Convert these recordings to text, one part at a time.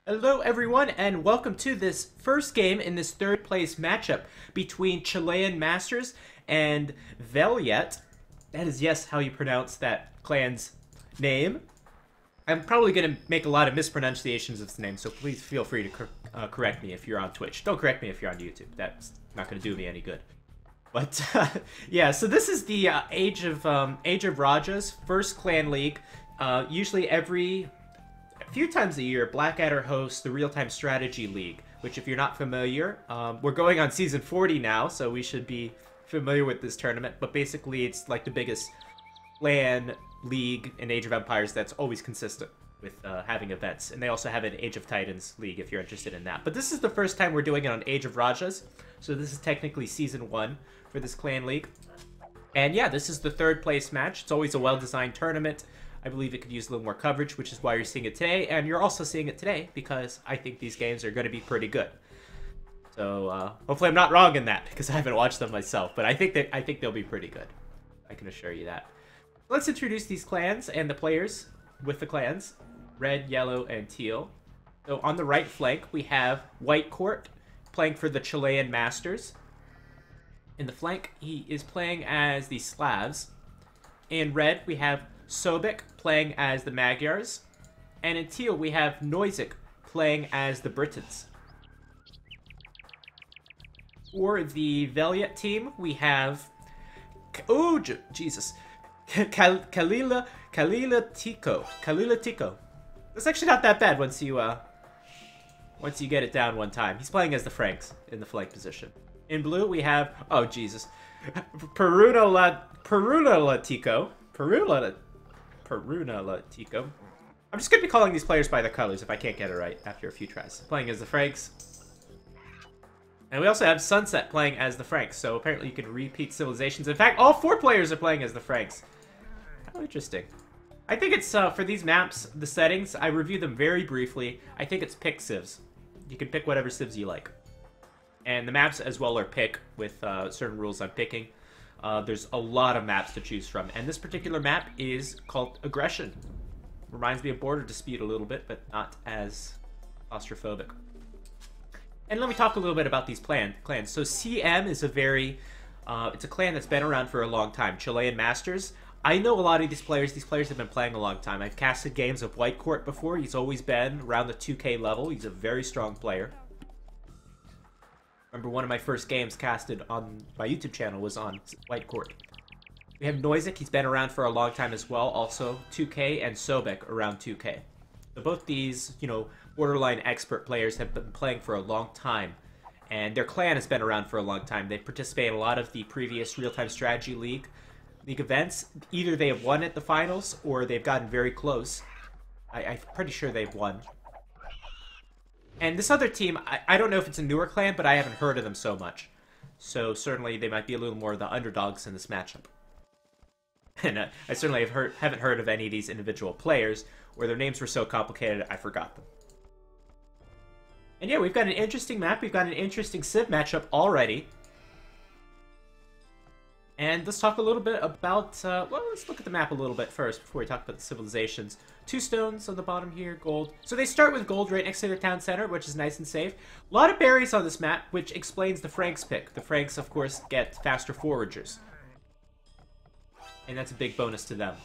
Hello everyone and welcome to this first game in this third place matchup between Chilean Masters and Weljet. That is, yes, how you pronounce that clan's name. I'm probably going to make a lot of mispronunciations of this name, so please feel free to correct me if you're on Twitch. Don't correct me if you're on YouTube. That's not going to do me any good. But yeah, so this is the Age of Raja's first clan league. Usually a few times a year, Blackadder hosts the Real-Time Strategy League, which, if you're not familiar, we're going on Season 40 now, so we should be familiar with this tournament. But basically, it's like the biggest clan league in Age of Empires that's always consistent with having events. And they also have an Age of Titans league if you're interested in that. But this is the first time we're doing it on Age of Rajas, so this is technically Season 1 for this clan league. And yeah, this is the third place match. It's always a well-designed tournament. I believe it could use a little more coverage, which is why you're seeing it today. And you're also seeing it today because I think these games are going to be pretty good. So hopefully I'm not wrong in that because I haven't watched them myself. But I think they'll be pretty good. I can assure you that. Let's introduce these clans and the players with the clans. Red, yellow, and teal. So on the right flank, we have White Court playing for the Chilean Masters. In the flank, he is playing as the Slavs. In red, we have Sobek playing as the Magyars, and in teal we have Noisik playing as the Britons. For the Weljet team, we have Jesus, Kalila Tico. That's actually not that bad once you get it down one time. He's playing as the Franks in the flank position. In blue we have Jesus, Peruna Tico. I'm just going to be calling these players by their colors if I can't get it right after a few tries. Playing as the Franks. And we also have Sunset playing as the Franks, so apparently you can repeat civilizations. In fact, all 4 players are playing as the Franks. How interesting. I think it's, for these maps, the settings, I reviewed them very briefly. I think it's pick civs. You can pick whatever civs you like. And the maps as well are pick with certain rules on picking. There's a lot of maps to choose from, and this particular map is called Aggression. Reminds me of Border Dispute a little bit, but not as claustrophobic. And let me talk a little bit about these clans. So CM is it's a clan that's been around for a long time. Chilean Masters. I know a lot of these players. These players have been playing a long time. I've casted games of White Court before. He's always been around the 2K level. He's a very strong player. Remember, one of my first games casted on my YouTube channel was on White Court. We have Noisik. He's been around for a long time as well. Also 2K, and Sobek around 2K. So both these, borderline expert players have been playing for a long time. And their clan has been around for a long time. They participate in a lot of the previous Real-Time Strategy League events. Either they have won at the finals or they've gotten very close. I'm pretty sure they've won. And this other team, I don't know if it's a newer clan, but I haven't heard of them so much. So certainly they might be a little more the underdogs in this matchup. And I certainly haven't heard of any of these individual players, or their names were so complicated I forgot them. And yeah, we've got an interesting map. We've got an interesting Civ matchup already. And let's talk a little bit about, well, let's look at the map a little bit first before we talk about the civilizations. 2 stones on the bottom here, gold. So they start with gold right next to their town center, which is nice and safe. A lot of berries on this map, which explains the Franks pick. The Franks, of course, get faster foragers. And that's a big bonus to them.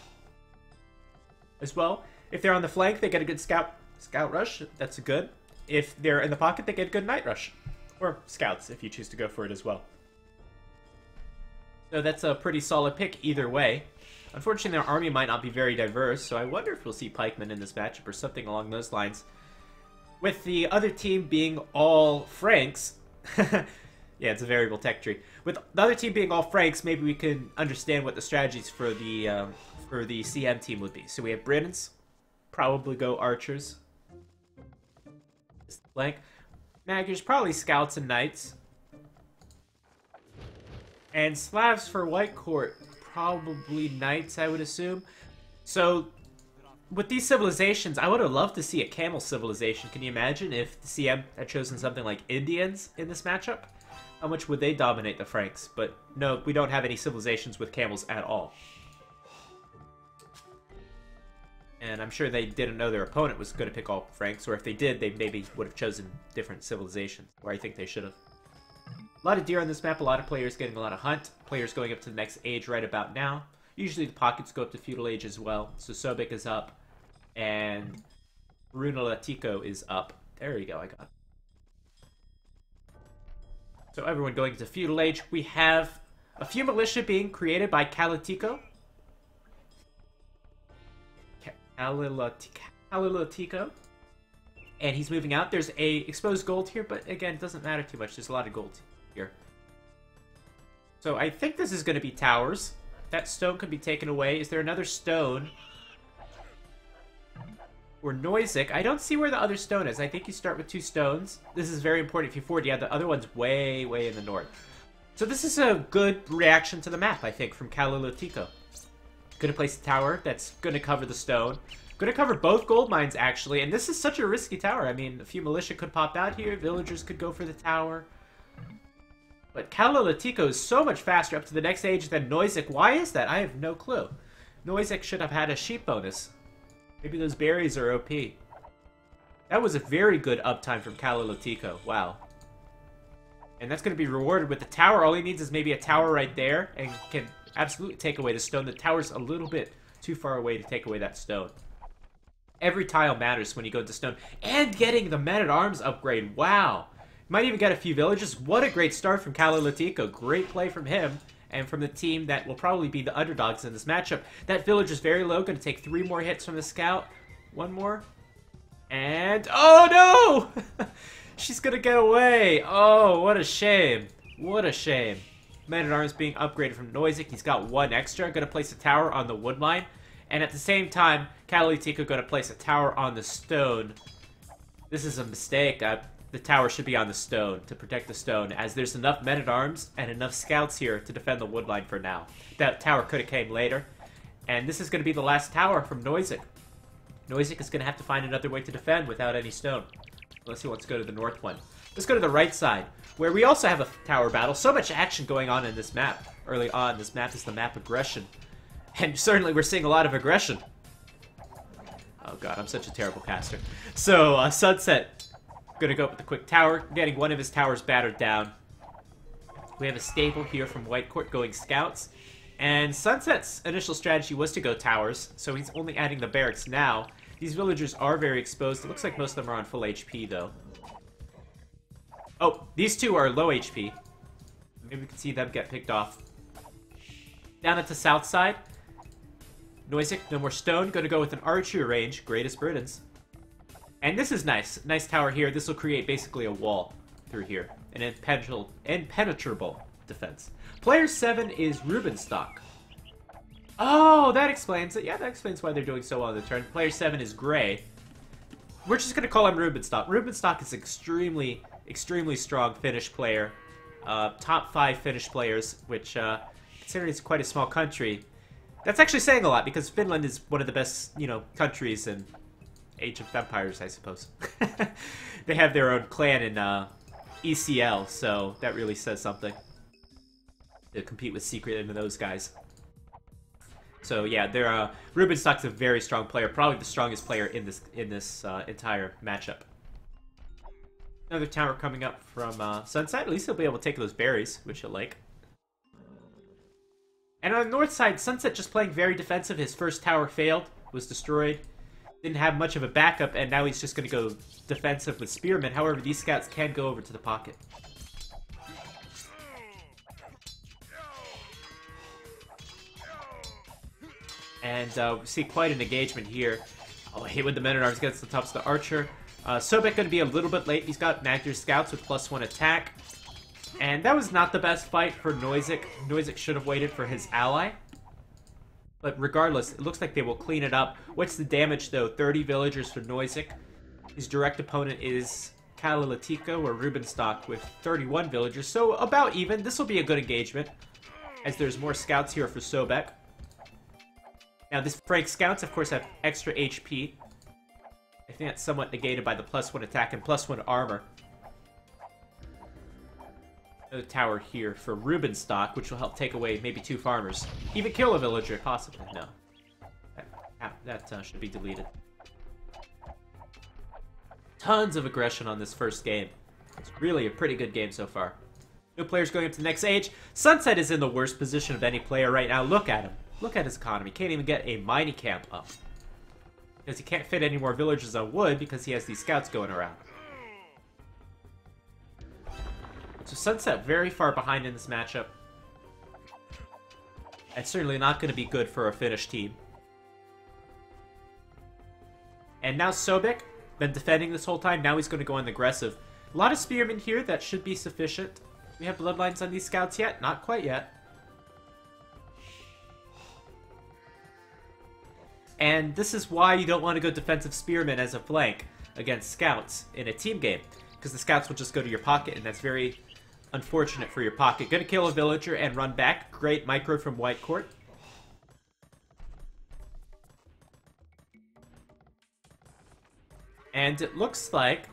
As well, if they're on the flank, they get a good scout rush. That's good. If they're in the pocket, they get a good night rush. Or scouts, if you choose to go for it as well. So that's a pretty solid pick either way. Unfortunately, their army might not be very diverse, so I wonder if we'll see pikemen in this matchup or something along those lines. With the other team being all Franks, yeah, it's a variable tech tree. With the other team being all Franks, maybe we can understand what the strategies for the CM team would be. So we have Britons, probably go archers. Blank. Magyars, probably scouts and knights. And Slavs for White Court, probably knights, I would assume. So, with these civilizations, I would have loved to see a camel civilization. Can you imagine if the CM had chosen something like Indians in this matchup? How much would they dominate the Franks? But no, we don't have any civilizations with camels at all. And I'm sure they didn't know their opponent was going to pick all Franks, or if they did, they maybe would have chosen different civilizations, or I think they should have. A lot of deer on this map, a lot of players getting a lot of hunt, players going up to the next age right about now. Usually the pockets go up to feudal age as well, so Sobek is up, and Brunellatico is up. There you go, I got it. So everyone going into feudal age. We have a few militia being created by Calatico. Calatico. And he's moving out. There's a exposed gold here, but again, it doesn't matter too much. There's a lot of gold here. So I think this is going to be towers. That stone could be taken away. Is there another stone? Or Noisic. I don't see where the other stone is. I think you start with 2 stones. This is very important if you forward. Yeah, the other one's way, way in the north. So this is a good reaction to the map, I think, from Calatico. Gonna place a tower that's gonna cover the stone. Gonna cover both gold mines, actually. And this is such a risky tower. I mean, a few militia could pop out here. Villagers could go for the tower. But Calatico is so much faster up to the next age than Noisic. Why is that? I have no clue. Noisic should have had a sheep bonus. Maybe those berries are OP. That was a very good uptime from Calatico. Wow. And that's going to be rewarded with the tower. All he needs is maybe a tower right there and can absolutely take away the stone. The tower's a little bit too far away to take away that stone. Every tile matters when you go into stone. And getting the men-at-arms upgrade. Wow. Might even get a few villages. What a great start from Calatico. Great play from him. And from the team that will probably be the underdogs in this matchup. That village is very low. Going to take 3 more hits from the scout. 1 more. And... oh, no! She's going to get away. Oh, what a shame. What a shame. Man-at-Arms being upgraded from Noisic. He's got 1 extra. Going to place a tower on the wood line. And at the same time, Calatico going to place a tower on the stone. This is a mistake. The tower should be on the stone to protect the stone, as there's enough men-at-arms and enough scouts here to defend the wood line for now. That tower could have came later. And this is going to be the last tower from Noisic. Noisic is going to have to find another way to defend without any stone. Unless he wants to go to the north one. Let's go to the right side, where we also have a tower battle. So much action going on in this map. Early on, this map is the map aggression. And certainly we're seeing a lot of aggression. Oh god, I'm such a terrible caster. So, Sunset... gonna go up with a quick tower, getting one of his towers battered down. We have a staple here from White Court going scouts. And Sunset's initial strategy was to go towers, so he's only adding the barracks now. These villagers are very exposed. It looks like most of them are on full HP, though. Oh, these 2 are low HP. Maybe we can see them get picked off. Down at the south side, Noisic, no more stone. Gonna go with an archery range. Greatest Britons. And this is nice. Nice tower here. This will create basically a wall through here. An impenetrable defense. Player 7 is Rubenstock. Oh, that explains it. Yeah, that explains why they're doing so well on the turn. Player 7 is Gray. We're just going to call him Rubenstock. Rubenstock is extremely, extremely strong Finnish player. Top 5 Finnish players, which, considering it's quite a small country, that's actually saying a lot, because Finland is one of the best, countries in Age of Empires, I suppose. They have their own clan in ECL, so that really says something. To compete with Secret and those guys. So yeah, Rubenstock's a very strong player, probably the strongest player in this entire matchup. Another tower coming up from Sunset. At least he'll be able to take those berries, which he'll like. And on the north side, Sunset just playing very defensive. His first tower failed, was destroyed. Didn't have much of a backup, and now he's just going to go defensive with Spearmen. However, these scouts can go over to the pocket. And we see quite an engagement here. Oh, I hate when the men-at-arms gets the tops of the archer. Sobek going to be a little bit late. He's got Magder's scouts with +1 attack. And that was not the best fight for Noisic. Noisic should have waited for his ally. But regardless, it looks like they will clean it up. What's the damage, though? 30 villagers for Noisic. His direct opponent is Calatico or Rubenstock with 31 villagers. So about even. This will be a good engagement, as there's more scouts here for Sobek. Now, this Frank scouts, of course, have extra HP. I think that's somewhat negated by the +1 attack and +1 armor. Another tower here for Rubenstock, which will help take away maybe 2 farmers. Even kill a villager, possibly. No. That should be deleted. Tons of aggression on this first game. It's really a pretty good game so far. No players going up to the next stage. Sunset is in the worst position of any player right now. Look at him. Look at his economy. Can't even get a mining camp up. Because he can't fit any more villagers on wood because he has these scouts going around. So Sunset very far behind in this matchup. It's certainly not going to be good for a Finnish team. And now Sobek, been defending this whole time. Now he's going to go on the aggressive. A lot of spearmen here. That should be sufficient. We have bloodlines on these scouts yet? Not quite yet. And this is why you don't want to go defensive spearmen as a flank against scouts in a team game. Because the scouts will just go to your pocket, and that's very unfortunate for your pocket. Gonna kill a villager and run back. Great micro from White Court. And it looks like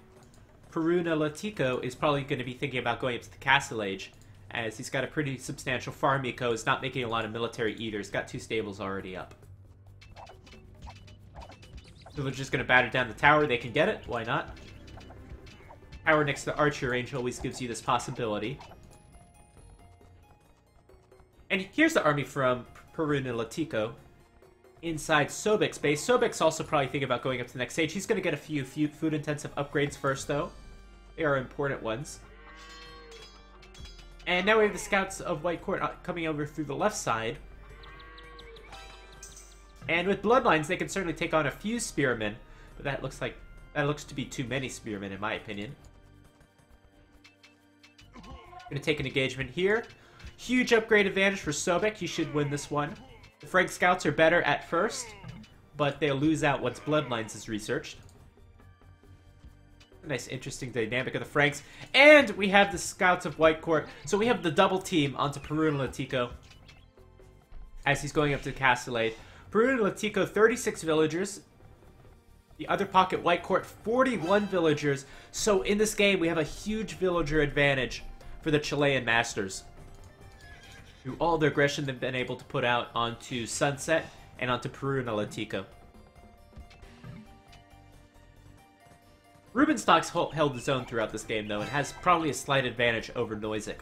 Peruna Latico is probably going to be thinking about going up to the Castle Age, as he's got a pretty substantial farm eco, is not making a lot of military eaters, got 2 stables already up. So they're just going to batter down the tower, they can get it, why not? Tower next to the archer range always gives you this possibility. And here's the army from Peruna Latico. Inside Sobek's base. Sobek's also probably thinking about going up to the next stage. He's going to get a few food-intensive upgrades first, though. They are important ones. And now we have the scouts of White Court coming over through the left side. And with bloodlines, they can certainly take on a few spearmen, but that looks to be too many spearmen, in my opinion. Going to take an engagement here. Huge upgrade advantage for Sobek. He should win this one. The Frank scouts are better at first, but they'll lose out once Bloodlines is researched. A nice, interesting dynamic of the Franks. And we have the scouts of White Court. So we have the double team onto Peruna Latico as he's going up to Castellade. Peruna Latico, 36 villagers. The other pocket, White Court, 41 villagers. So in this game, we have a huge villager advantage for the Chilean Masters. Through all the aggression they've been able to put out onto Sunset and onto Peruna Latico. Rubenstock's held his own throughout this game, though, and has probably a slight advantage over Noisek.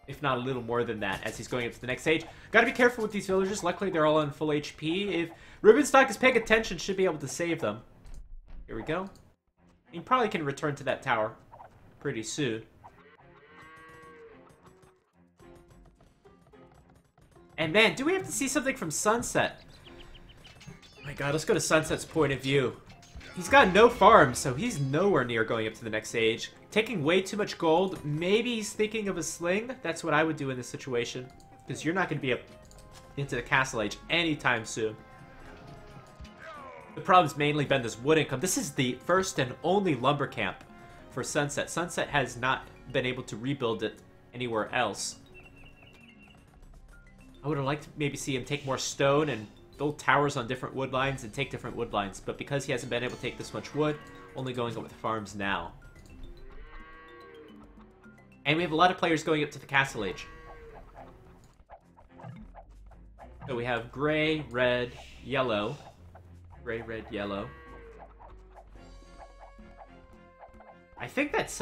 If not a little more than that, as he's going up to the next stage. Gotta be careful with these villagers. Luckily, they're all on full HP. If Rubenstock is paying attention, should be able to save them. Here we go. He probably can return to that tower pretty soon. And man, do we have to see something from Sunset? Oh my god, let's go to Sunset's point of view. He's got no farms, so he's nowhere near going up to the next stage. Taking way too much gold. Maybe he's thinking of a sling. That's what I would do in this situation. Because you're not going to be up into the Castle Age anytime soon. The problem's mainly been this wood income. This is the first and only lumber camp for Sunset. Sunset has not been able to rebuild it anywhere else. I would have liked to maybe see him take more stone and build towers on different wood lines and take different wood lines, but because he hasn't been able to take this much wood, only going up with farms now. And we have a lot of players going up to the Castle Age. So we have gray, red, yellow. Gray, red, yellow. I think that's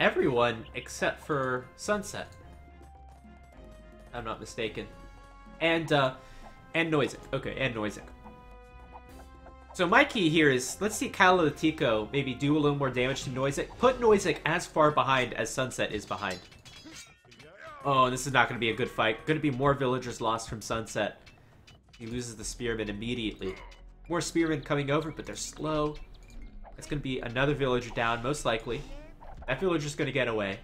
everyone except for Sunset. If I'm not mistaken. And Noisek. Okay, and Noisek. So my key here is, let's see Calalatico maybe do a little more damage to Noisek. Put Noisek as far behind as Sunset is behind. Oh, this is not going to be a good fight. Going to be more villagers lost from Sunset. He loses the spearmen immediately. More spearmen coming over, but they're slow. That's going to be another villager down, most likely. That villager's going to get away.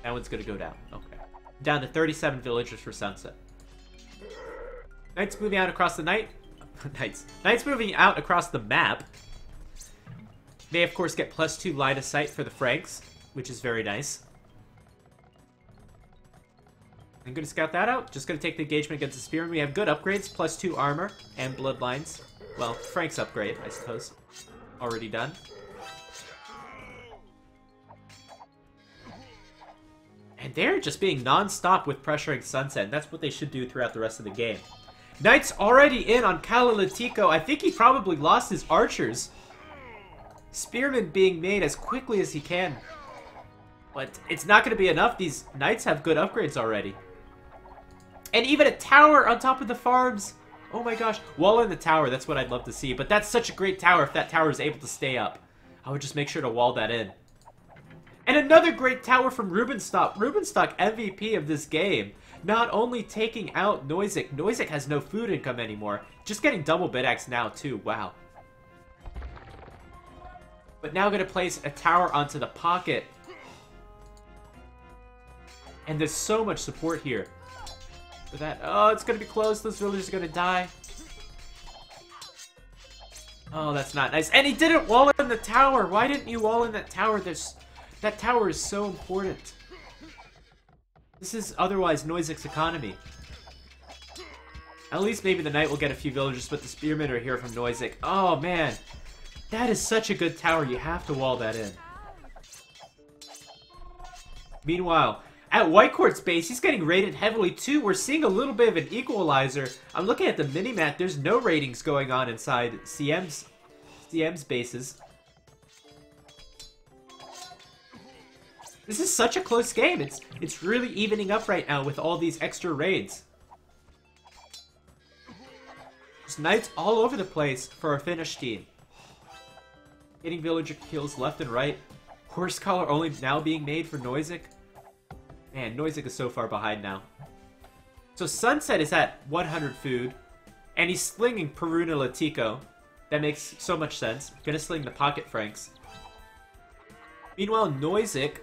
That one's going to go down. Okay. Down to 37 villagers for Sunset. Knights moving out across the night. Knights moving out across the map. They, of course, get +2 line of sight for the Franks, which is very nice. I'm going to scout that out. Just going to take the engagement against the Spearman. We have good upgrades, +2 armor and bloodlines. Well, Frank's upgrade, I suppose. Already done. And they're just being non-stop with pressuring Sunset, and that's what they should do throughout the rest of the game. Knight's already in on Calalatico. I think he probably lost his archers. Spearmen being made as quickly as he can. But it's not going to be enough. These knights have good upgrades already. And even a tower on top of the farms. Oh my gosh. Wall in the tower. That's what I'd love to see. But that's such a great tower if that tower is able to stay up. I would just make sure to wall that in. And another great tower from Rubenstock. Rubenstock MVP of this game. Not only taking out Noisek. Noisek has no food income anymore. Just getting double bid-axe now too. Wow. But now going to place a tower onto the pocket. And there's so much support here. For that. Oh, it's going to be close. Those villagers are going to die. Oh, that's not nice. And he didn't wall in the tower. Why didn't you wall in that tower? That tower is so important. This is otherwise Noisek's economy. At least maybe the knight will get a few villagers, but the spearmen are here from Noisek. Oh, man. That is such a good tower. You have to wall that in. Meanwhile, at Whitecourt's base, he's getting raided heavily too. We're seeing a little bit of an equalizer. I'm looking at the minimap. There's no ratings going on inside CM's bases. This is such a close game. It's really evening up right now with all these extra raids. There's knights all over the place for our Finnish team. Getting villager kills left and right. Horse collar only now being made for Noisek. Man, Noisek is so far behind now. So Sunset is at 100 food. And he's slinging Peruna Latico. That makes so much sense. Gonna sling the pocket franks. Meanwhile, Noisek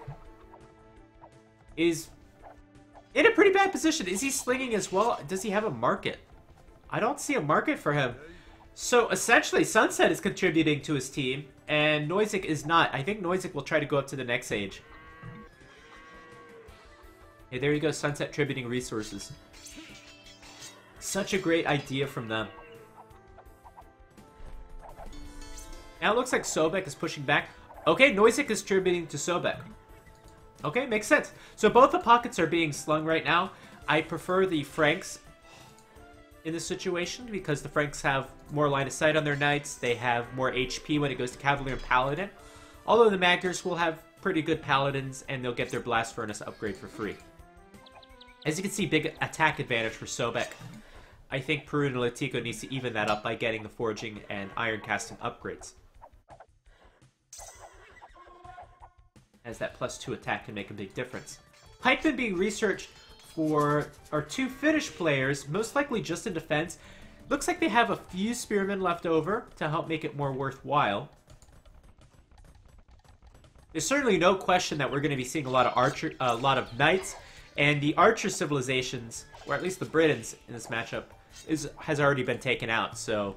is in a pretty bad position. Is he slinging as well? Does he have a market? I don't see a market for him. So essentially, Sunset is contributing to his team, and Noisek is not. I think Noisek will try to go up to the next age. Hey, there you go, Sunset tributing resources. Such a great idea from them. Now it looks like Sobek is pushing back. Okay, Noisek is tributing to Sobek. Okay, makes sense. So both the pockets are being slung right now. I prefer the Franks in this situation because the Franks have more line of sight on their knights. They have more HP when it goes to Cavalier and Paladin. Although the Maggers will have pretty good Paladins and they'll get their Blast Furnace upgrade for free. As you can see, big attack advantage for Sobek. I think Peruna Latico needs to even that up by getting the Forging and Iron Casting upgrades. As that +2 attack can make a big difference. Pikemen being researched for our two Finnish players, most likely just in defense. Looks like they have a few spearmen left over to help make it more worthwhile. There's certainly no question that we're going to be seeing a lot of knights, and the archer civilizations, or at least the Britons in this matchup, has already been taken out. So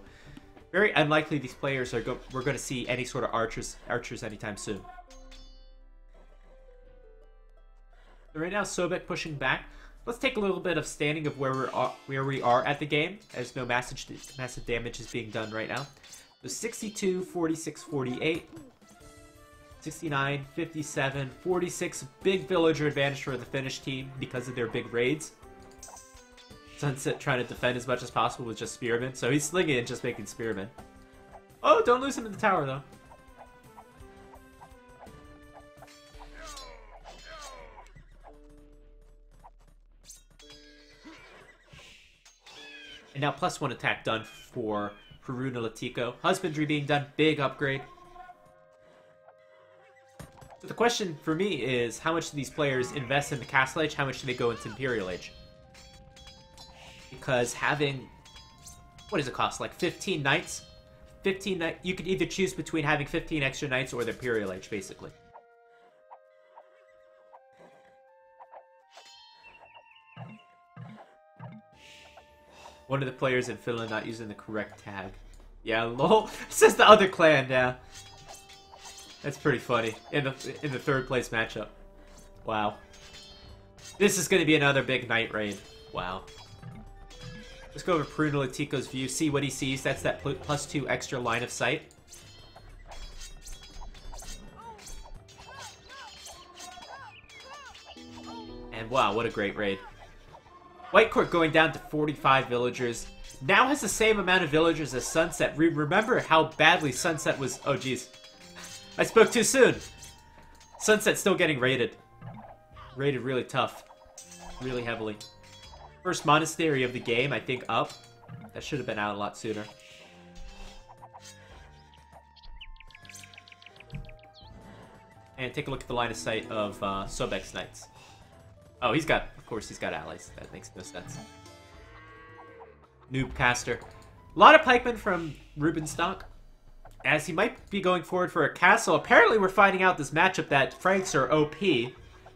very unlikely these players we're going to see any sort of archers anytime soon. So right now, Sobek pushing back. Let's take a little bit of standing of where we are at the game, as no massive damage is being done right now. So 62, 46, 48, 69, 57, 46. Big villager advantage for the Finnish team because of their big raids. Sunset trying to defend as much as possible with just spearmen. So he's slinging and just making spearmen. Oh, don't lose him in the tower, though. And now +1 attack done for Peruna Latico. Husbandry being done. Big upgrade. So the question for me is, how much do these players invest in the Castle Age? How much do they go into Imperial Age? Because having... what does it cost? Like 15 knights? 15 knights. You could either choose between having 15 extra knights or the Imperial Age, basically. One of the players in Finland not using the correct tag. Yeah, lol. Says the other clan, yeah. That's pretty funny. In the third place matchup. Wow. This is going to be another big night raid. Wow. Let's go over Peruna Latico's view, see what he sees. That's that +2 extra line of sight. And wow, what a great raid. Whitecourt going down to 45 villagers. now has the same amount of villagers as Sunset. Remember how badly Sunset was... Oh, jeez. I spoke too soon. Sunset's still getting raided. Raided really tough. Really heavily. First monastery of the game, I think, up. That should have been out a lot sooner. And take a look at the line of sight of Sobek's knights. Oh, he's got... Of course, he's got allies. That makes no sense. Noob caster. A lot of pikemen from Rubenstock. As he might be going forward for a castle. Apparently, we're finding out this matchup that Franks are OP.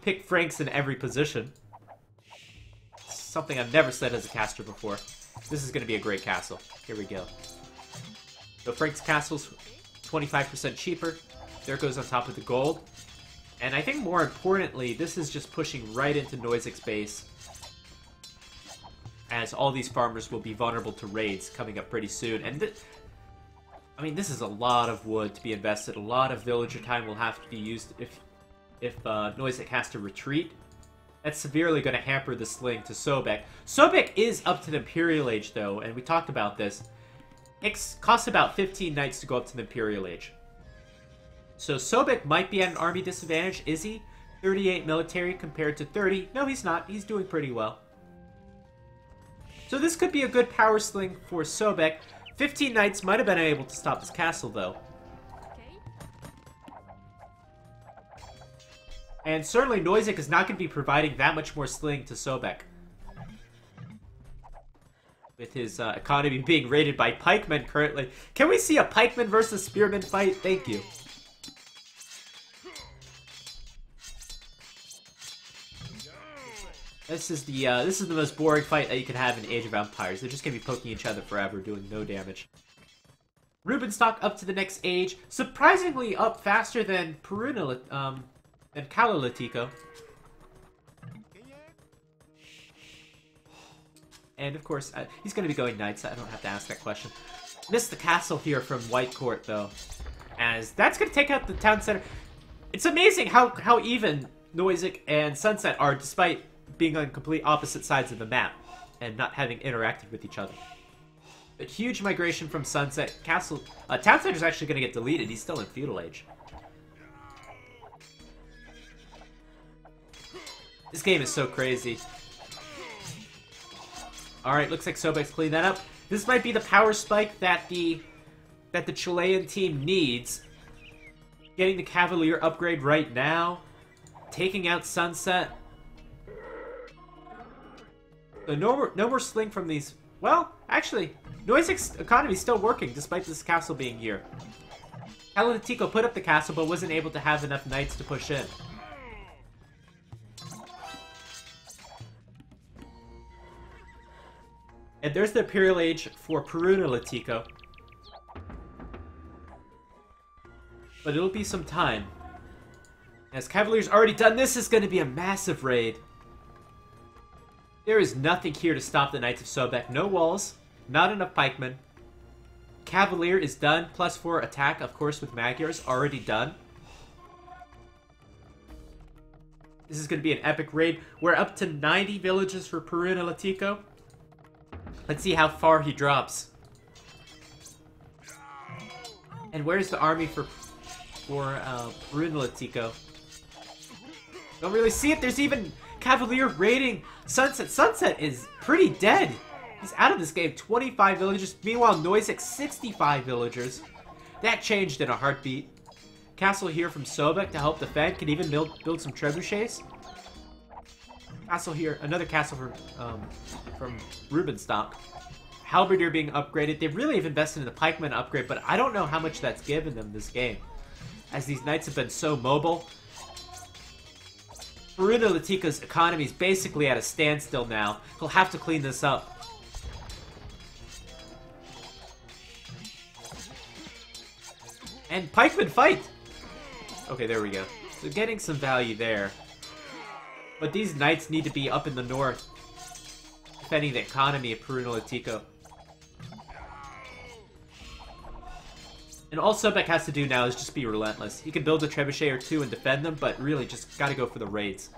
Pick Franks in every position. Something I've never said as a caster before. This is going to be a great castle. Here we go. So Frank's castle's 25% cheaper. There goes on top of the gold. And I think more importantly, this is just pushing right into Noisek's base. As all these farmers will be vulnerable to raids coming up pretty soon. And I mean, this is a lot of wood to be invested. A lot of villager time will have to be used if Noisek has to retreat. That's severely going to hamper the sling to Sobek. Sobek is up to the Imperial Age, though, and we talked about this. It costs about 15 knights to go up to the Imperial Age. So Sobek might be at an army disadvantage. Is he? 38 military compared to 30. No, he's not. He's doing pretty well. So this could be a good power sling for Sobek. 15 knights might have been able to stop his castle, though. And certainly Noisek is not going to be providing that much more sling to Sobek. With his economy being raided by pikemen currently. Can we see a pikeman versus spearman fight? Thank you. This is the most boring fight that you can have in Age of Empires. They're just going to be poking each other forever, doing no damage. Rubenstock up to the next age. Surprisingly up faster than than Kalalatico. And of course, he's going to be going knights. I don't have to ask that question. Missed the castle here from White Court, though. As that's going to take out the town center. It's amazing how even Noisek and Sunset are, despite being on complete opposite sides of the map and not having interacted with each other. But huge migration from Sunset. Castle town center is actually going to get deleted. He's still in feudal age. This game is so crazy. Alright, looks like Sobek's cleaned that up. This might be the power spike that the Chilean team needs. Getting the Cavalier upgrade right now. Taking out Sunset. So no more sling from these. Well, actually, Noisek's economy is still working despite this castle being here. Kalanatico put up the castle but wasn't able to have enough knights to push in. And there's the Imperial Age for Peruna-Latico. But it'll be some time. As Cavalier's already done, this is going to be a massive raid. There is nothing here to stop the Knights of Sobek. No walls, not enough pikemen. Cavalier is done, +4 attack, of course, with Magyars, already done. This is going to be an epic raid. We're up to 90 villages for Peruna-Latico. Let's see how far he drops. And where's the army for Peruna-Latico? Don't really see it. There's even Cavalier raiding Sunset. Sunset is pretty dead. He's out of this game. 25 villagers. Meanwhile, Noisek, 65 villagers. That changed in a heartbeat. Castle here from Sobek to help defend. Can even build some trebuchets. Castle here. Another castle from Rubenstock. Halberdier being upgraded. They really have invested in the pikeman upgrade, but I don't know how much that's given them this game, as these knights have been so mobile. Peruna-Latico's economy is basically at a standstill now. He'll have to clean this up. And pikemen fight! Okay, there we go. So getting some value there. But these knights need to be up in the north, defending the economy of Peruna-Latico. And all Sobek has to do now is just be relentless. He can build a trebuchet or two and defend them, but really just gotta go for the raids.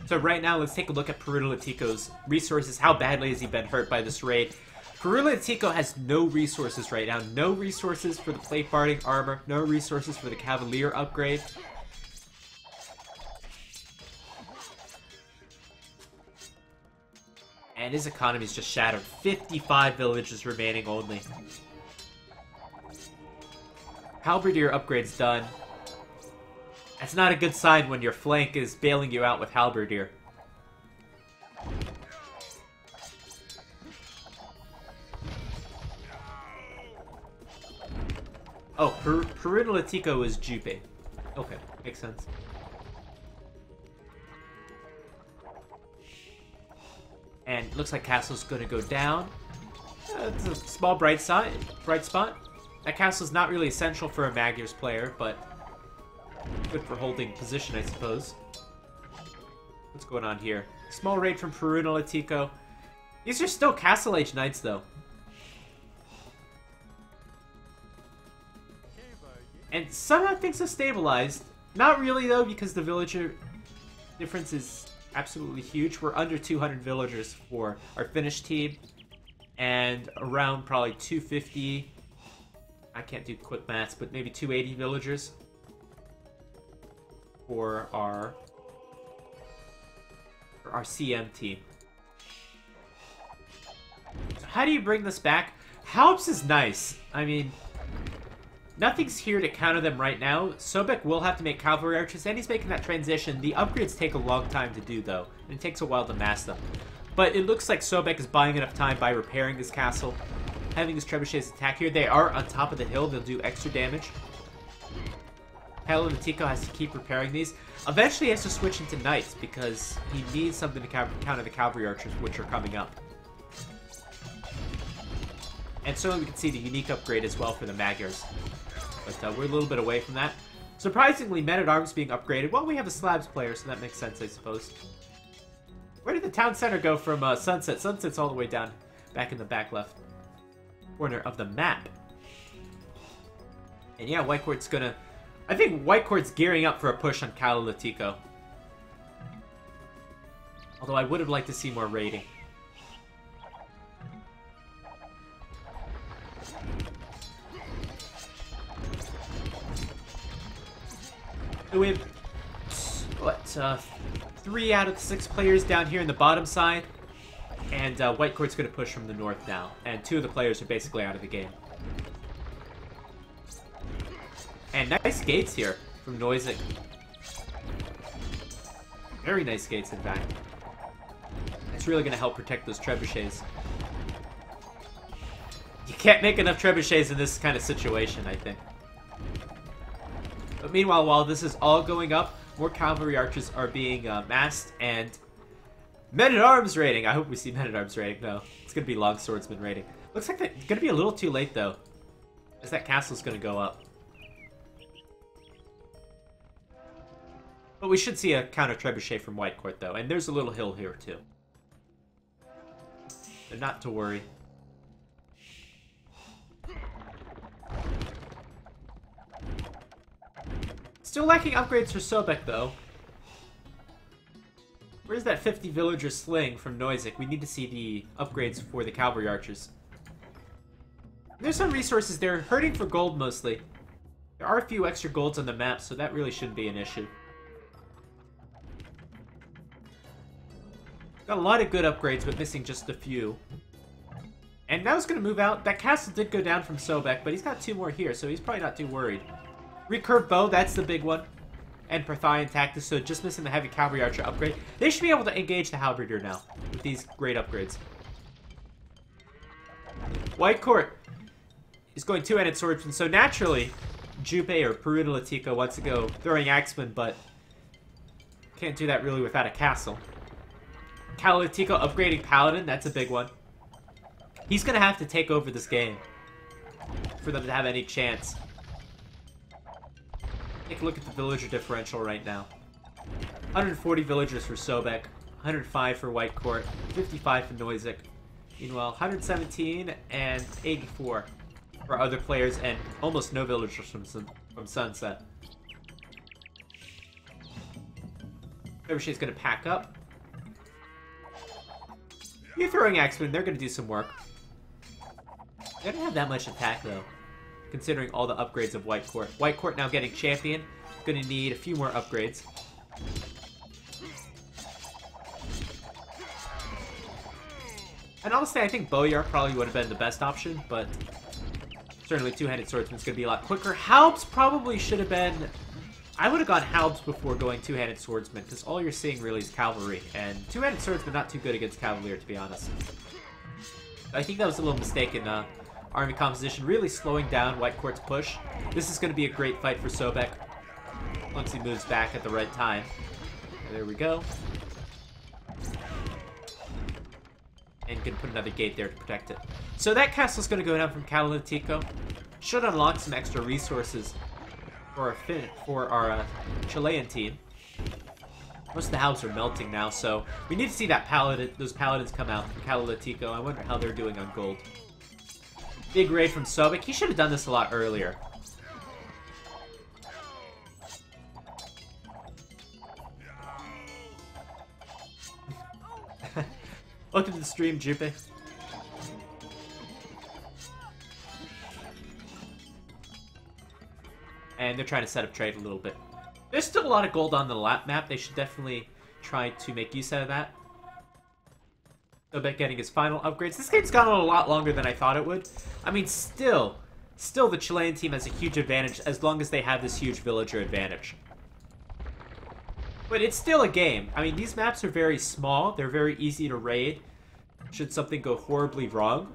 So right now, let's take a look at Perunalatico's resources. How badly has he been hurt by this raid? Perunalatico has no resources right now. No resources for the plate barding armor. No resources for the Cavalier upgrade. And his economy is just shattered. 55 villages remaining only. Halberdier upgrade's done. That's not a good sign when your flank is bailing you out with Halberdier. Oh, Perunalatico is Jupe. Okay, makes sense. And looks like castle's gonna go down. It's a small bright spot. That castle's not really essential for a Magyars player, but good for holding position, I suppose. What's going on here? Small raid from Perunalatico. These are still Castle Age Knights, though. And somehow things have stabilized. Not really, though, because the villager difference is absolutely huge. We're under 200 villagers for our Finnish team. And around probably 250... I can't do quick maths, but maybe 280 villagers for our CM team. So how do you bring this back? Halps is nice. I mean, nothing's here to counter them right now. Sobek will have to make cavalry archers, and he's making that transition. The upgrades take a long time to do, though, and it takes a while to mass them. But it looks like Sobek is buying enough time by repairing his castle. Having his trebuchets attack here. They are on top of the hill. They'll do extra damage. Perunalatico has to keep repairing these. Eventually he has to switch into knights because he needs something to counter the cavalry archers, which are coming up. And so we can see the unique upgrade as well for the Magyars. But we're a little bit away from that. Surprisingly, men-at-arms being upgraded. Well, we have a slabs player, so that makes sense, I suppose. Where did the town center go from Sunset? Sunset's all the way down, back in the back left corner of the map. And yeah, White Court's gonna... I think White Court's gearing up for a push on Perunalatico. Although I would have liked to see more raiding. So we have, what, 3 out of the 6 players down here in the bottom side. And White Court's going to push from the north now. And 2 of the players are basically out of the game. And nice gates here from Noisig. Very nice gates, in fact. It's really going to help protect those trebuchets. You can't make enough trebuchets in this kind of situation, I think. But meanwhile, while this is all going up, more cavalry archers are being massed, and men-at-arms raiding. I hope we see men-at-arms raiding. No, it's going to be longswordsman raiding. Looks like it's going to be a little too late, though, as that castle's going to go up. But we should see a counter trebuchet from White Court, though, and there's a little hill here, too. So not to worry. Still lacking upgrades for Sobek, though. Where's that 50 villager sling from Noisig? We need to see the upgrades for the cavalry archers. There's some resources. They're hurting for gold, mostly. There are a few extra golds on the map, so that really shouldn't be an issue. Got a lot of good upgrades, but missing just a few. And now he's going to move out. That castle did go down from Sobek, but he's got 2 more here, so he's probably not too worried. Recurve bow, that's the big one. And Parthian tactics, so just missing the heavy cavalry archer upgrade. They should be able to engage the halberdier now with these great upgrades. White Court is going 2-handed swordsman, so naturally, Jupe or Perunalatico wants to go throwing axemen, but can't do that really without a castle. Perunalatico upgrading paladin, that's a big one. He's gonna have to take over this game for them to have any chance. Take a look at the villager differential right now. 140 villagers for Sobek, 105 for White Court, 55 for Noisig. Meanwhile, 117 and 84 for other players, and almost no villagers from Sunset. Trebuchet's gonna pack up. You're throwing Axemen, they're going to do some work. They don't have that much attack, though, considering all the upgrades of White Court. White Court now getting Champion. Going to need a few more upgrades. And honestly, I think Boyar probably would have been the best option, but certainly Two-Handed Swordsman's going to be a lot quicker. Halbs probably should have been... I would have gone Halbs before going Two-Handed Swordsman, because all you're seeing really is Cavalry, and Two-Handed Swordsman not too good against Cavalier, to be honest. I think that was a little mistake in army composition, really slowing down White Court's push. This is going to be a great fight for Sobek once he moves back at the right time. There we go. And gonna put another gate there to protect it. So that castle's gonna go down from Calalatico. Should unlock some extra resources for our Chilean team. Most of the houses are melting now, so we need to see that those paladins come out from Calalatico. I wonder how they're doing on gold. Big raid from Sobek. He should have done this a lot earlier. Welcome to the stream, Jupe. And they're trying to set up trade a little bit. There's still a lot of gold on the map. They should definitely try to make use out of that. Sobek getting his final upgrades. This game's gone on a lot longer than I thought it would. I mean, still the Chilean team has a huge advantage as long as they have this huge villager advantage. But it's still a game. I mean, these maps are very small. They're very easy to raid. Should something go horribly wrong.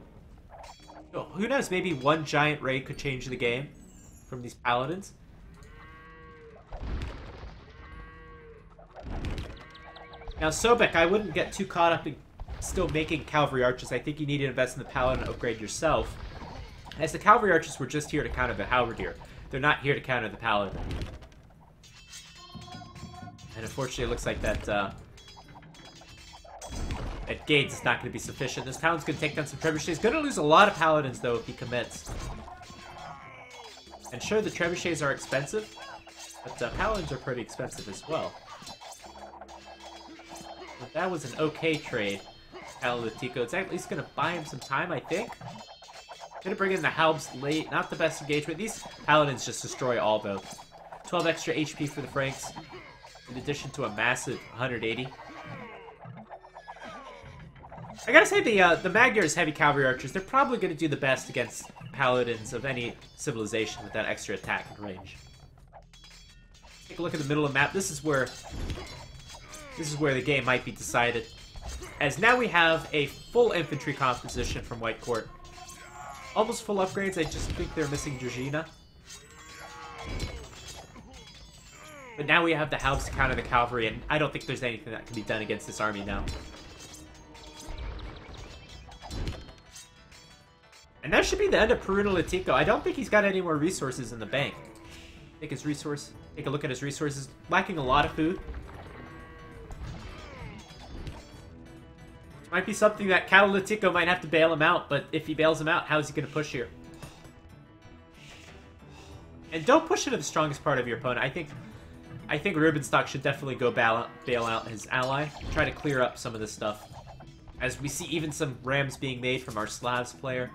Oh, who knows? Maybe one giant raid could change the game from these paladins. Now, Sobek, I wouldn't get too caught up in still making cavalry archers. I think you need to invest in the paladin upgrade yourself. As the cavalry archers were just here to counter the halberdier. They're not here to counter the paladin. And unfortunately, it looks like that that gate is not going to be sufficient. This paladin's going to take down some trebuchets. He's going to lose a lot of paladins, though, if he commits. And sure, the trebuchets are expensive, but paladins are pretty expensive as well. But that was an okay trade, Calalatico. It's at least going to buy him some time, I think. Going to bring in the Halbs late. Not the best engagement. These paladins just destroy all boats. 12 extra HP for the Franks, in addition to a massive 180. I gotta say, the Magyar's heavy cavalry archers, they're probably going to do the best against paladins of any civilization with that extra attack and range. Take a look at the middle of the map. This is where the game might be decided. As now we have a full infantry composition from White Court. Almost full upgrades. I just think they're missing Georgina. But now we have the Halbs to counter the cavalry, and I don't think there's anything that can be done against this army now. And that should be the end of Peruna Latico. I don't think he's got any more resources in the bank. Take a look at his resources. Lacking a lot of food. Might be something that Calalatico might have to bail him out, but if he bails him out, how is he going to push here? And don't push into the strongest part of your opponent. I think Rubenstock should definitely go bail out his ally. Try to clear up some of this stuff. As we see even some rams being made from our Slavs player.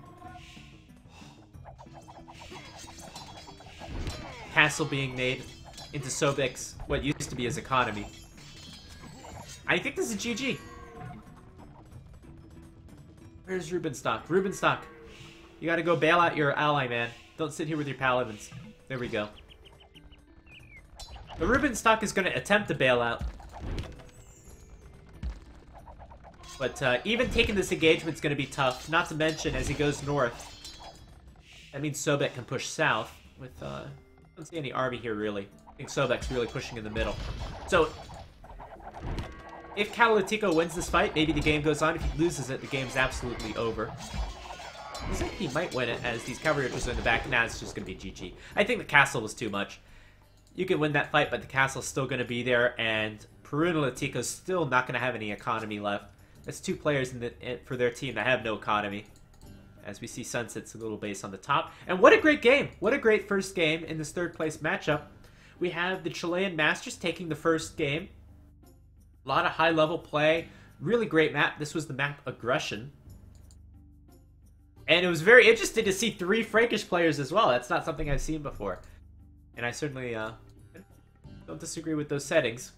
Castle being made into Sobek's, what used to be his economy. I think this is GG. Where's Rubenstock? Rubenstock, you gotta go bail out your ally, man. Don't sit here with your paladins. There we go. The Rubenstock is gonna attempt to bail out. But even taking this engagement is gonna be tough. Not to mention, as he goes north, that means Sobek can push south with, I don't see any army here, really. I think Sobek's really pushing in the middle. So, if Calalatico wins this fight, maybe the game goes on. If he loses it, the game's absolutely over. Looks like he might win it, as these cavalry archers are in the back. Now it's just going to be GG. I think the castle was too much. You can win that fight, but the castle's still going to be there, and Peruna Latico's still not going to have any economy left. That's two players for their team that have no economy. As we see Sunset's little base on the top. And what a great game! What a great first game in this third place matchup. We have the Chilean Masters taking the first game. A lot of high-level play. Really great map. This was the map Aggression. And it was very interesting to see 3 Frankish players as well. That's not something I've seen before. And I certainly don't disagree with those settings.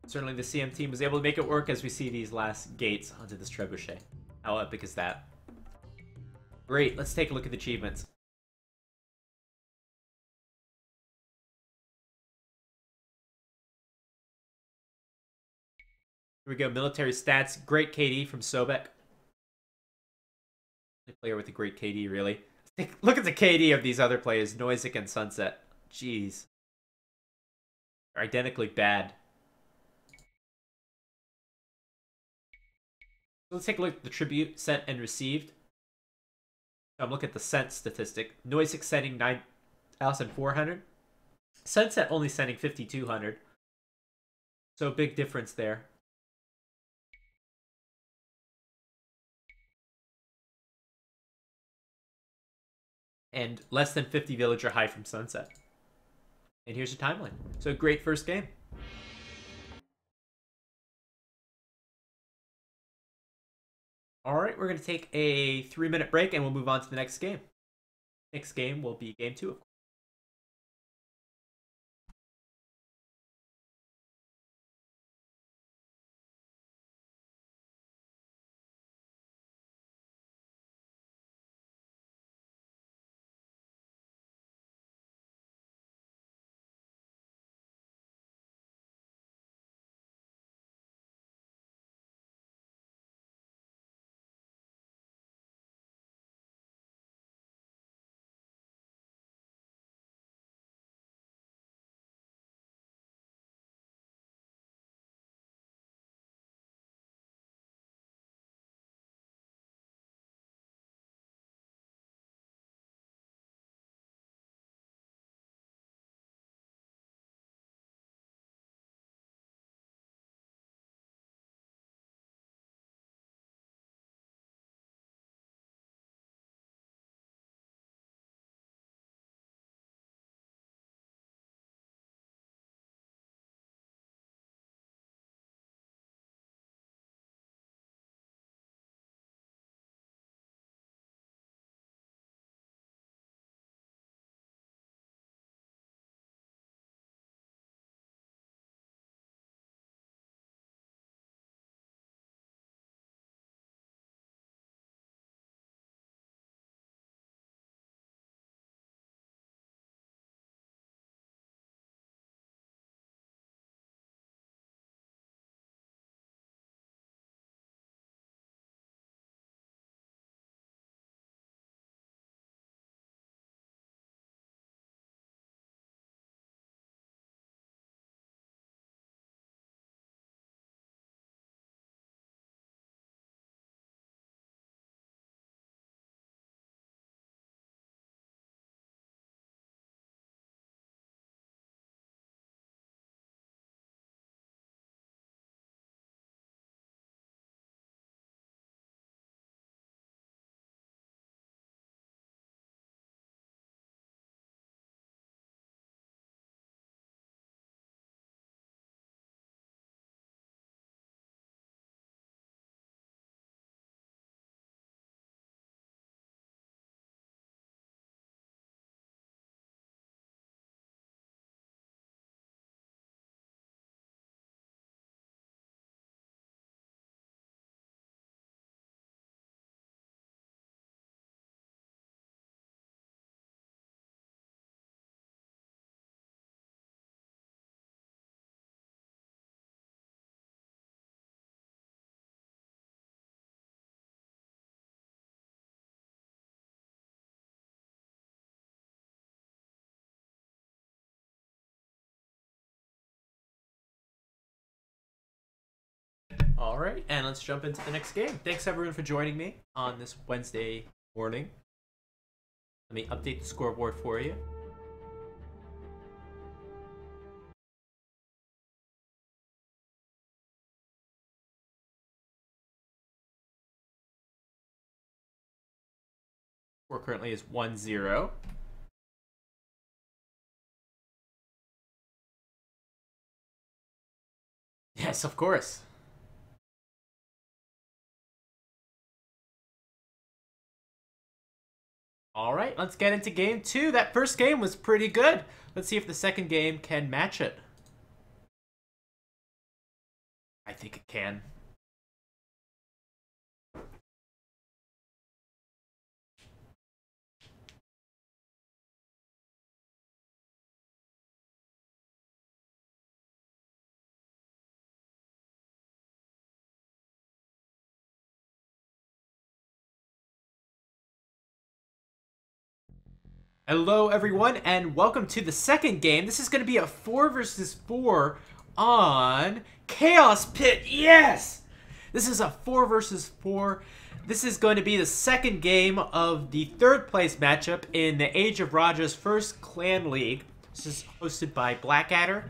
Certainly the CM team was able to make it work as we see these last gates onto this trebuchet. How epic is that? Great, let's take a look at the achievements. Here we go, military stats. Great KD from Sobek. A player with a great KD, really. Look at the KD of these other players, Noisic and Sunset. Jeez. They're identically bad. Let's take a look at the tribute sent and received. I'm looking at the sent statistic. Noisic sending 9,400. Sunset only sending 5,200. So big difference there. And less than 50 villager high from Sunset. And here's your timeline. So great first game. Alright, we're going to take a 3-minute break and we'll move on to the next game. Next game will be game 2, of course. Alright, and let's jump into the next game. Thanks everyone for joining me on this Wednesday morning. Let me update the scoreboard for you. Score currently is 1-0. Yes, of course. All right, let's get into game 2. That first game was pretty good. Let's see if the second game can match it. I think it can. Hello everyone and welcome to the second game. This is going to be a 4 versus 4 on Chaos Pit. Yes! This is a 4 versus 4. This is going to be the second game of the third place matchup in the Age of Raja's first clan league. This is hosted by Blackadder.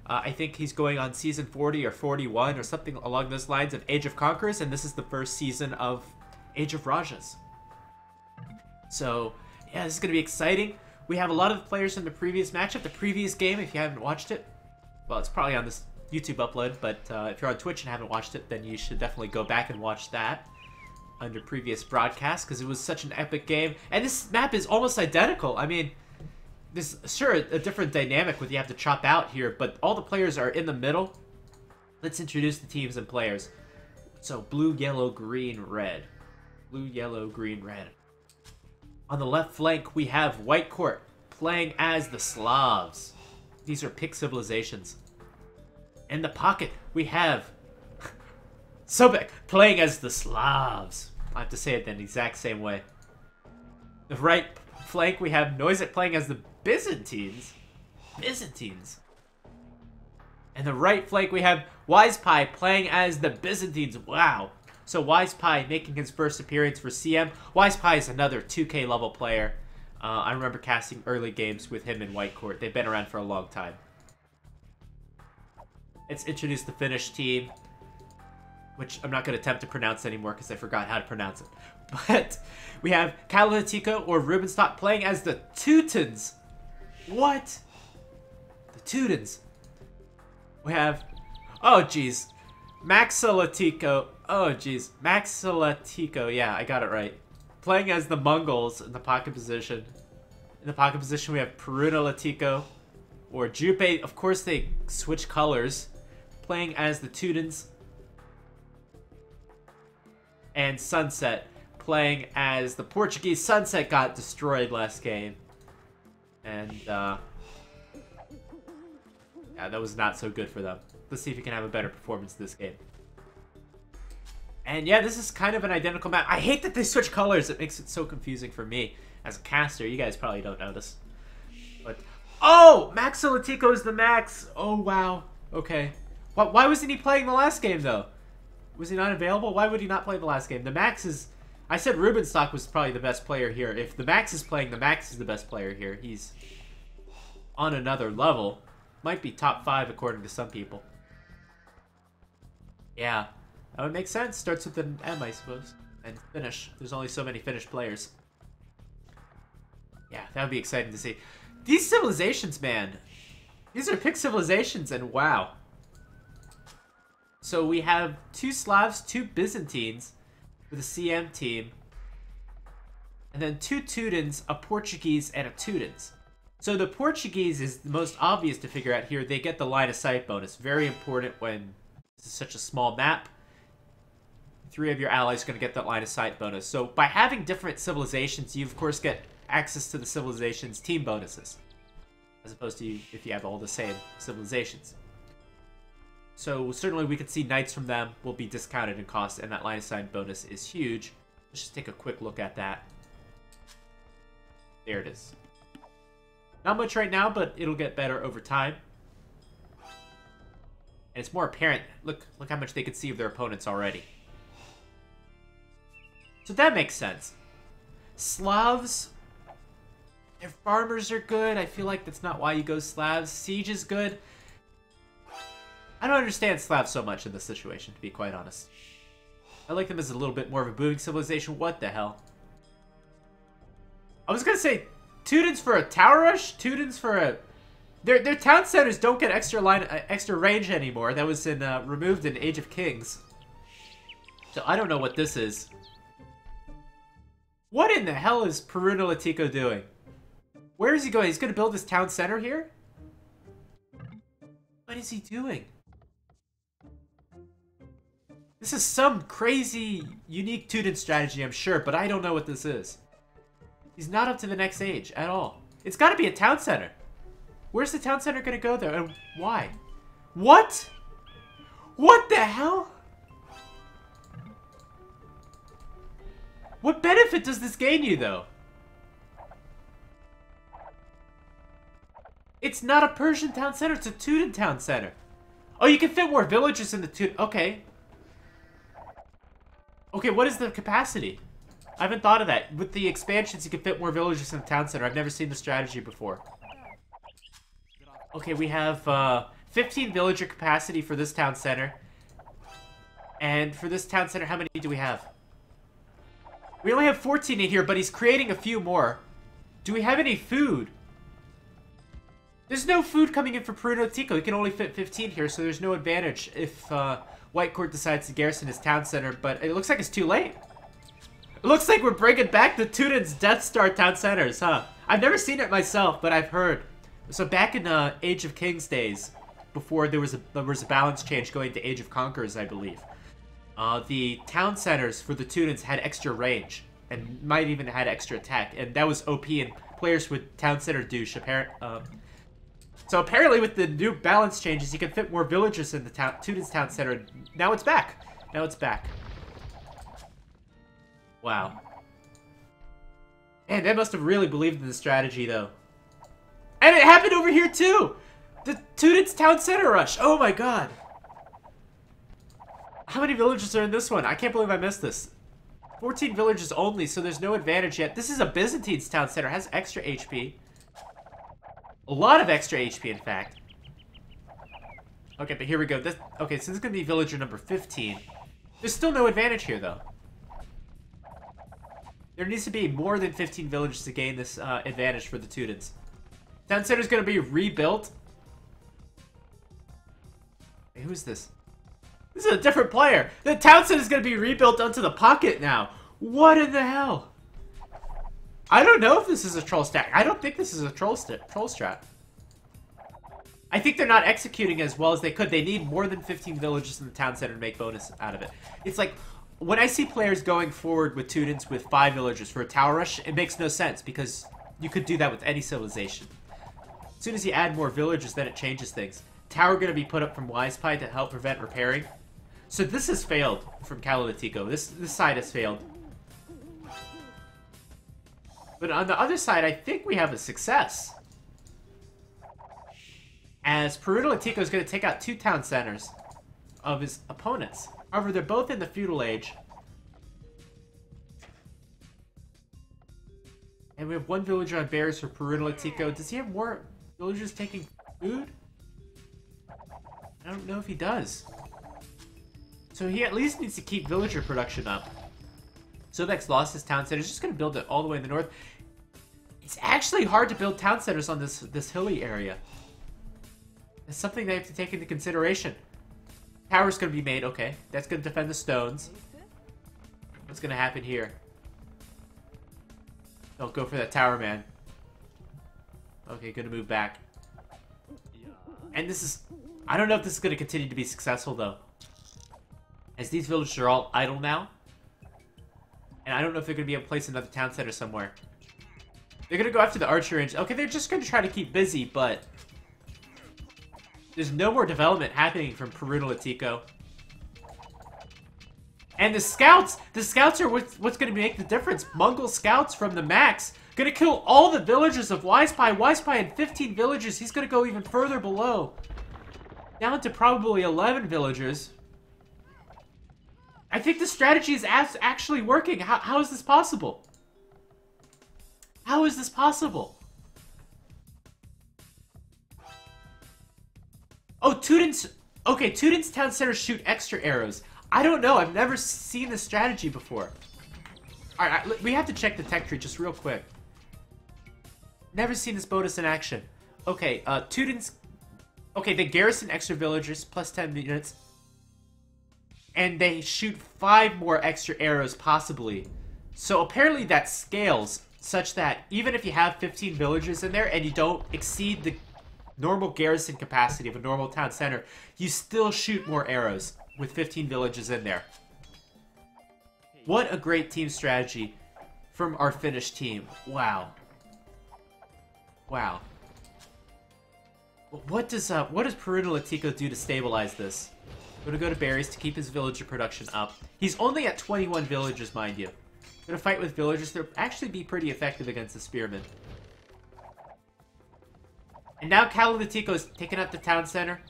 I think he's going on season 40 or 41 or something along those lines of Age of Conquerors, and this is the first season of Age of Rajas. So yeah, this is going to be exciting. We have a lot of the players in the previous matchup. The previous game, if you haven't watched it, well, it's probably on this YouTube upload, but if you're on Twitch and haven't watched it, then you should definitely go back and watch that under previous broadcasts, because it was such an epic game. And this map is almost identical. I mean, there's sure a different dynamic with you have to chop out here, but all the players are in the middle. Let's introduce the teams and players. So, blue, yellow, green, red. Blue, yellow, green, red. On the left flank, we have White Court playing as the Slavs. These are Pick civilizations. In the pocket, we have Sobek playing as the Slavs. I have to say it in the exact same way. The right flank, we have Noizek playing as the Byzantines. Byzantines. And the right flank, we have Wisepie playing as the Byzantines. Wow. So Wisepie making his first appearance for CM. Wisepie is another 2K level player. I remember casting early games with him in White Court. They've been around for a long time. Let's introduce the Finnish team, which I'm not going to attempt to pronounce anymore because I forgot how to pronounce it. But we have Kalahatiko or Rubenstock playing as the Teutons. What? The Teutons. We have, oh geez, Maxilatico. Oh, jeez. Maxilatico. Yeah, I got it right. Playing as the Mongols in the pocket position. In the pocket position, we have Peruna Latico. Or Jupe. Of course, they switch colors. Playing as the Teutons. And Sunset. Playing as the Portuguese. Sunset got destroyed last game. And, yeah, that was not so good for them. Let's see if we can have a better performance this game. And yeah, this is kind of an identical map. I hate that they switch colors. It makes it so confusing for me as a caster. You guys probably don't notice. But, oh! Maxilatico is the Max. Oh, wow. Okay. Why wasn't he playing the last game, though? Was he not available? Why would he not play the last game? The Max is... I said Rubenstock was probably the best player here. If the Max is playing, the Max is the best player here. He's on another level. Might be top 5 according to some people. Yeah. That would make sense. Starts with an M, I suppose. And Finnish. There's only so many Finnish players. Yeah, that would be exciting to see. These civilizations, man. These are Pick civilizations, and wow. So we have 2 Slavs, 2 Byzantines with a CM team. And then 2 Teutons, a Portuguese, and a Teutons. So the Portuguese is the most obvious to figure out here. They get the line of sight bonus. Very important when this is such a small map. 3 of your allies are going to get that line of sight bonus. So by having different civilizations, you of course get access to the civilization's team bonuses. As opposed to if you have all the same civilizations. So certainly we could see knights from them will be discounted in cost, and that line of sight bonus is huge. Let's just take a quick look at that. There it is. Not much right now, but it'll get better over time. And it's more apparent. Look how much they can see of their opponents already. So that makes sense. Slavs, their farmers are good. I feel like that's not why you go Slavs. Siege is good. I don't understand Slavs so much in this situation, to be quite honest. I like them as a little bit more of a booming civilization. What the hell? I was gonna say Teutons for a tower rush? Teutons for a Their town centers don't get extra range anymore. That was removed in Age of Kings. So I don't know what this is. What in the hell is Perunalatico doing? Where is he going? He's going to build his town center here? What is he doing? This is some crazy, unique Tudor strategy, I'm sure, but I don't know what this is. He's not up to the next age at all. It's got to be a town center. Where's the town center going to go there, and why? What? What the hell? What benefit does this gain you, though? It's not a Persian town center, it's a Teuton town center. Oh, you can fit more villages in the Teuton. Okay. Okay, what is the capacity? I haven't thought of that. With the expansions, you can fit more villages in the town center. I've never seen the strategy before. Okay, we have 15 villager capacity for this town center. And for this town center, how many do we have? We only have 14 in here, but he's creating a few more. Do we have any food? There's no food coming in for Perunalatico. He can only fit 15 here, so there's no advantage if White Court decides to garrison his town center, but it looks like it's too late. It looks like we're bringing back the Teuton's Death Star town centers, huh? I've never seen it myself, but I've heard. So back in Age of Kings days, before there was a balance change going to Age of Conquerors, I believe, the town centers for the Teutons had extra range and might even had extra attack, and that was OP, and players with town center douche so apparently with the new balance changes, you can fit more villagers in the Teuton's town center, and now it's back. Now it's back. Wow. Man, they must have really believed in the strategy, though. And it happened over here, too! The Teuton's town center rush! Oh my god! How many villages are in this one? I can't believe I missed this. 14 villages only, so there's no advantage yet. This is a Byzantine's town center. It has extra HP. A lot of extra HP, in fact. Okay, but here we go. Okay, so this is going to be villager number 15. There's still no advantage here, though. There needs to be more than 15 villages to gain this advantage for the Teutons. Town center is going to be rebuilt. Hey, who's this? This is a different player. The town center is going to be rebuilt onto the pocket now. What in the hell? I don't know if this is a troll stack. I don't think this is a troll strat. I think they're not executing as well as they could. They need more than 15 villages in the town center to make bonus out of it. It's like, when I see players going forward with Teutons with 5 villagers for a tower rush, it makes no sense because you could do that with any civilization. As soon as you add more villagers, then it changes things. Tower going to be put up from Wisepie to help prevent repairing. So this has failed from Kalilatico. This side has failed. But on the other side, I think we have a success. As Perunalatico is going to take out 2 town centers of his opponents. However, they're both in the feudal age. And we have 1 villager on bears for Perunalatico. Does he have more villagers taking food? I don't know if he does. So he at least needs to keep villager production up. Sobek's lost his town center. He's just going to build it all the way in the north. It's actually hard to build town centers on this hilly area. It's something they have to take into consideration. Tower's going to be made. Okay, that's going to defend the stones. What's going to happen here? Don't go for that tower, man. Okay, going to move back. And this is... I don't know if this is going to continue to be successful, though. As these villages are all idle now. And I don't know if they're going to be able to place another town center somewhere. They're going to go after the archer range. Okay, they're just going to try to keep busy, but... there's no more development happening from Perunalatico. And the scouts are what's going to make the difference. Mongol scouts from the max. Going to kill all the villagers of Wisepie. Wisepie had 15 villagers. He's going to go even further below. Down to probably 11 villagers. I think the strategy is actually working. How is this possible? How is this possible? Oh, Teuton's... okay, Teuton's town centers shoot extra arrows. I don't know. I've never seen this strategy before. Alright, we have to check the tech tree just real quick. Never seen this bonus in action. Okay, Teutons... Okay, they garrison extra villagers, plus 10 units. And they shoot 5 more extra arrows, possibly. So apparently that scales, such that even if you have 15 villagers in there and you don't exceed the normal garrison capacity of a normal town center, you still shoot more arrows with 15 villages in there. What a great team strategy from our Finnish team. Wow. Wow. What does Perunalatico do to stabilize this? Gonna go to berries to keep his villager production up. He's only at 21 villagers, mind you. Gonna fight with villagers. They'll actually be pretty effective against the spearmen. And now Kalilatico is taking out the town center.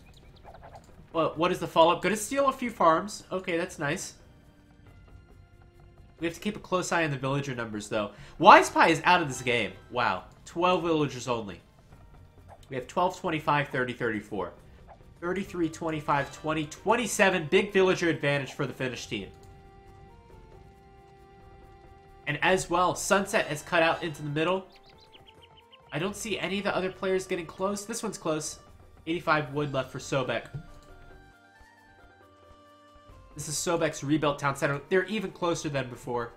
Well, what is the follow-up? Gonna steal a few farms. Okay, that's nice. We have to keep a close eye on the villager numbers, though. Wise Pie is out of this game. Wow. 12 villagers only. We have 12, 25, 30, 34. 33, 25, 20, 27. Big villager advantage for the Finnish team. And as well, Sunset has cut out into the middle. I don't see any of the other players getting close. This one's close. 85 wood left for Sobek. This is Sobek's rebuilt town center. They're even closer than before.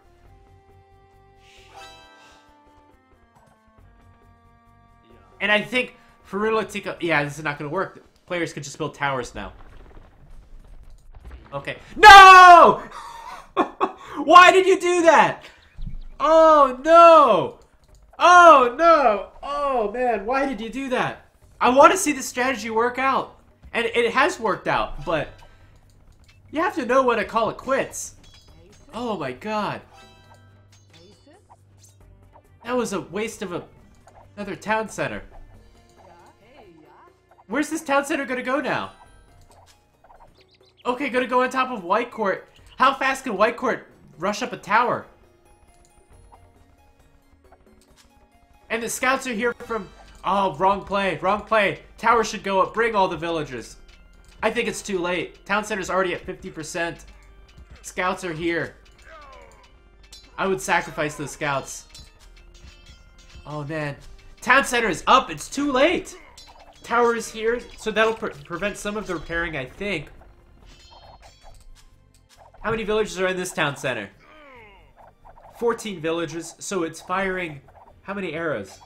And I think Perunalatico... Yeah, this is not going to work. Players can just build towers now. Okay. No! Why did you do that? Oh, no! Oh, no! Oh, man, why did you do that? I want to see the strategy work out. And it has worked out, but... You have to know when to call it quits. Oh, my God. That was a waste of another town center. Where's this town center gonna go now? Okay, gonna go on top of White Court. How fast can White Court rush up a tower? And the scouts are here from... Oh, wrong play, wrong play. Tower should go up, bring all the villagers. I think it's too late. Town center's already at 50%. Scouts are here. I would sacrifice those scouts. Oh, man. Town center is up, it's too late. Tower is here, so that'll prevent some of the repairing, I think. How many villagers are in this town center? 14 villagers, so it's firing... How many arrows?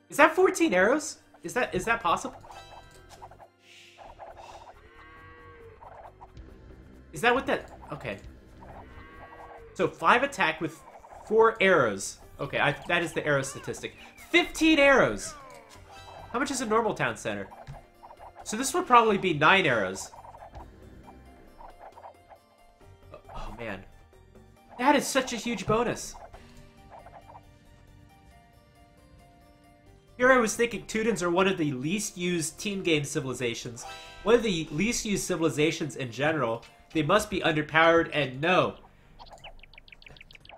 Is that 14 arrows? Is that possible? Is that what that... Okay. So 5 attack with 4 arrows. Okay, that is the arrow statistic. 15 arrows! How much is a normal town center? So this would probably be 9 arrows. Oh, man. That is such a huge bonus. Here I was thinking Teutons are one of the least used team game civilizations. One of the least used civilizations in general. They must be underpowered, and no.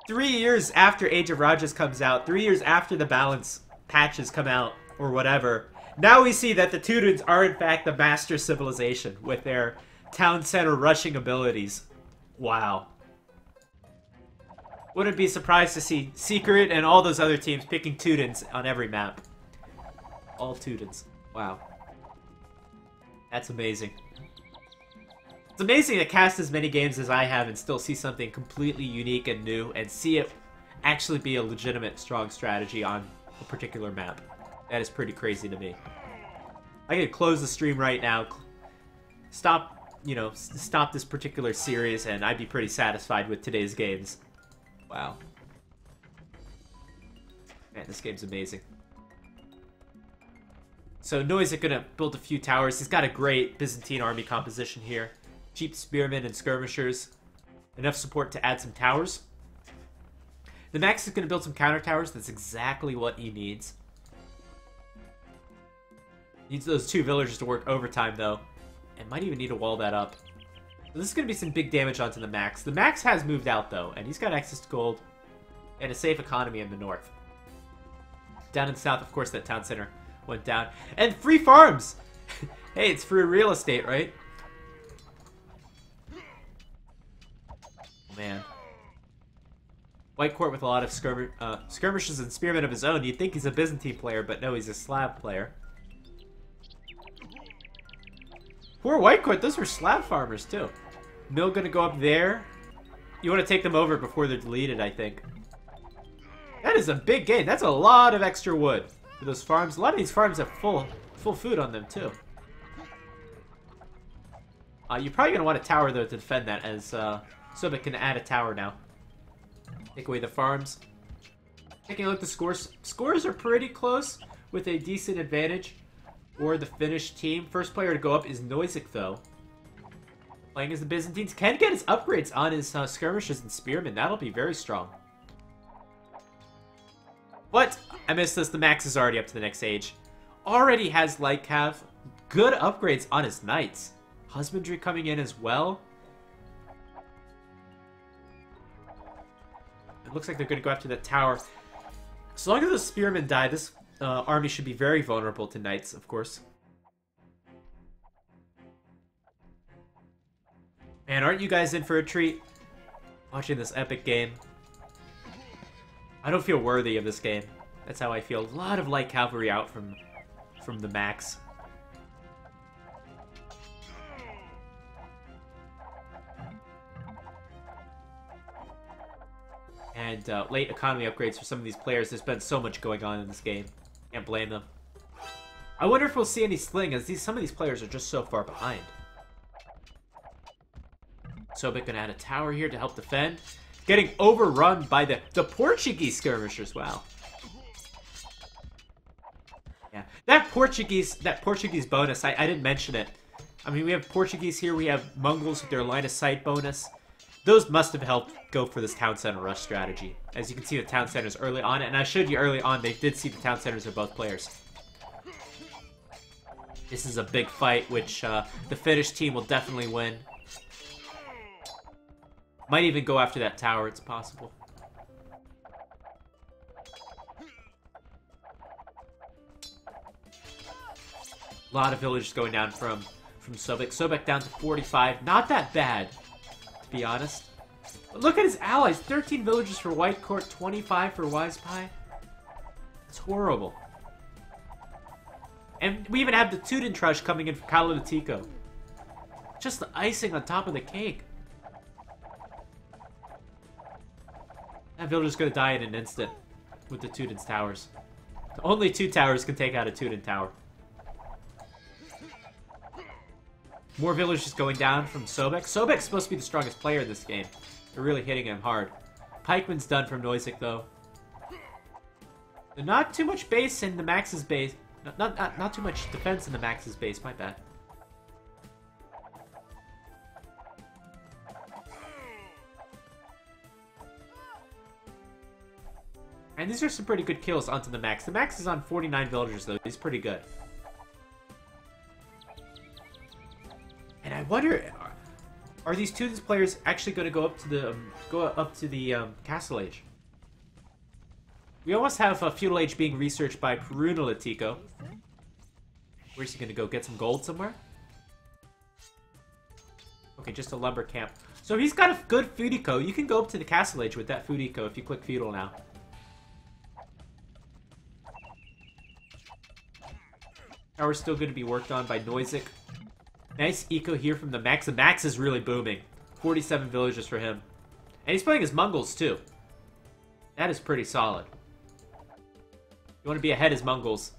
3 years after Age of Rajas comes out, 3 years after the balance patches come out, or whatever, now we see that the Teutons are in fact the master civilization with their town center rushing abilities. Wow. Wouldn't be surprised to see Secret and all those other teams picking Teutons on every map. All Teutons. Wow. That's amazing. It's amazing to cast as many games as I have and still see something completely unique and new and see it actually be a legitimate, strong strategy on a particular map. That is pretty crazy to me. I could close the stream right now, stop this particular series, and I'd be pretty satisfied with today's games. Wow. Man, this game's amazing. So Noise is gonna build a few towers. He's got a great Byzantine army composition here. Cheap spearmen and skirmishers. Enough support to add some towers. The Max is gonna build some counter towers. That's exactly what he needs. Needs those 2 villagers to work overtime, though. And might even need to wall that up. So this is going to be some big damage onto the Max. The Max has moved out, though, and he's got access to gold and a safe economy in the north. Down in the south, of course, that town center went down. And free farms! Hey, it's free real estate, right? Oh, man. White court with a lot of skirmishes and spearmen of his own. You'd think he's a Byzantine player, but no, he's a Slav player. Poor white court. Those were Slav farmers, too. Mill gonna go up there. You want to take them over before they're deleted, I think. That is a big gain. That's a lot of extra wood for those farms. A lot of these farms have full food on them, too. You're probably going to want a tower, though, to defend that, as Sobek can add a tower now. Take away the farms. Taking a look at the scores. Scores are pretty close with a decent advantage for the Finnish team. First player to go up is Noisik, though. Playing as the Byzantines. Can get his upgrades on his skirmishers and spearmen. That'll be very strong. What? I missed this. The max is already up to the next age. Already has light cav. Good upgrades on his knights. Husbandry coming in as well. It looks like they're going to go after that tower. As long as the spearmen die, this army should be very vulnerable to knights, of course. Man, aren't you guys in for a treat? Watching this epic game. I don't feel worthy of this game. That's how I feel. A lot of light cavalry out from the max. And late economy upgrades for some of these players. There's been so much going on in this game. Can't blame them. I wonder if we'll see any sling, as some of these players are just so far behind. Sobek gonna add a tower here to help defend. Getting overrun by the Portuguese skirmishers. Wow. Yeah, that Portuguese bonus. I didn't mention it. I mean, we have Portuguese here. We have Mongols with their line of sight bonus. Those must have helped go for this town center rush strategy. As you can see, the town centers early on, and I showed you early on, they did see the town centers of both players. This is a big fight, which the Finnish team will definitely win. Might even go after that tower, it's possible. A lot of villagers going down from Sobek. Sobek down to 45. Not that bad, to be honest. But look at his allies. 13 villagers for White Court, 25 for Wise Pie. It's horrible. And we even have the Tudentrush coming in from Kalolitico. Just the icing on top of the cake. That villager's gonna die in an instant with the Tudens towers. Only 2 towers can take out a Tuden tower. More villagers going down from Sobek. Sobek's supposed to be the strongest player in this game. They're really hitting him hard. Pikeman's done from Noisik, though. Not too much base in the Max's base. Not too much defense in the Max's base, my bad. And these are some pretty good kills onto the Max. The Max is on 49 villagers, though. He's pretty good. And I wonder, are these Tudens players actually going to go up to the Castle Age? We almost have Feudal Age being researched by Perunalitico. Where's he going to go? Get some gold somewhere? Okay, just a lumber camp. So he's got a good food eco. You can go up to the Castle Age with that food eco if you click Feudal now. Tower's still going to be worked on by Noisik. Nice eco here from the Max. The Max is really booming. 47 villagers for him. And he's playing as Mongols, too. That is pretty solid. You want to be ahead as Mongols.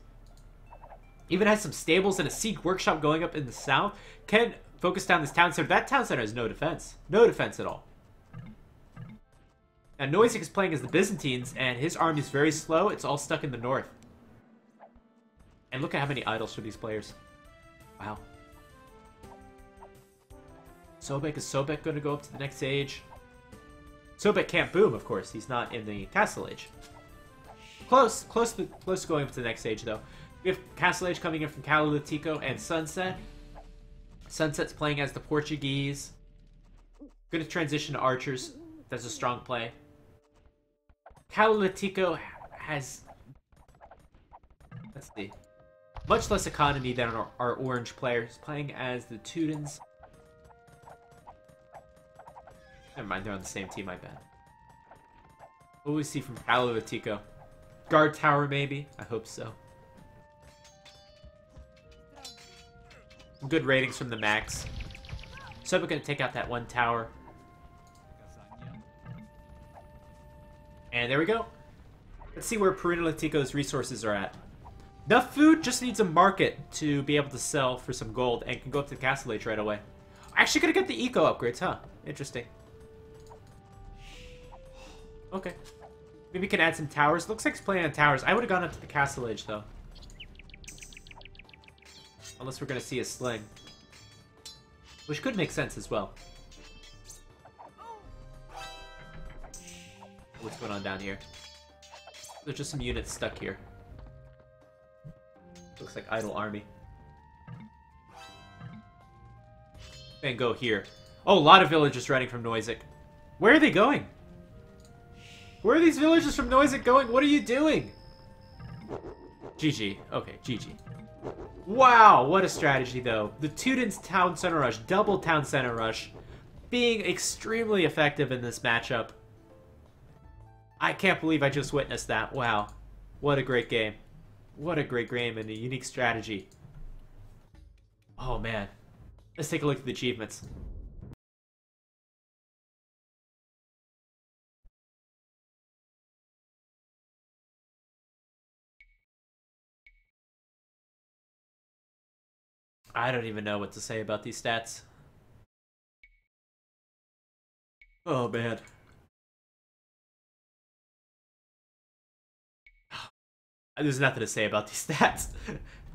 Even has some stables and a siege workshop going up in the south. Can focus down this town center. That town center has no defense. No defense at all. Now, Noisik is playing as the Byzantines, and his army is very slow. It's all stuck in the north. And look at how many idols for these players. Wow. Sobek, is Sobek going to go up to the next age? Sobek can't boom, of course. He's not in the Castle Age. Close to going up to the next age, though. We have Castle Age coming in from Kalolitico and Sunset. Sunset's playing as the Portuguese. Going to transition to Archers. That's a strong play. Kalolitico has... Let's see. Much less economy than our orange players. Playing as the Tudens. Never mind, they're on the same team, I bet. What do we see from Palo Guard tower, maybe? I hope so. Good ratings from the max. So we're going to take out that one tower. And there we go. Let's see where Perinolatico's resources are at. Enough food, just needs a market to be able to sell for some gold and can go up to the Castle Age right away. Actually gonna get the eco upgrades, huh? Interesting. Okay. Maybe we can add some towers. Looks like he's playing on towers. I would have gone up to the Castle Age, though. Unless we're gonna see a sling. Which could make sense as well. What's going on down here? There's just some units stuck here. Looks like idle army. And go here. Oh, a lot of villagers running from Noisek. Where are they going? Where are these villagers from Noisek going? What are you doing? GG. Okay, GG. Wow, what a strategy, though. The Tudens Town Center Rush, double Town Center Rush, being extremely effective in this matchup. I can't believe I just witnessed that. Wow. What a great game. What a great game and a unique strategy. Oh, man. Let's take a look at the achievements. I don't even know what to say about these stats. Oh, man. There's nothing to say about these stats.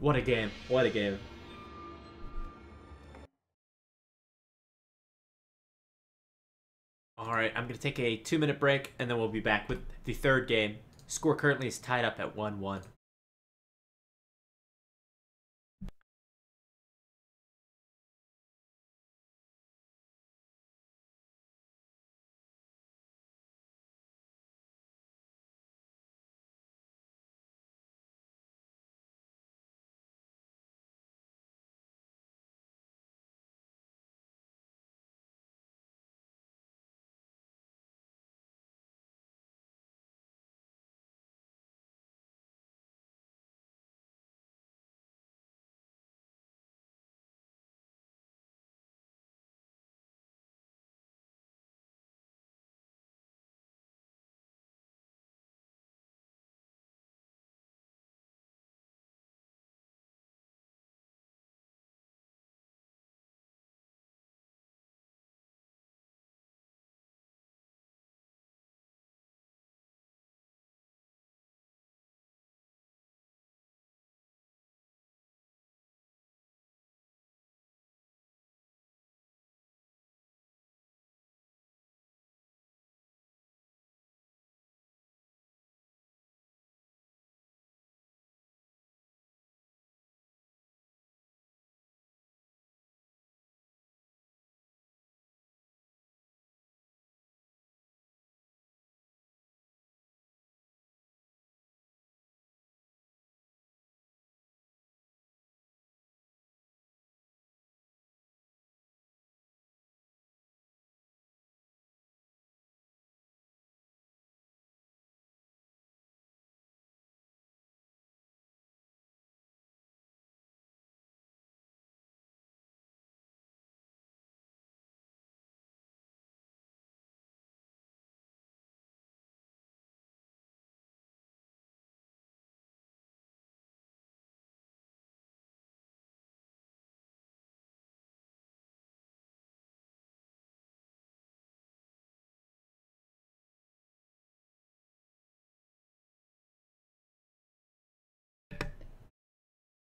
What a game. What a game. Alright, I'm going to take a 2-minute break, and then we'll be back with the third game. Score currently is tied up at 1-1.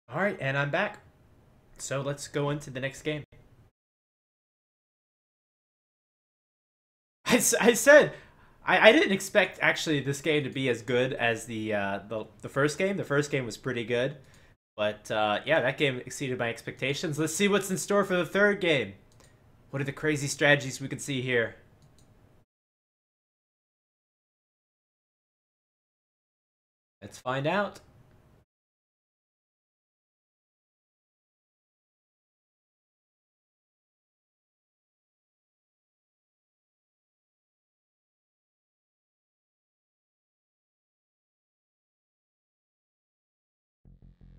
Alright, and I'm back. So let's go into the next game. I said I didn't expect actually this game to be as good as the first game. The first game was pretty good, but yeah, that game exceeded my expectations. Let's see what's in store for the third game. What are the crazy strategies we can see here? Let's find out.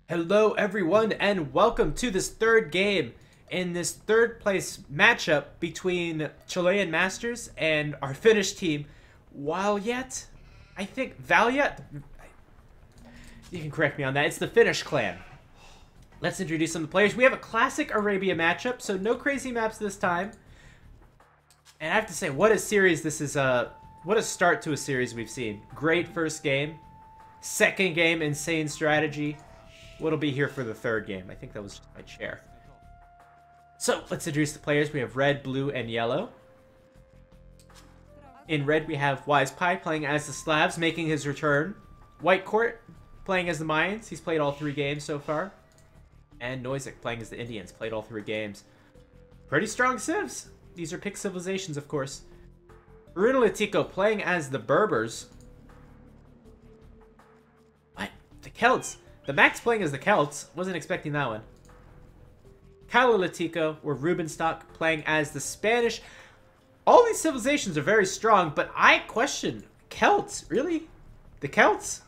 Hello everyone and welcome to this third game in this third place matchup between Chilean Masters and our Finnish team, Weljet. I think Weljet, you can correct me on that, it's the Finnish clan. Let's introduce some of the players. We have a classic Arabia matchup, so no crazy maps this time. And I have to say, what a series this is, what a start to a series we've seen. Great first game. Second game, insane strategy. What'll be here for the third game? I think that was just my chair. So, let's introduce the players. We have red, blue, and yellow. In red, we have Wise Pie playing as the Slavs, making his return. White Court playing as the Mayans. He's played all 3 games so far. And Noisek playing as the Indians. Played all 3 games. Pretty strong civs. These are picked civilizations, of course. Brunelatico playing as the Berbers. What? The Celts. The Max playing as the Celts. Wasn't expecting that one. Calalatico or Rubenstock playing as the Spanish. All these civilizations are very strong, but I question Celts. Really? The Celts?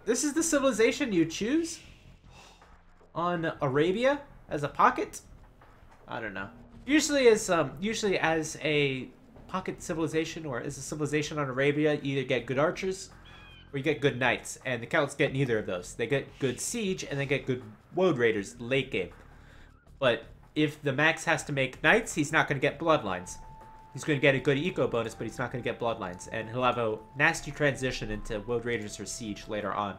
This is the civilization you choose on Arabia as a pocket? I don't know. Usually as a pocket civilization or as a civilization on Arabia, you either get good archers or you get good knights, and the Celts get neither of those. They get good siege and they get good woad raiders late game. But if the Max has to make knights, he's not going to get bloodlines. He's going to get a good eco bonus, but he's not going to get bloodlines, and he'll have a nasty transition into woad raiders or siege later on,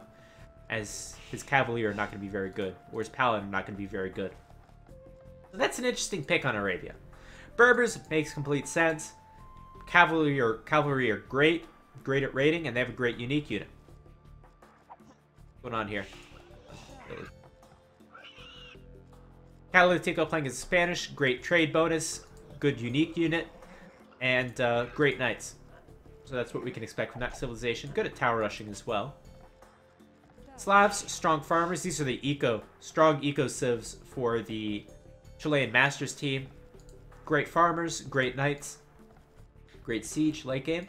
as his cavalry are not going to be very good, or his paladin are not going to be very good. So that's an interesting pick on Arabia. Berbers makes complete sense. Cavalry are great at raiding, and they have a great unique unit. What's going on here? Calalatico playing as Spanish, great trade bonus, good unique unit, and great knights. So that's what we can expect from that civilization. Good at tower rushing as well. Slavs, strong farmers. These are the strong eco civs for the Chilean Masters team. Great farmers, great knights, great siege late game.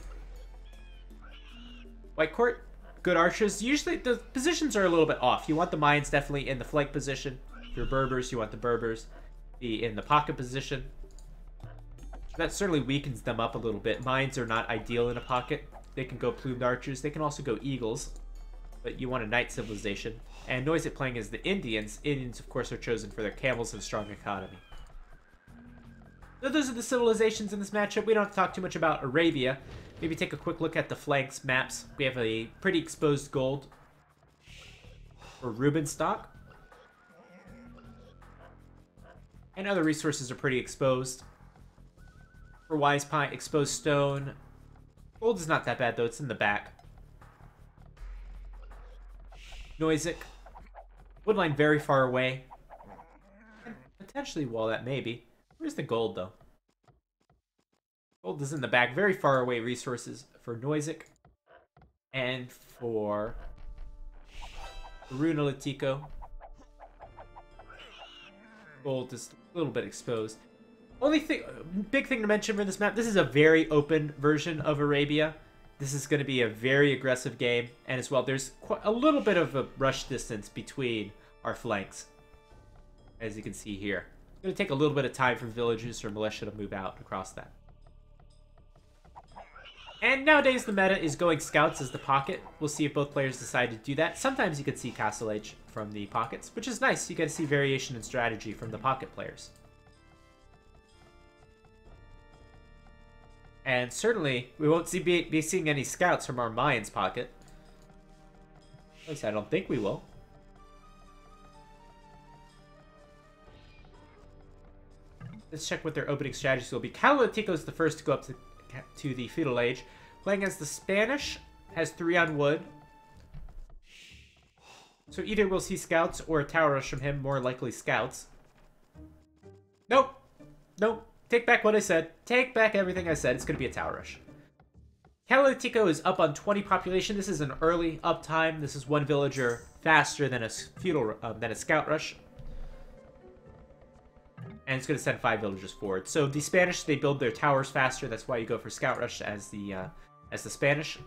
White Court, good archers. Usually the positions are a little bit off. You want the Mayans definitely in the flank position. If you're Berbers, you want the Berbers be in the pocket position. That certainly weakens them up a little bit. Mayans are not ideal in a pocket. They can go plumed archers. They can also go eagles. But you want a knight civilization. And Noisette playing as the Indians. Indians, of course, are chosen for their camels and strong economy. So those are the civilizations in this matchup. We don't have to talk too much about Arabia. Maybe take a quick look at the flanks maps. We have a pretty exposed gold for Rubenstock. And other resources are pretty exposed. For Wise Pie, exposed stone. Gold is not that bad, though. It's in the back. Noisek. Woodline very far away. And potentially wall that, maybe. Where's the gold, though? Gold is in the back. Very far away resources for Noisek. And for Brunelatico. Gold is a little bit exposed. Only thing, big thing to mention for this map, this is a very open version of Arabia. This is going to be a very aggressive game. And as well, there's quite a little bit of a rush distance between our flanks. As you can see here. It's going to take a little bit of time for villagers or militia to move out across that. And nowadays the meta is going scouts as the pocket. We'll see if both players decide to do that. Sometimes you can see Castle Age from the pockets, which is nice. You get to see variation in strategy from the pocket players. And certainly, we won't be seeing any scouts from our Mayans pocket. At least I don't think we will. Let's check what their opening strategies will be. Calalatico is the first to go up to the Feudal Age. Playing as the Spanish, has 3 on wood. So either we'll see scouts or a tower rush from him, more likely scouts. Nope. Nope. Take back what I said. Take back everything I said. It's going to be a tower rush. Calalatico is up on 20 population. This is an early uptime. This is 1 villager faster than a scout rush. And it's going to send 5 villagers forward. So the Spanish, they build their towers faster. That's why you go for scout rush as the Spanish.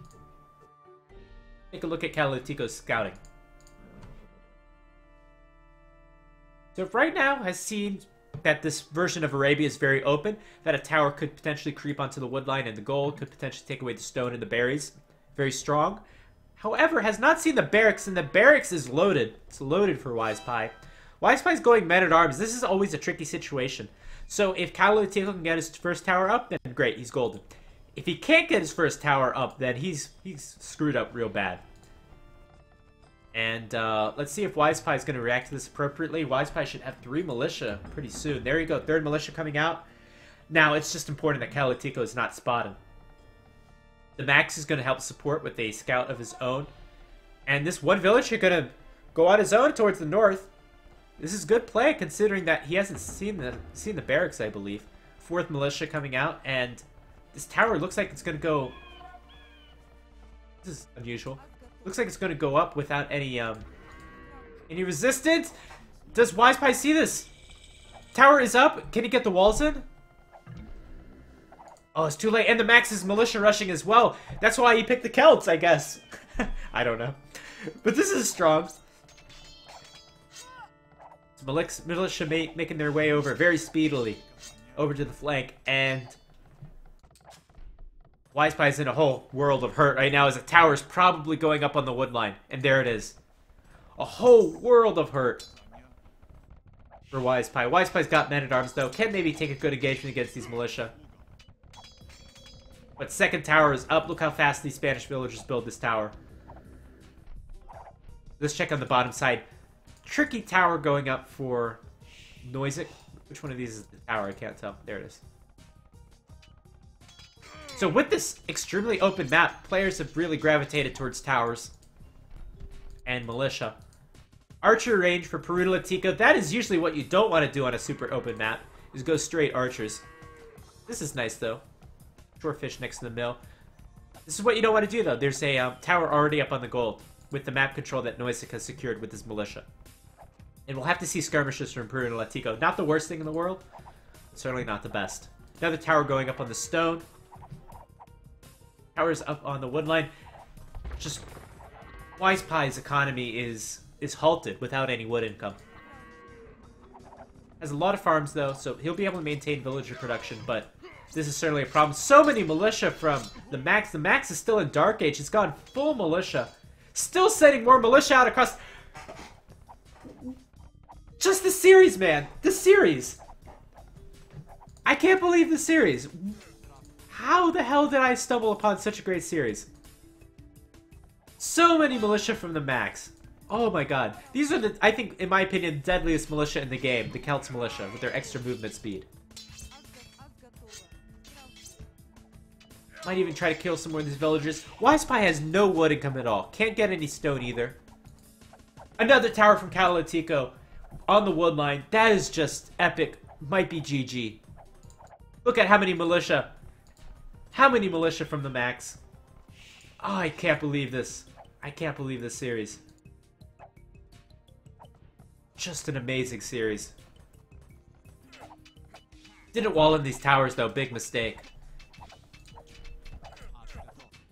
Take a look at Calalatico's scouting. So right now has seen that this version of Arabia is very open, that a tower could potentially creep onto the wood line and the gold could potentially take away the stone and the berries. Very strong. However, has not seen the barracks, and the barracks is loaded. It's loaded for Wise Pie. Wise Pie's going men-at-arms. This is always a tricky situation. So if Kalatico can get his first tower up, then great, he's golden. If he can't get his first tower up, then he's screwed up real bad. And let's see if Wise Pie is going to react to this appropriately. Wise Pie should have 3 militia pretty soon. There you go, 3rd militia coming out. Now, it's just important that Kalatico is not spotted. The Max is going to help support with a scout of his own. And this one villager going to go on his own towards the north. This is good play, considering that he hasn't seen the barracks, I believe. 4th militia coming out, and this tower looks like it's going to go... This is unusual. Looks like it's going to go up without any resistance. Does Wise Pie see this? Tower is up. Can he get the walls in? Oh, it's too late. And the Max is militia rushing as well. That's why he picked the Celts, I guess. I don't know. But this is strong. Militia making their way over very speedily. Over to the flank. And Wise Pie's in a whole world of hurt right now as a tower is probably going up on the wood line. And there it is. A whole world of hurt for Wise Pie. Wise Pie's got men-at-arms, though. Can maybe take a good engagement against these militia. But 2nd tower is up. Look how fast these Spanish villagers build this tower. Let's check on the bottom side. Tricky tower going up for Noisic. Which one of these is the tower? I can't tell. There it is. So with this extremely open map, players have really gravitated towards towers and militia. Archer range for Perunalatico. That is usually what you don't want to do on a super open map, is go straight archers. This is nice, though. Shorefish next to the mill. This is what you don't want to do, though. There's a tower already up on the gold with the map control that Noisic has secured with his militia. And we'll have to see skirmishes from Perunalatico. Not the worst thing in the world, but certainly not the best. Another tower going up on the stone. Towers up on the wood line. Just Wise Pie's economy is halted without any wood income. Has a lot of farms, though, so he'll be able to maintain villager production, but this is certainly a problem. So many militia from the Max. The Max is still in Dark Age. It's gone full militia. Still sending more militia out across... Just the series, man. The series. I can't believe the series. How the hell did I stumble upon such a great series? So many militia from the Max. Oh my god. These are the, I think, in my opinion, deadliest militia in the game. The Celts militia, with their extra movement speed. Might even try to kill some more of these villagers. Wise Pie has no wood income at all. Can't get any stone either. Another tower from Kalatico on the wood line. That is just epic. Might be GG. Look at how many militia. How many militia from the Max. Oh, I can't believe this. I can't believe this series. Just an amazing series. Didn't wall in these towers, though. Big mistake.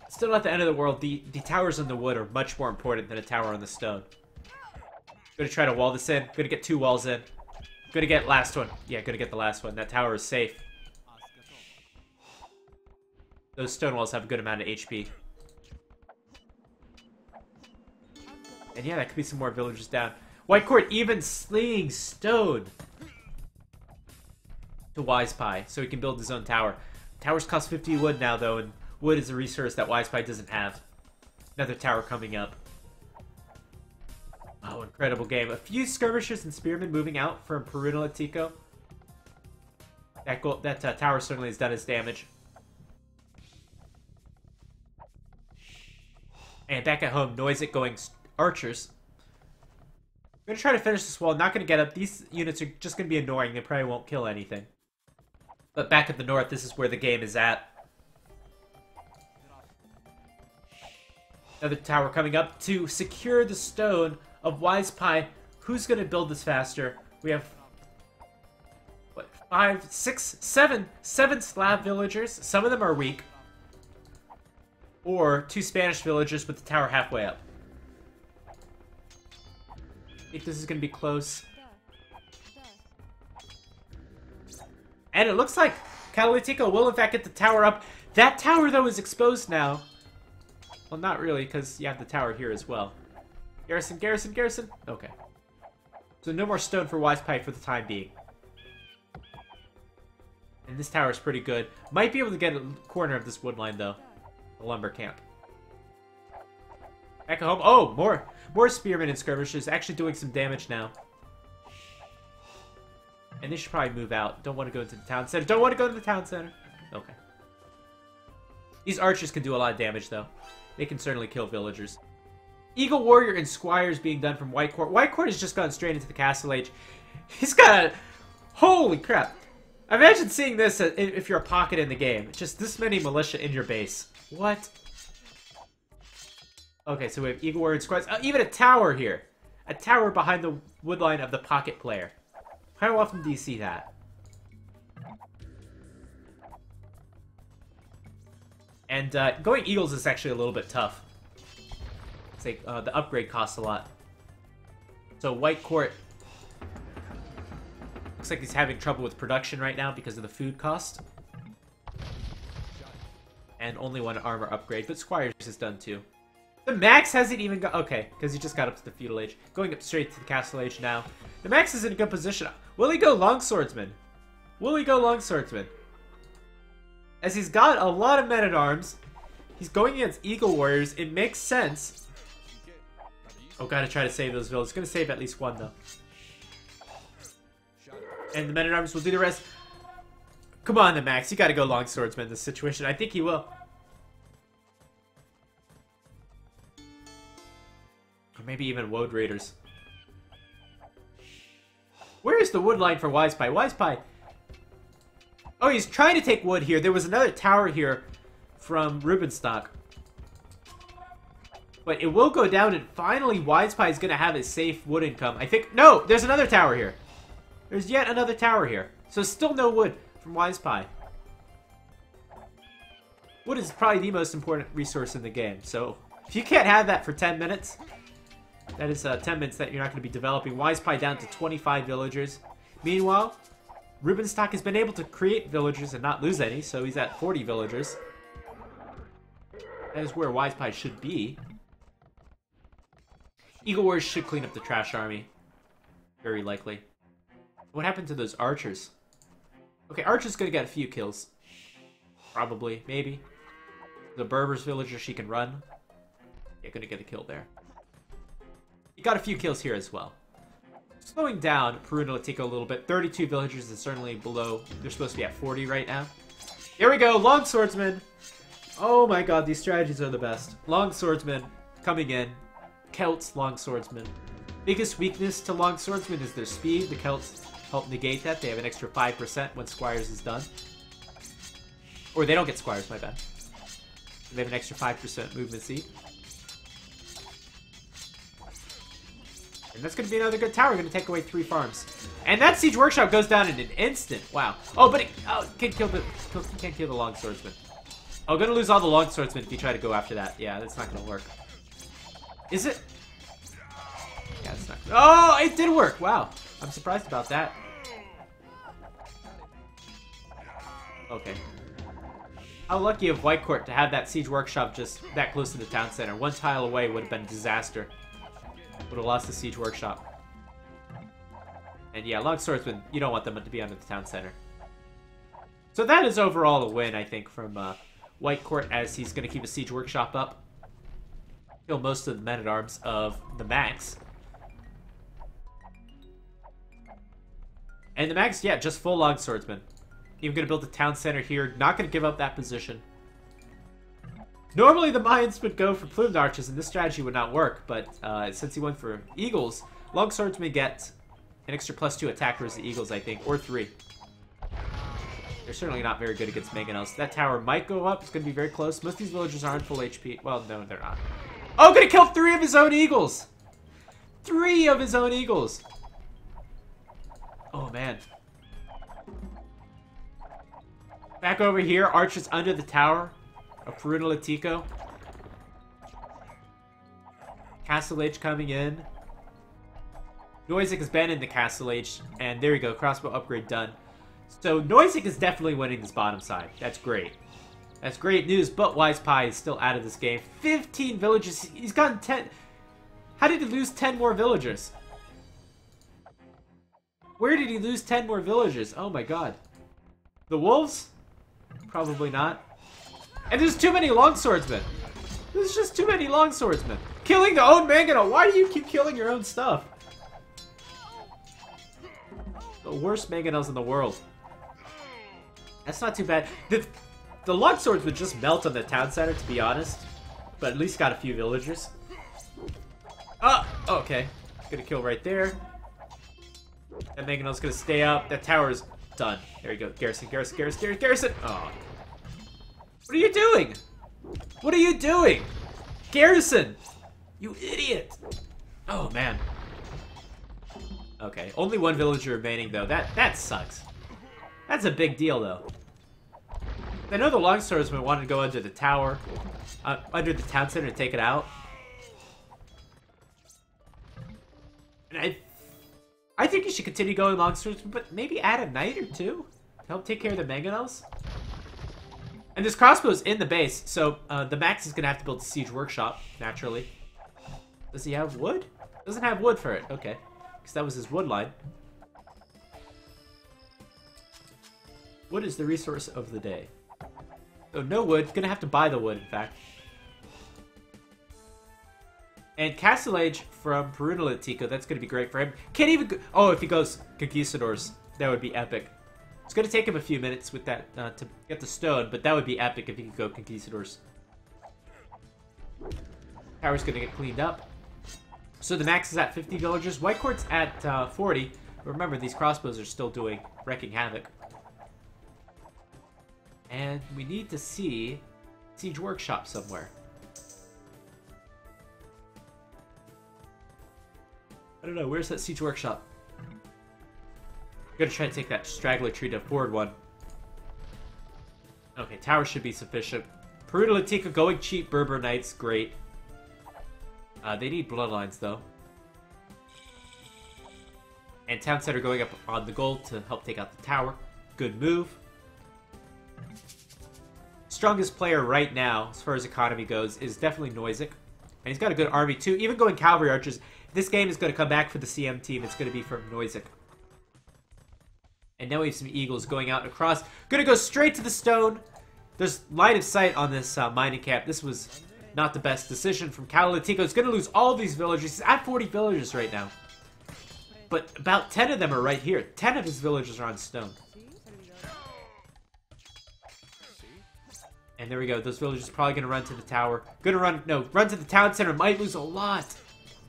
Still not the end of the world. The towers on the wood are much more important than a tower on the stone. Gonna try to wall this in. Gonna get 2 walls in. Gonna get last one. Yeah, gonna get the last one. That tower is safe. Those stone walls have a good amount of HP. And yeah, that could be some more villagers down. White Court even slinging stone to Wise Pie so he can build his own tower. Towers cost 50 wood now, though, and wood is a resource that Wise Pie doesn't have. Another tower coming up. Oh, incredible game. A few skirmishers and spearmen moving out from Perunalatico. That tower certainly has done its damage. And back at home, Noisic going archers. I'm going to try to finish this wall. Not going to get up. These units are just going to be annoying. They probably won't kill anything. But back at the north, this is where the game is at. Another tower coming up to secure the stone of Wise Pie. Who's going to build this faster? We have, what, 5, 6, 7 Slav villagers. Some of them are weak. Or 2 Spanish villagers with the tower halfway up. I think this is going to be close. And it looks like Catalitico will, in fact, get the tower up. That tower, though, is exposed now. Well, not really, because you have the tower here as well. Garrison, garrison, garrison. Okay. So no more stone for Wise Pipe for the time being. And this tower is pretty good. Might be able to get a corner of this wood line, though. The lumber camp. Back home. Oh, more spearmen and skirmishers. Actually doing some damage now. And they should probably move out. Don't want to go into the town center. Don't want to go to the town center. Okay. These archers can do a lot of damage, though. They can certainly kill villagers. Eagle Warrior and Squires being done from White Court. White Court has just gone straight into the Castle Age. He's got a... Holy crap. Imagine seeing this if you're a pocket in the game. Just this many militia in your base. What? Okay, so we have Eagle Warrior and Squires. Even a tower here. A tower behind the woodline of the pocket player. How often do you see that? And going Eagles is actually a little bit tough. It's like the upgrade costs a lot. So White Court looks like he's having trouble with production right now because of the food cost. And only one armor upgrade, but Squires is done too. The Max hasn't even got... Okay, because he just got up to the Feudal Age. Going up straight to the Castle Age now. The Max is in a good position. Will he go Longswordsman? Will he go Longswordsman? As he's got a lot of men-at-arms. He's going against Eagle Warriors. It makes sense. Oh, gotta try to save those villages. Gonna save at least one, though. And the men-at-arms will do the rest. Come on, the Max. You gotta go Longswordsman in this situation. I think he will. Or maybe even Woad Raiders. Where is the wood line for Wise Pie? Wise Pie. Oh, he's trying to take wood here. There was another tower here from Rubenstock. But it will go down, and finally Wise Pie is going to have a safe wood income. I think... No! There's another tower here. There's yet another tower here. So still no wood from Wise Pie. Wood is probably the most important resource in the game. So if you can't have that for 10 minutes... That is 10 minutes that you're not going to be developing. Wise Pie down to 25 villagers. Meanwhile, Rubenstock has been able to create villagers and not lose any, so he's at 40 villagers. That is where Wise Pie should be. Eagle Warriors should clean up the trash army. Very likely. What happened to those archers? Okay, Archer's going to get a few kills. Probably, maybe. The Berbers villager, she can run. Yeah, going to get a kill there. He got a few kills here as well. Slowing down Peruna-Latico a little bit. 32 villagers is certainly below. They're supposed to be at 40 right now. Here we go, Longswordsman. Oh my god, these strategies are the best. Longswordsman coming in. Celts, Longswordsman. Biggest weakness to Longswordsman is their speed. The Celts help negate that. They have an extra 5% when Squires is done. Or they don't get Squires, my bad. They have an extra 5% movement speed. And that's going to be another good tower. We're going to take away 3 farms. And that Siege Workshop goes down in an instant. Wow. Oh, but it can't kill the Longswordsman. Oh, going to lose all the Longswordsmen if you try to go after that. Yeah, that's not going to work. Is it? Yeah, it's not. Oh, it did work. Wow. I'm surprised about that. Okay. How lucky of White Court to have that Siege Workshop just that close to the town center. One tile away would have been a disaster. Would have lost the Siege Workshop. And yeah, Longswordsmen, you don't want them to be under the town center. So that is overall a win, I think, from White Court, as he's going to keep a Siege Workshop up. Kill most of the men-at-arms of the Max. And the Max, yeah, just full Longswordsman. Even going to build a town center here. Not going to give up that position. Normally the Mayans would go for plumed archers, and this strategy would not work. But since he went for eagles, Longswordsmen get an extra +2 attack versus the eagles, I think. Or 3. They're certainly not very good against mangonels. That tower might go up. It's going to be very close. Most of these villagers aren't full HP. Well, no, they're not. Oh, going to kill 3 of his own eagles! 3 of his own eagles! Oh, man. Back over here, archers under the tower of Peruna-Latico. Castle Age coming in. Noisic has been in the Castle Age, and there you go, crossbow upgrade done. So Noisig is definitely winning this bottom side. That's great. That's great news, but Wise Pie is still out of this game. 15 villagers. He's gotten 10. How did he lose 10 more villagers? Where did he lose 10 more villagers? Oh my god. The wolves? Probably not. And there's too many longswordsmen. There's just too many longswordsmen. Killing the own Mangano. Why do you keep killing your own stuff? The worst Manganos in the world. That's not too bad. The longswords would just melt on the town center, to be honest. But at least got a few villagers. Oh, okay. Gonna kill right there. That Mangano's gonna stay up. That tower's done. There you go. Garrison, Garrison, Garrison, Garrison, Garrison. Oh. What are you doing? What are you doing? Garrison! You idiot! Oh, man. Okay, only one villager remaining, though. That sucks. That's a big deal, though. I know the longswordsmen wanted to go under the tower, under the town center to take it out. And I think you should continue going longswordsmen, but maybe add a knight or two to help take care of the Manganos. And this crossbow's in the base, so the Max is gonna have to build a siege workshop, naturally. Does he have wood? Doesn't have wood for it. Okay, because that was his wood line. Wood is the resource of the day. Oh, no wood. Gonna have to buy the wood, in fact. And Castle Age from Perunalatico, that's gonna be great for him. Can't even go oh, if he goes Conquistadors, that would be epic. It's gonna take him a few minutes with that to get the stone, but that would be epic if he could go Conquistadors. Tower's gonna get cleaned up. So the max is at 50 villagers. White Court's at 40. But remember, these crossbows are still wrecking havoc. And we need to see Siege Workshop somewhere. I don't know, where's that Siege Workshop? I'm gonna try to take that straggler tree to forward one. Okay, tower should be sufficient. Perunalatico going cheap, Berber Knights, great. They need bloodlines though. And Town Center going up on the gold to help take out the tower. Good move. Strongest player right now, as far as economy goes, is definitely Noisig. And he's got a good army too. Even going cavalry archers. If this game is going to come back for the CM team, it's going to be from Noisig. And now we have some eagles going out across. Going to go straight to the stone. There's line of sight on this mining camp. This was not the best decision from Calalatico. He's going to lose all these villagers. He's at 40 villagers right now. But about 10 of them are right here. 10 of his villagers are on stone. And there we go. Those villagers are probably going to run to the tower. Run to the town center. Might lose a lot.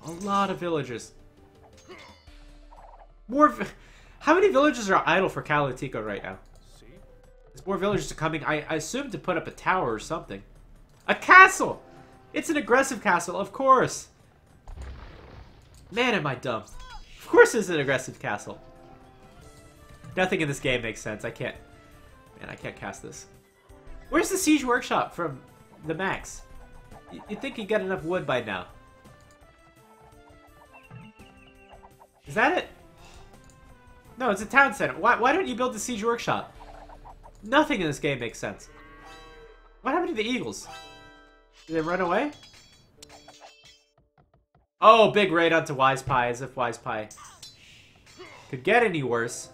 A lot of villagers. How many villagers are idle for Calalatico right now? There's more villagers are coming. I assume to put up a tower or something. A castle! It's an aggressive castle, of course. Man, am I dumb. Of course it's an aggressive castle. Nothing in this game makes sense. I can't cast this. Where's the Siege Workshop from the Max? You'd think he'd get enough wood by now. Is that it? No, it's a town center. Why don't you build the Siege Workshop? Nothing in this game makes sense. What happened to the eagles? Did they run away? Oh, big raid onto Wise Pie, as if Wise Pie could get any worse.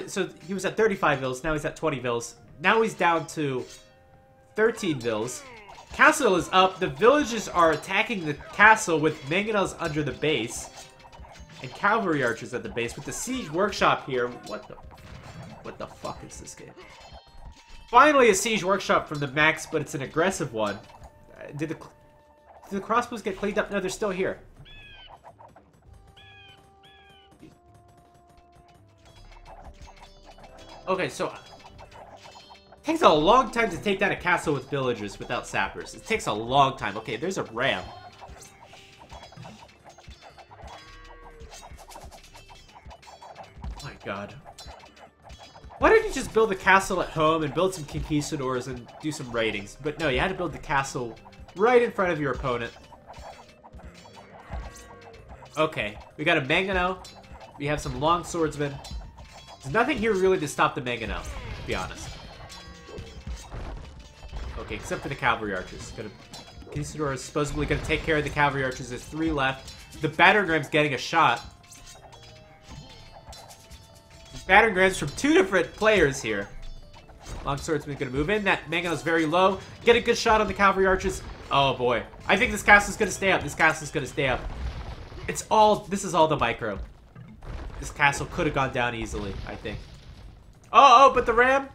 So he was at 35 vills, now he's at 20 vills. Now he's down to 13 vills. Castle is up. The villagers are attacking the castle with Mangonels under the base. And cavalry archers at the base with the Siege Workshop here. What the fuck is this game? Finally a Siege Workshop from the Max, but it's an aggressive one. Did the crossbows get cleaned up? No, they're still here. Okay, so it takes a long time to take down a castle with villagers without sappers. It takes a long time. Okay, there's a ram. Oh my god. Why didn't you just build a castle at home and build some conquistadors and do some raidings? But no, you had to build the castle right in front of your opponent. Okay, we got a Mangano We have some long swordsmen. There's nothing here really to stop the Mega now, to be honest. Okay, except for the cavalry archers. Conquistador is supposedly going to take care of the cavalry archers. There's 3 left. The battering ram's getting a shot. Battering rams from 2 different players here. Long swordsman's going to move in. That Mangano's very low. Get a good shot on the cavalry archers. Oh boy. I think this castle's going to stay up. This castle's going to stay up. This is all the micro. This castle could have gone down easily, I think. Oh, but the ram.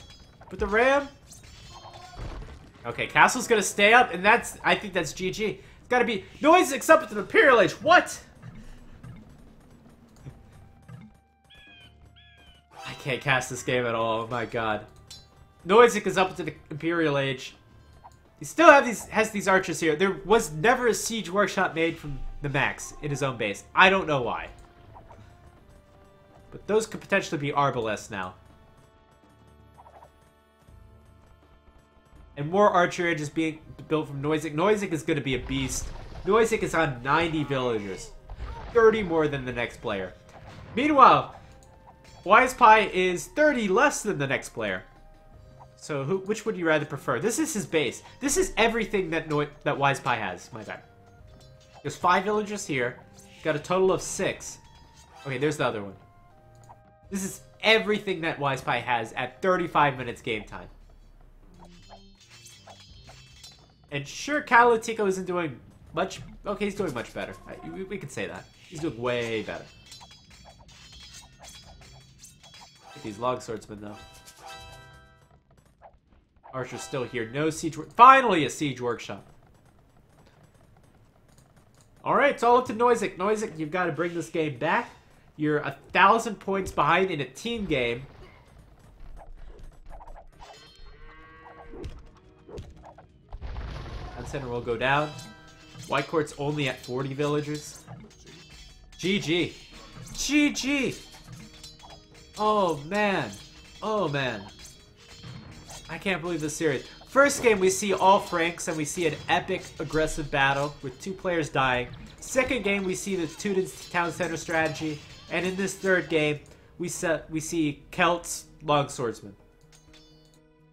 Okay, castle's going to stay up, and I think that's GG. It's got to be noise except with an Imperial Age. What? I can't cast this game at all. Oh my god. Noisik is up to the Imperial Age. He still has these archers here. There was never a siege workshop made from the Max in his own base. I don't know why. But those could potentially be arbalests now. And more archery is being built from Noisik. Noisik is going to be a beast. Noisik is on 90 villagers. 30 more than the next player. Meanwhile, Wise Pie is 30 less than the next player. So which would you rather prefer? This is his base. This is everything that Wise Pie has. My bad. There's 5 villagers here. Got a total of 6. Okay, there's the other one. This is everything that Wise Pie has at 35 minutes game time. And sure, Calatico isn't doing much. Okay, he's doing much better. We can say that. He's doing way better. These log swordsmen, though. Archer's still here. No siege. Finally, a siege workshop. All right, it's all up to Noisik. Noisik, you've got to bring this game back. You're 1,000 points behind in a team game. That center will go down. White Court's only at 40 villagers. GG. GG. Oh, man. Oh, man. I can't believe this series. First game, we see all Franks, and we see an epic, aggressive battle with 2 players dying. Second game, we see the Teuton Town Center strategy. And in this third game, we see Celts, Long Swordsman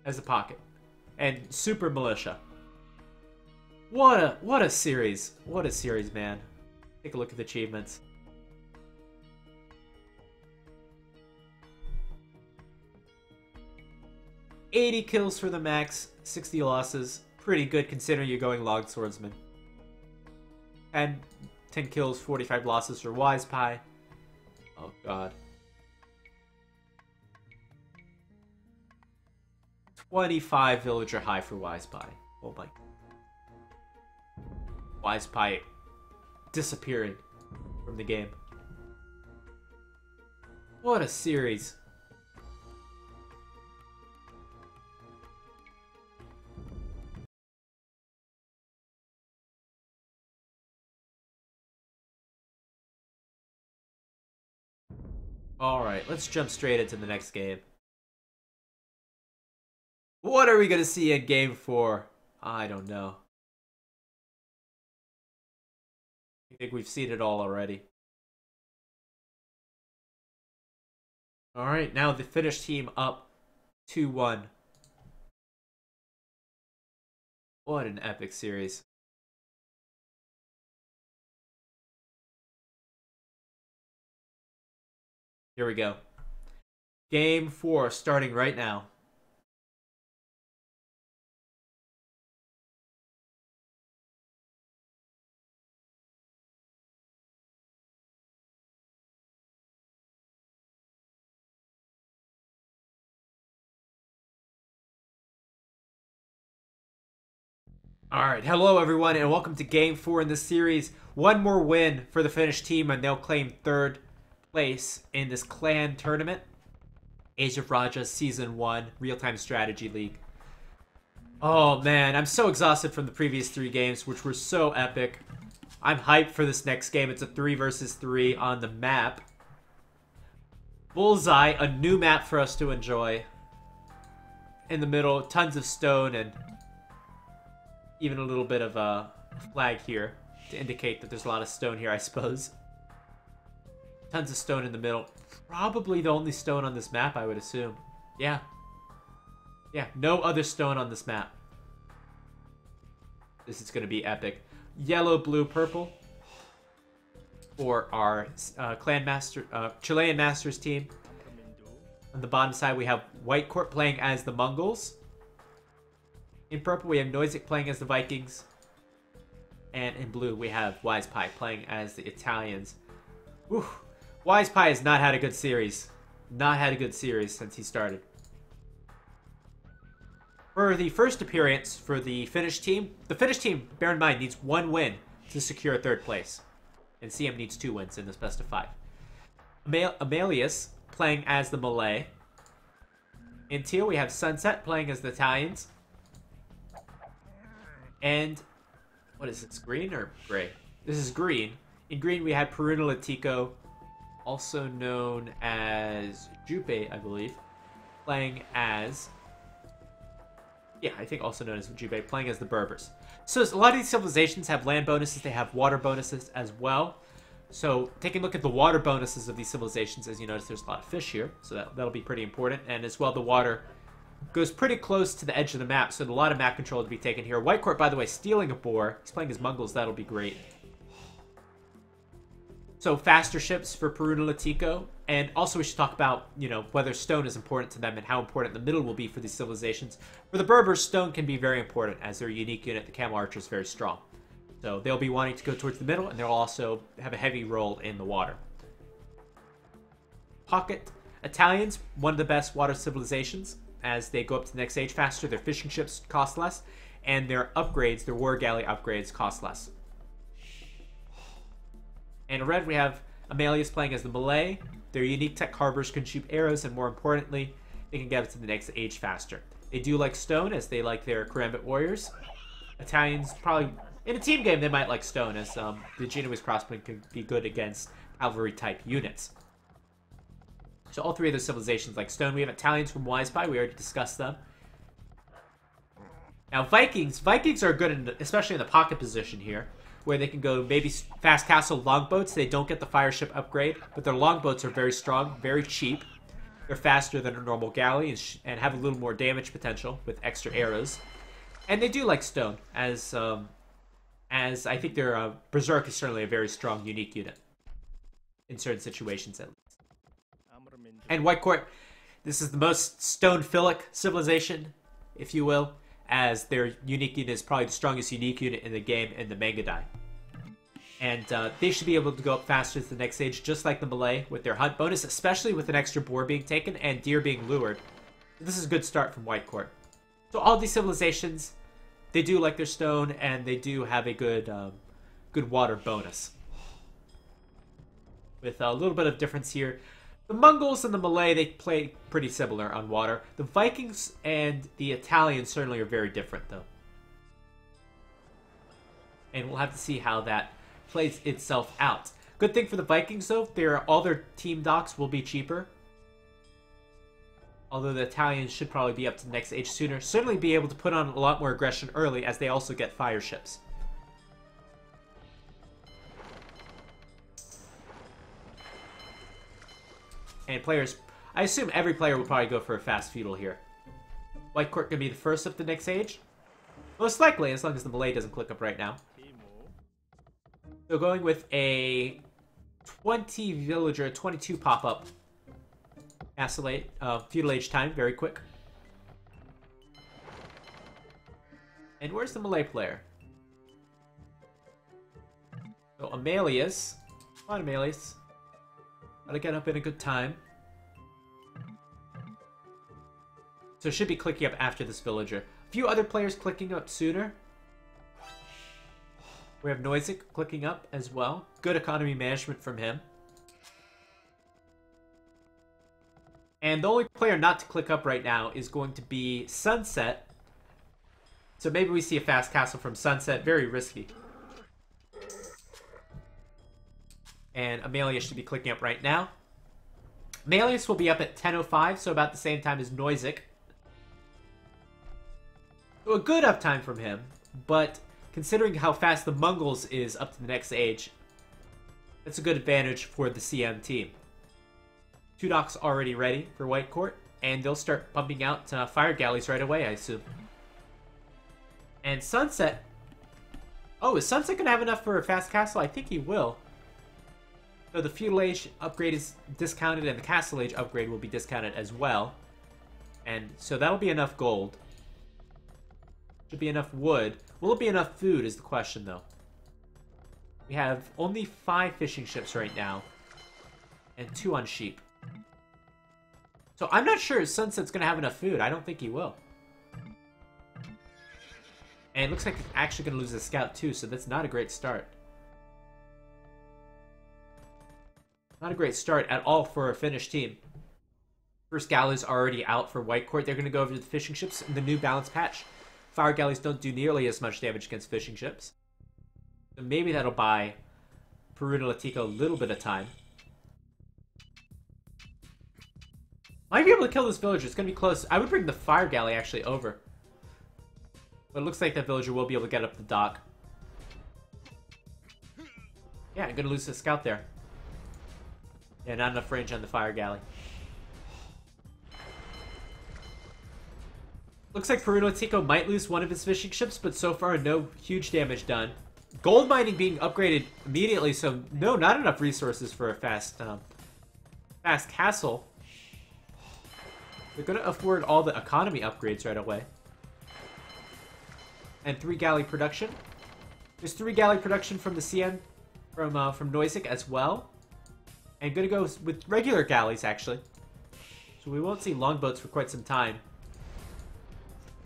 as a pocket. And Super Militia. What a series. What a series, man. Take a look at the achievements. $80 kills for the Max, 60 losses. Pretty good considering you're going Log Swordsman. And 10 kills, 45 losses for Wise Pie. Oh god. 25 villager high for Wise Pie. Oh my. Wise Pie disappearing from the game. What a series. Alright, let's jump straight into the next game. What are we going to see in game 4? I don't know. I think we've seen it all already. Alright, now the Finnish team up 2-1. What an epic series. Here we go. Game 4 starting right now. Alright, hello everyone and welcome to Game 4 in this series. One more win for the Finnish team and they'll claim 3rd place in this clan tournament. Age of Raja Season 1 Real-Time Strategy League. Oh man, I'm so exhausted from the previous 3 games, which were so epic. I'm hyped for this next game. It's a 3 versus 3 on the map. Bullseye, a new map for us to enjoy. In the middle, tons of stone and even a little bit of a flag here to indicate that there's a lot of stone here, I suppose. Tons of stone in the middle. Probably the only stone on this map, I would assume. Yeah. Yeah, no other stone on this map. This is going to be epic. Yellow, blue, purple for our Chilean Masters team. On the bottom side, we have White Court playing as the Mongols. In purple, we have Noisic playing as the Vikings. And in blue, we have Wise Pie playing as the Italians. Whew. Wise Pie has not had a good series. Not had a good series since he started. For the first appearance for the Finnish team, bear in mind, needs 1 win to secure 3rd place. And CM needs 2 wins in this best of 5. Amelius playing as the Malay. In teal, we have Sunset playing as the Italians. And, what is this, green or gray? This is green. In green, we have Perunalatico, also known as Jupe, I believe, playing as... Yeah, I think also known as Jupe, playing as the Berbers. So a lot of these civilizations have land bonuses. They have water bonuses as well. So taking a look at the water bonuses of these civilizations, as you notice, there's a lot of fish here. So that'll be pretty important. And as well, the water goes pretty close to the edge of the map. So a lot of map control to be taken here. White Court, by the way, stealing a boar. He's playing as Mongols. That'll be great. So faster ships for Perunalatico. And also we should talk about, you know, whether stone is important to them and how important the middle will be for these civilizations. For the Berbers, stone can be very important as their unique unit, the Camel Archer, is very strong. So they'll be wanting to go towards the middle, and they'll also have a heavy role in the water. Pocket Italians, one of the best water civilizations. As they go up to the next age faster, their fishing ships cost less, and their upgrades, their war galley upgrades, cost less. And in red, we have Amelius playing as the Malay. Their unique tech harbors can shoot arrows, and more importantly, they can get up to the next age faster. They do like stone, as they like their Karambit warriors. Italians, probably, in a team game, they might like stone, as the Genoese crossbow can be good against cavalry-type units. So all 3 of those civilizations like stone. We have Italians from Wise Pie. We already discussed them. Now, Vikings are good, especially in the pocket position here, where they can go maybe fast castle longboats. They don't get the fire ship upgrade, but their longboats are very strong, very cheap. They're faster than a normal galley and have a little more damage potential with extra arrows. And they do like stone, as I think their Berserk is certainly a very strong, unique unit. In certain situations, at least. And White Court, this is the most stone-philic civilization, if you will, as their unique unit is probably the strongest unique unit in the game in the Mangadai. And they should be able to go up faster to the next stage, just like the Malay, with their hunt bonus, especially with an extra boar being taken and deer being lured. This is a good start from White Court. So all these civilizations, they do like their stone, and they do have a good, good water bonus. With a little bit of difference here. The Mongols and the Malay, they play pretty similar on water. The Vikings and the Italians certainly are very different, though. And we'll have to see how that plays itself out. Good thing for the Vikings, though, all their team docks will be cheaper. Although the Italians should probably be up to the next age sooner. Certainly be able to put on a lot more aggression early, as they also get fire ships. And players, I assume every player will probably go for a fast feudal here. White Court can be the first up the next age. Most likely, as long as the Malay doesn't click up right now. So going with a 20 villager, 22 pop-up. Acylate, feudal age time, very quick. And where's the Malay player? So Amelius. Come on, Amelius. Gotta get up in a good time. So it should be clicking up after this villager. A few other players clicking up sooner. We have Noisic clicking up as well. Good economy management from him. And the only player not to click up right now is going to be Sunset. So maybe we see a fast castle from Sunset. Very risky. And Amelia should be clicking up right now. Amelius will be up at 10:05, so about the same time as Noisic. So a good uptime from him, but considering how fast the Mongols is up to the next age, That's a good advantage for the CM team. 2 docks already ready for White Court, and they'll start pumping out fire galleys right away, I assume. And Sunset... Oh, is Sunset going to have enough for a fast castle? I think he will. So the Feudal Age upgrade is discounted, and the Castle Age upgrade will be discounted as well. And so that'll be enough gold. Should be enough wood. Will it be enough food is the question, though. We have only 5 fishing ships right now. And 2 on sheep. So I'm not sure if Sunset's going to have enough food. I don't think he will. And it looks like he's actually going to lose a scout too, so that's not a great start. Not a great start at all for a Finnish team. First galleys already out for White Court. They're going to go over to the fishing ships in the new balance patch. Fire galleys don't do nearly as much damage against fishing ships. So maybe that'll buy Peruna Latico a little bit of time. Might be able to kill this villager. It's going to be close. I would bring the fire galley actually over. But it looks like that villager will be able to get up the dock. Yeah, I'm going to lose the scout there. Yeah, not enough range on the fire galley. Looks like Peruna Latico might lose one of his fishing ships, but so far no huge damage done. Gold mining being upgraded immediately, so no, not enough resources for a fast castle. They're going to afford all the economy upgrades right away. And 3 galley production. There's 3 galley production from the CM, from Noisik as well. And going to go with regular galleys, actually. So we won't see longboats for quite some time.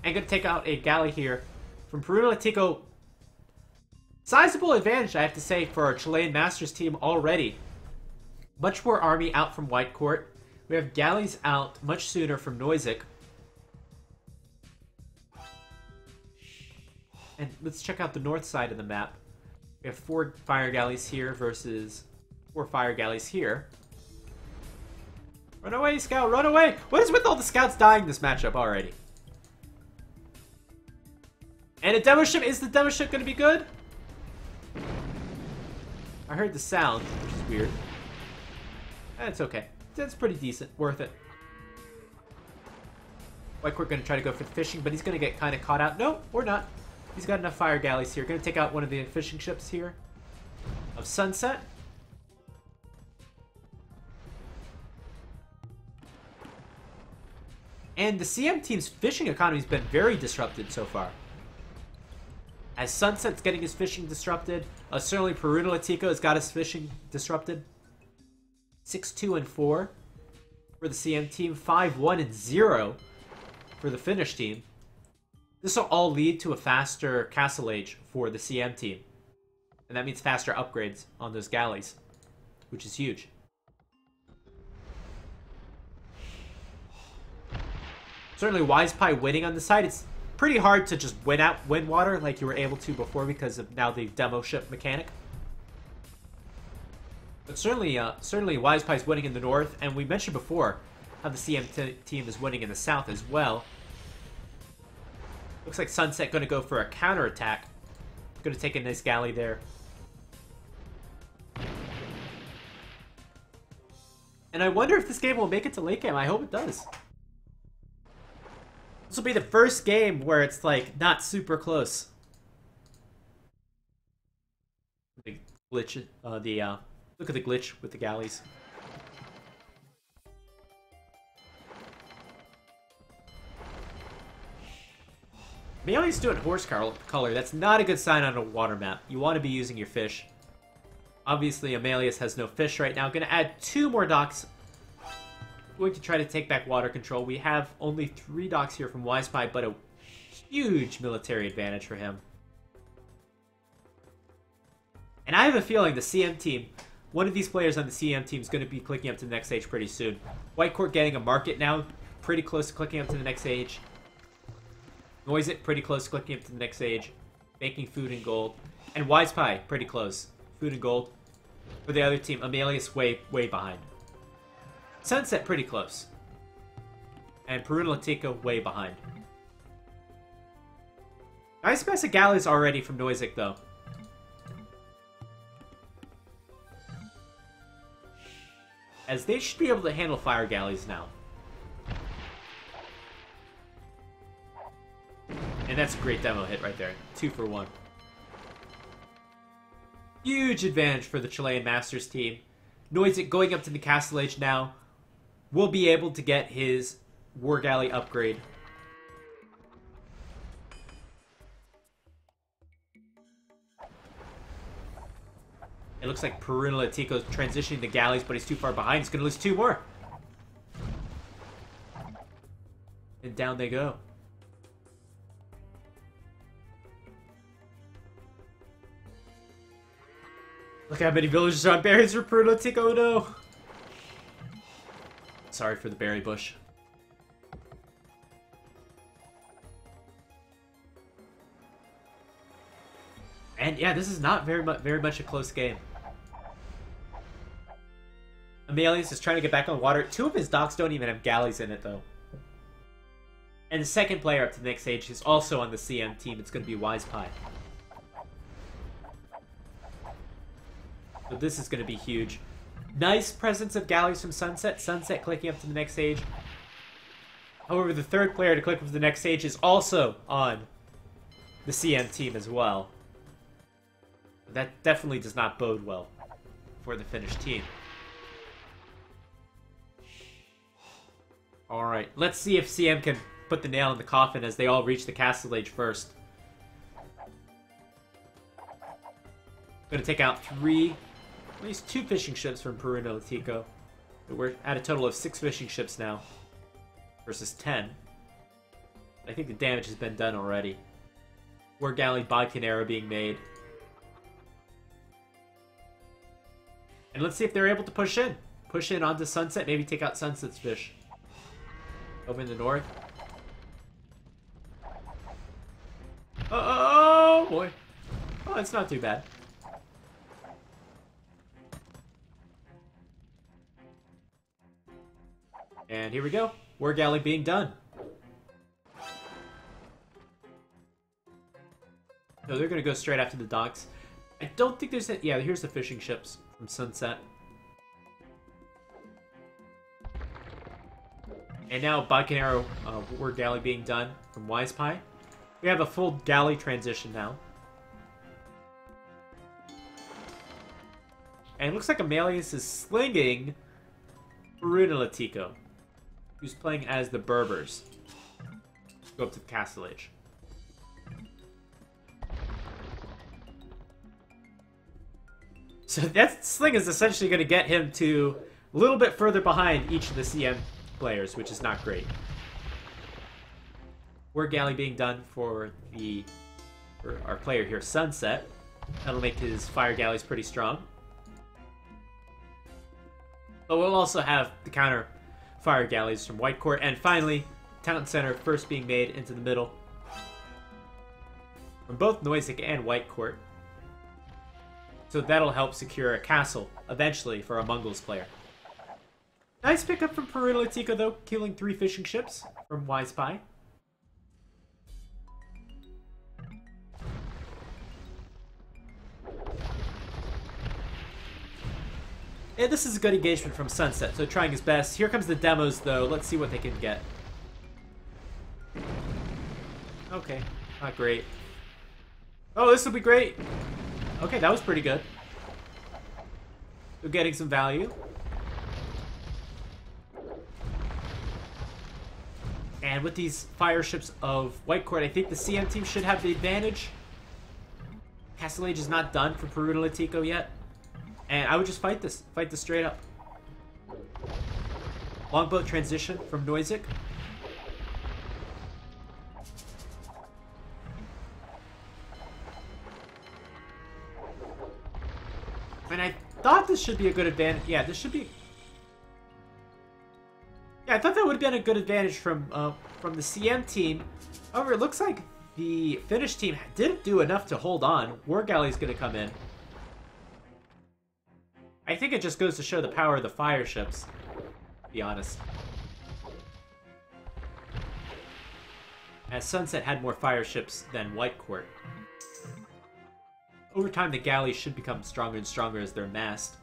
And going to take out a galley here from Peruna Latico. Sizable advantage, I have to say, for our Chilean Masters team already. Much more army out from White Court. We have galleys out much sooner from Noisik. And let's check out the north side of the map. We have 4 fire galleys here versus 4 fire galleys here. Run away, scout, run away! What is with all the scouts dying this matchup already? And a demo ship, is the demo ship going to be good? I heard the sound, which is weird. It's okay. It's pretty decent, worth it. White Court going to try to go for the fishing, but he's going to get kind of caught out. No, or not. He's got enough fire galleys here. Going to take out one of the fishing ships here of Sunset. And the CM team's fishing economy has been very disrupted so far. As Sunset's getting his fishing disrupted, certainly Peruna Latico has got his fishing disrupted. 6-2-4 for the CM team, 5-1-0 for the Finnish team. This will all lead to a faster Castle Age for the CM team. And that means faster upgrades on those galleys, which is huge. Certainly Wise Pie winning on the side. It's pretty hard to just win water like you were able to before because of now the demo ship mechanic. But certainly Wise Pie's winning in the north, and we mentioned before how the CM team is winning in the south as well. Looks like Sunset going to go for a counterattack. Going to take a nice galley there. And I wonder if this game will make it to late game. I hope it does. This will be the first game where it's like not super close. The glitch, look at the glitch with the galleys. Amelia's doing horse color. That's not a good sign on a water map. You want to be using your fish. Obviously, Amelia's has no fish right now. Going to add 2 more docks. Going to try to take back water control. We have only 3 docks here from Wise Pie, but a huge military advantage for him. And I have a feeling the CM team, one of these players on the CM team is going to be clicking up to the next stage pretty soon. White Court getting a market now, pretty close to clicking up to the next stage. Noisik pretty close to clicking up to the next stage. Making food and gold. And Wise Pie pretty close. Food and gold. For the other team, Amelia's way behind. Sunset pretty close. And Peruna Latico way behind. Nice passive galleys already from Noisik though. as they should be able to handle fire galleys now. And that's a great demo hit right there. 2 for 1. Huge advantage for the Chilean Masters team. Noisy going up to the Castle Age now will be able to get his War Galley upgrade. It looks like Perunalatico is transitioning the galleys, but he's too far behind. He's going to lose 2 more. And down they go. Look how many villagers are on berries for Perunalatico. No. Sorry for the berry bush. And yeah, this is not very much a close game. Amelius is trying to get back on the water. 2 of his docks don't even have galleys in it, though. And the second player up to the next stage is also on the CM team. It's going to be Wise Pie. So this is going to be huge. Nice presence of galleys from Sunset. Sunset clicking up to the next stage. However, the third player to click up to the next stage is also on the CM team as well. That definitely does not bode well for the Finnish team. Alright, let's see if CM can put the nail in the coffin as they all reach the Castle Age first. Gonna take out at least 2 fishing ships from Perunalatico. We're at a total of 6 fishing ships now versus 10. I think the damage has been done already. War Galley Bodkinera being made. And let's see if they're able to push in. Push in onto Sunset, maybe take out Sunset's fish. Over in the north. Oh boy. Oh, it's not too bad. And here we go. War Galley being done. So they're going to go straight after the docks. I don't think there's... Yeah, here's the fishing ships from Sunset. And now Bodkinera War Galley being done from Wise Pie. We have a full galley transition now. And it looks like Amelius is slinging Perunalatico, who's playing as the Berbers. Go up to the Castle Age. So that sling is essentially going to get him to a little bit further behind each of the CM players, which is not great. War Galley being done for our player here, Sunset. That'll make his fire galleys pretty strong. But we'll also have the counter fire galleys from White Court. And finally, Town Center first being made into the middle from both Noisig and White Court. So that'll help secure a castle, eventually, for a Mongols player. Nice pickup from Perunalatico, though, killing 3 fishing ships from Wise Pie. And this is a good engagement from Sunset, so trying his best. Here comes the demos, though. Let's see what they can get. Okay, not great. Oh, this will be great. Okay, that was pretty good. We're getting some value. And with these fire ships of White Court, I think the CM team should have the advantage. Castle Age is not done for Perunalatico yet. And I would just fight this. Fight this straight up. Longboat transition from Noisig. And I thought this should be a good advantage. Yeah, this should be... Yeah, I thought that would have been a good advantage from the CM team. However, it looks like the Finnish team didn't do enough to hold on. War Galley's going to come in. I think it just goes to show the power of the fire ships, to be honest. As Sunset had more fire ships than White Court. Over time, the galleys should become stronger and stronger as they're massed.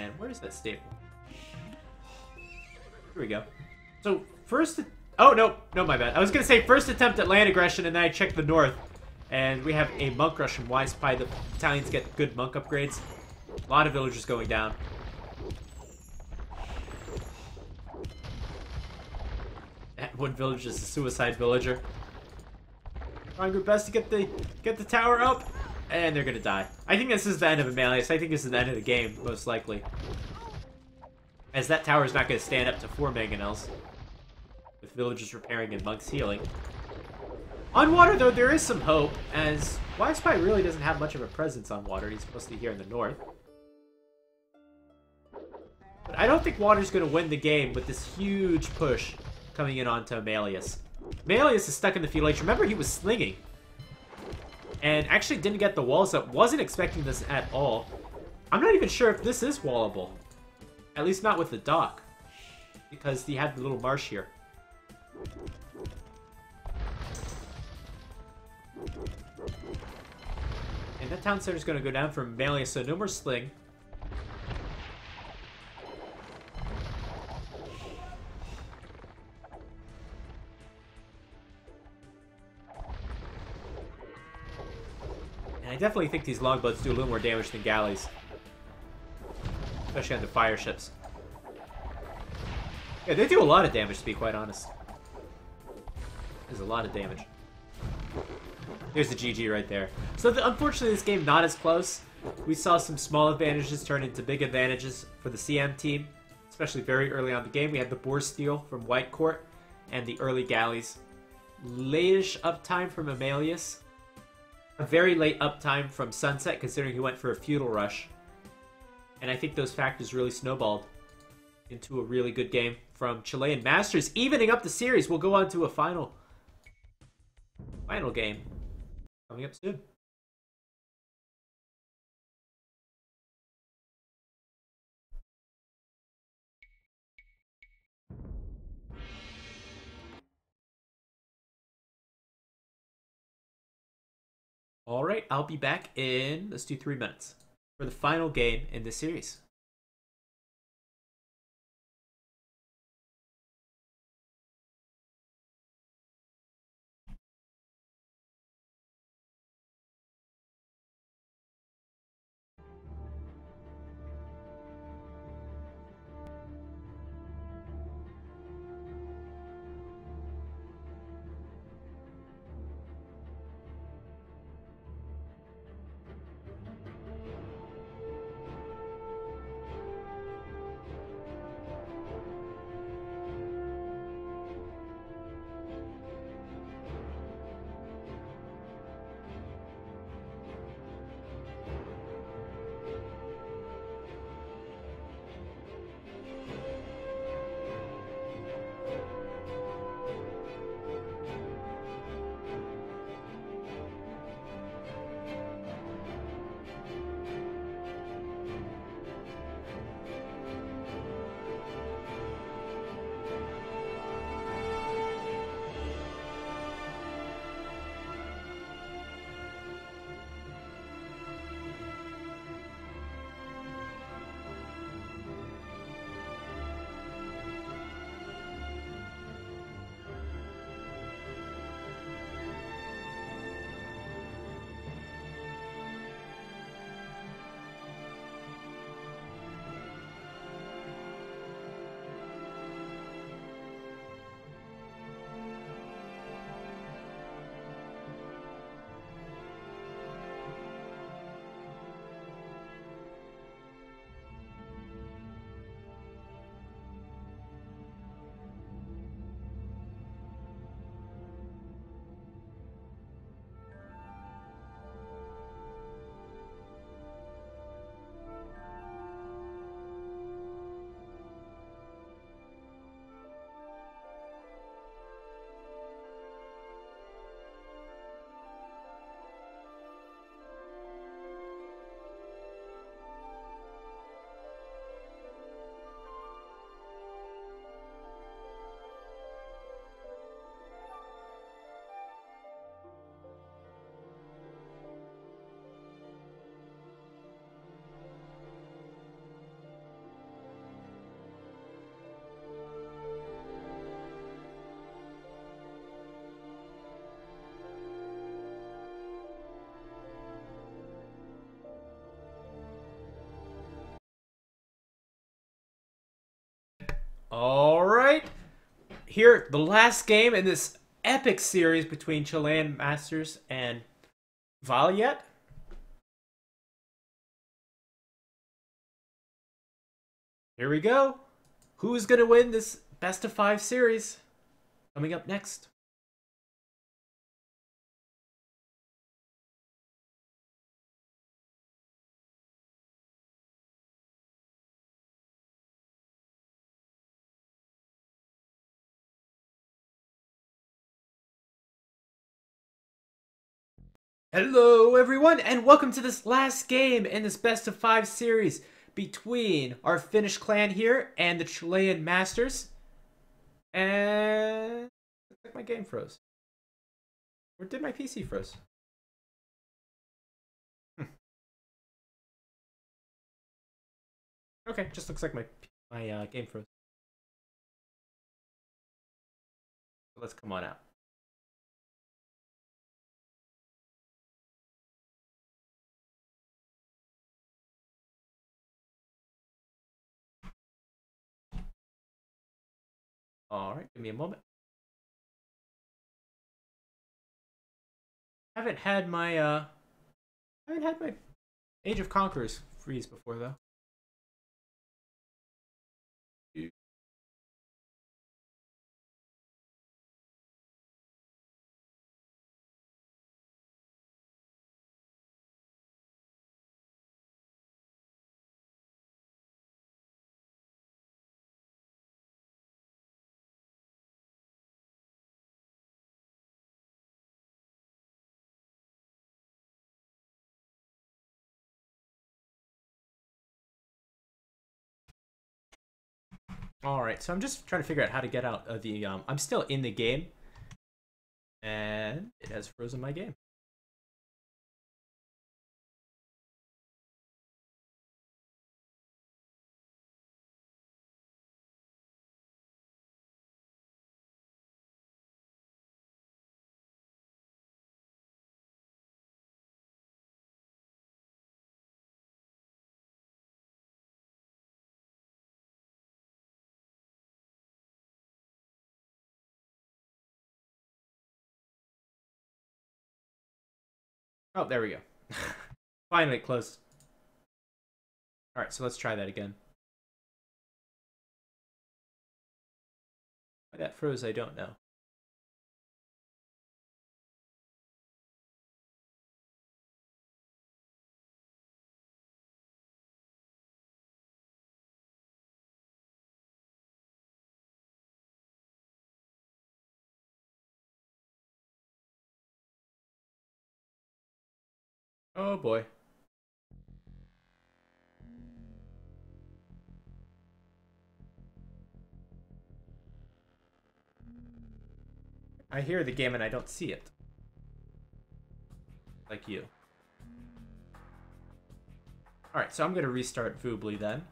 And where's that staple? Here we go. So, first... Oh, no. No, my bad. I was going to say first attempt at land aggression, and then I checked the north. And we have a monk rush from Y Spy. The Italians get good monk upgrades. A lot of villagers going down. That one village is a suicide villager. Trying your best to get the tower up. And they're going to die. I think this is the end of Amelius. I think this is the end of the game, most likely. As that tower is not going to stand up to 4 mangonels. With villagers repairing and monks healing. On water, though, there is some hope, as Y Spy really doesn't have much of a presence on water. He's mostly here in the north. But I don't think water's going to win the game with this huge push coming in onto Amelius. Amelius is stuck in the field. Like, remember, he was slinging. And actually didn't get the walls up. Wasn't expecting this at all. I'm not even sure if this is wallable. At least not with the dock. Because he had the little marsh here. And that town center is going to go down from Amelius, so no more sling. And I definitely think these longboats do a little more damage than galleys. Especially on the fire ships. Yeah, they do a lot of damage, to be quite honest. There's a lot of damage. There's the GG right there. So unfortunately, this game not as close. We saw some small advantages turn into big advantages for the CM team. Especially very early on in the game. We had the Boar Steel from White Court and the early galleys. Late-ish uptime from Amelius. A very late uptime from Sunset, considering he went for a feudal rush. And I think those factors really snowballed into a really good game from Chilean Masters, evening up the series. We'll go on to a final game coming up soon. All right, I'll be back in, let's do 3 minutes, for the final game in this series. here, the last game in this epic series between Chilean Masters and Weljet. Here we go. Who's going to win this best of 5 series? Coming up next. Hello everyone, and welcome to this last game in this best of 5 series between our Finnish clan here and the Chilean Masters. And looks like my game froze. Or did my PC froze? Okay, just looks like my game froze. Let's come on out. All right, give me a moment. I haven't had my Age of Conquerors freeze before though. All right, so I'm just trying to figure out how to get out of the. I'm still in the game, and it has frozen my game. Oh, there we go. Finally, it closed. All right, so let's try that again. Why that froze, I don't know. Oh boy. I hear the game and I don't see it. Like you. Alright, so I'm going to restart Voobly then.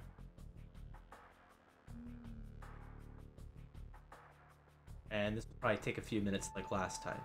And this will probably take a few minutes like last time.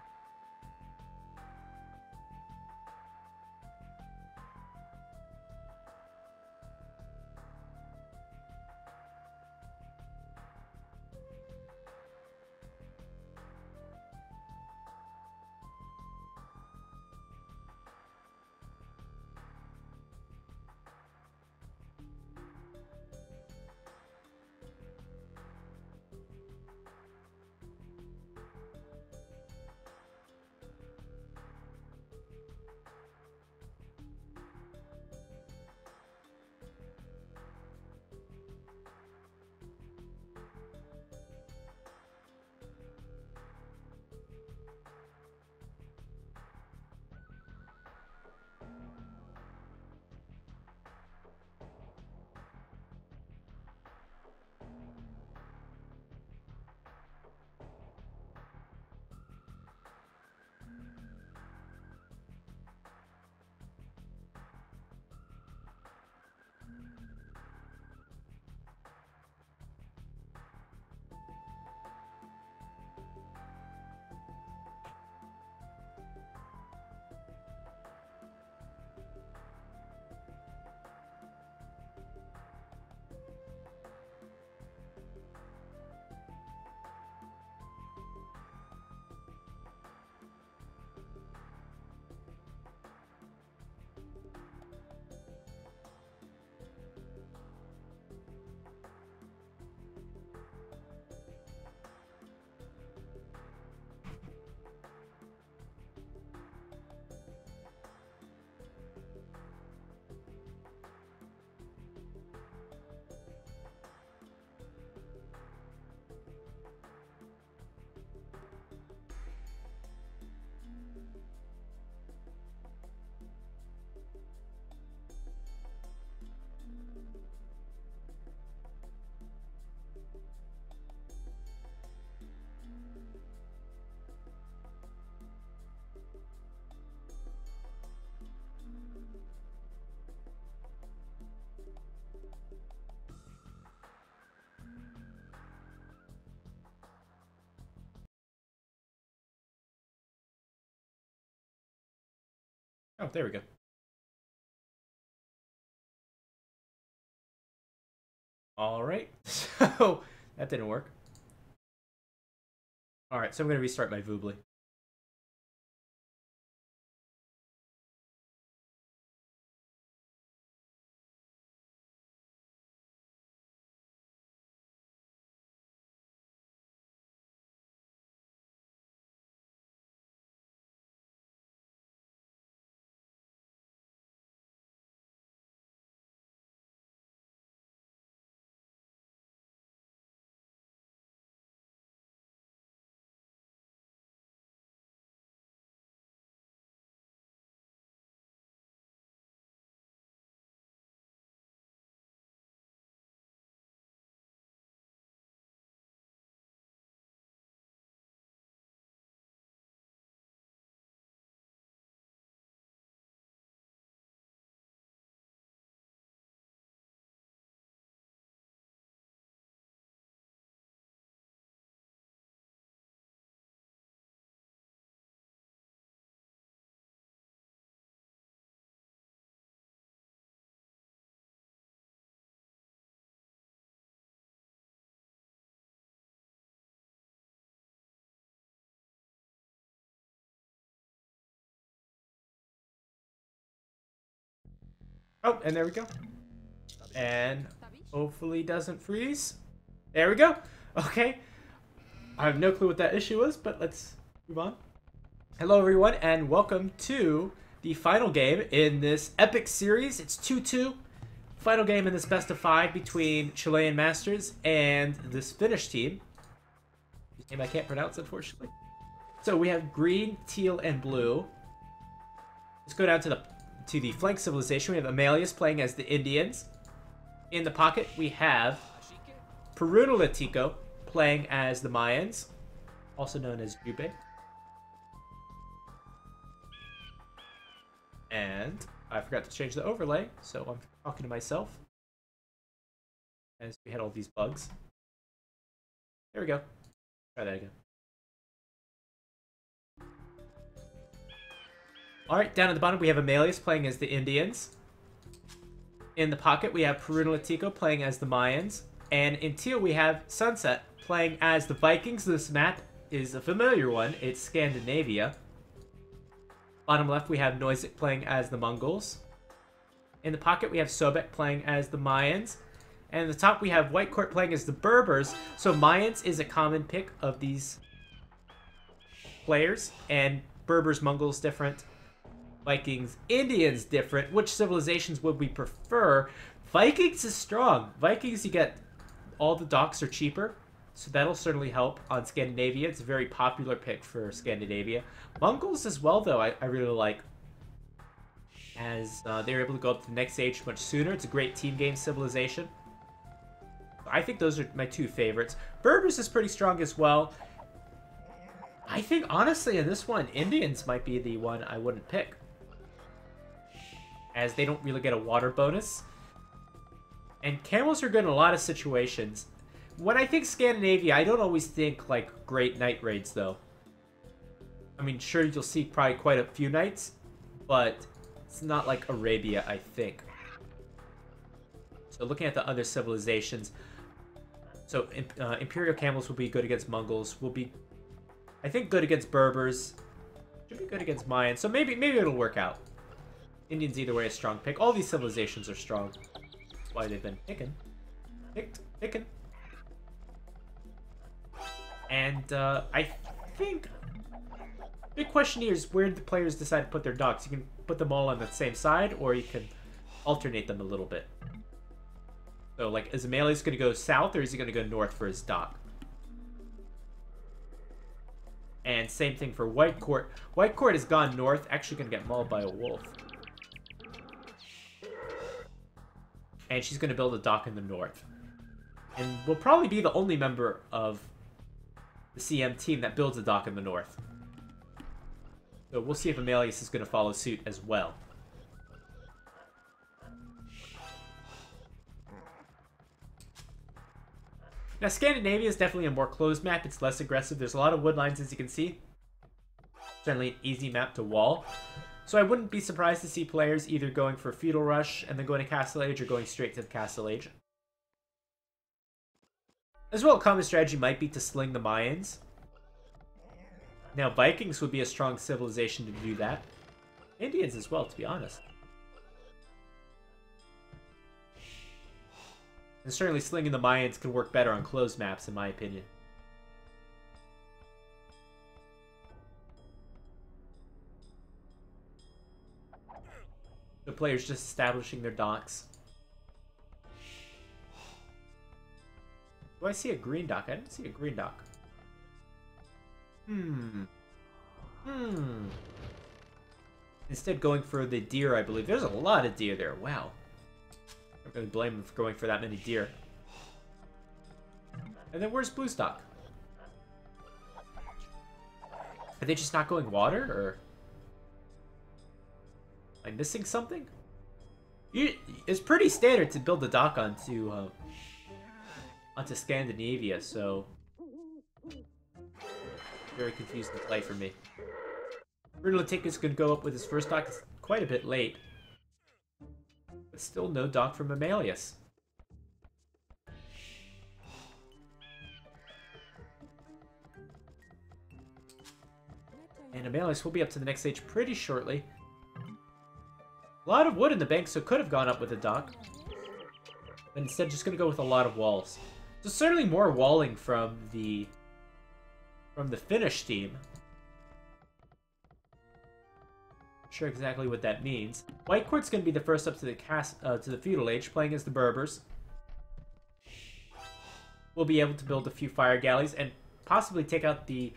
Oh, there we go. All right. So that didn't work. All right, so I'm going to restart my Voobly. Oh, and there we go. And hopefully doesn't freeze. There we go. Okay. I have no clue what that issue was, but let's move on. Hello, everyone, and welcome to the final game in this epic series. It's 2-2. Final game in this best of 5 between Chilean Masters and this Finnish team. Whose name I can't pronounce, unfortunately. So we have green, teal, and blue. Let's go down to the flank civilization. We have Amelius playing as the Indians. In the pocket, we have Perunalatico playing as the Mayans, also known as Jube. And I forgot to change the overlay, so I'm talking to myself as we had all these bugs. There we go. Try that again. Alright, down at the bottom we have Amelius playing as the Indians. In the pocket we have Perunalatico playing as the Mayans. And in teal we have Sunset playing as the Vikings. This map is a familiar one. It's Scandinavia. Bottom left we have Noisik playing as the Mongols. In the pocket we have Sobek playing as the Mayans. And in the top we have White Court playing as the Berbers. So Mayans is a common pick of these players. And Berbers, Mongols different. Vikings, Indians different. Which civilizations would we prefer? Vikings is strong. Vikings, you get all the docks are cheaper, so that'll certainly help on Scandinavia. It's a very popular pick for Scandinavia. Mongols as well, though, I really like, as they're able to go up to the next stage much sooner. It's a great team game civilization. I think those are my two favorites. Berbers is pretty strong as well. I think, honestly, in this one, Indians might be the one I wouldn't pick, as they don't really get a water bonus. And camels are good in a lot of situations. When I think Scandinavia, I don't always think, like, great night raids, though. I mean, sure, you'll see probably quite a few nights, but it's not like Arabia, I think. So looking at the other civilizations, so Imperial camels will be good against Mongols, will be, I think, good against Berbers, should be good against Mayans, so maybe it'll work out. Indians either way a strong pick. All these civilizations are strong. That's why they've been picking. Picking. And I think big question here is where the players decide to put their docks. You can put them all on the same side, or you can alternate them a little bit. So, like, is Amelius going to go south, or is he going to go north for his dock? And same thing for White Court. White Court has gone north, actually going to get mauled by a wolf. And she's going to build a dock in the north. And will probably be the only member of the CM team that builds a dock in the north. So we'll see if Amelius is going to follow suit as well. Now, Scandinavia is definitely a more closed map. It's less aggressive. There's a lot of wood lines, as you can see. Certainly an easy map to wall. So I wouldn't be surprised to see players either going for Feudal Rush and then going to Castle Age or going straight to the Castle Age. As well, a common strategy might be to sling the Mayans. Now, Vikings would be a strong civilization to do that. Indians as well, to be honest. And certainly slinging the Mayans can work better on closed maps, in my opinion. The players just establishing their docks. Do I see a green dock? I didn't see a green dock. Instead going for the deer, I believe. There's a lot of deer there. Wow. I don't really blame them for going for that many deer. And then where's Blue Stock? Are they just not going water, or... am I missing something? It's pretty standard to build a dock onto Scandinavia, so... very confusing play for me. Bruno Latika's going to go up with his first dock. It's quite a bit late. But still no dock from Amelius. And Amelius will be up to the next stage pretty shortly. A lot of wood in the bank, so could have gone up with a dock. But instead just going to go with a lot of walls. So certainly more walling from the Finnish team. Not sure exactly what that means. White Court's going to be the first up to the Feudal Age, playing as the Berbers. We'll be able to build a few fire galleys and possibly take out the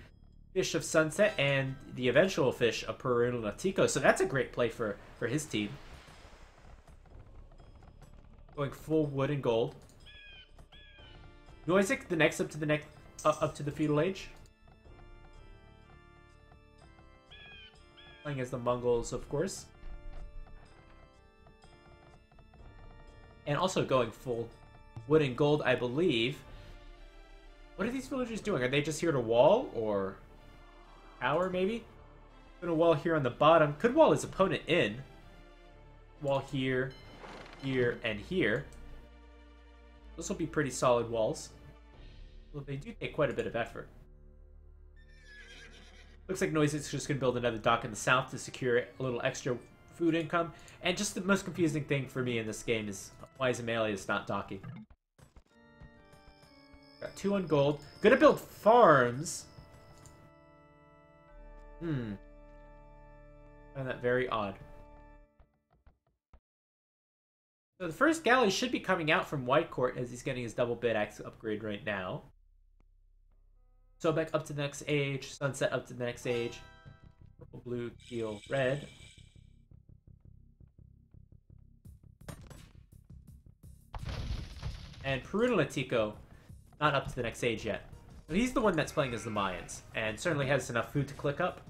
Fish of Sunset and the eventual Fish of Perun Latiko. So that's a great play for his team. Going full wood and gold. Noisek, the next up to the Feudal Age. Playing as the Mongols, of course. And also going full wood and gold, I believe. What are these villagers doing? Are they just here to wall, or tower, maybe? Gonna wall here on the bottom. Could wall his opponent in. Wall here, here, and here. Those will be pretty solid walls. Well, they do take quite a bit of effort. Looks like Noise's just going to build another dock in the south to secure a little extra food income. And just the most confusing thing for me in this game is why is Amelius not docking? Got 2 on gold. Gonna build farms. Find that very odd. So the first galley should be coming out from White Court as he's getting his double bid axe upgrade right now. Sobek up to the next age. Sunset up to the next age. Purple, blue, teal, red. And Perun Latiko not up to the next age yet. But he's the one that's playing as the Mayans. And certainly has enough food to click up.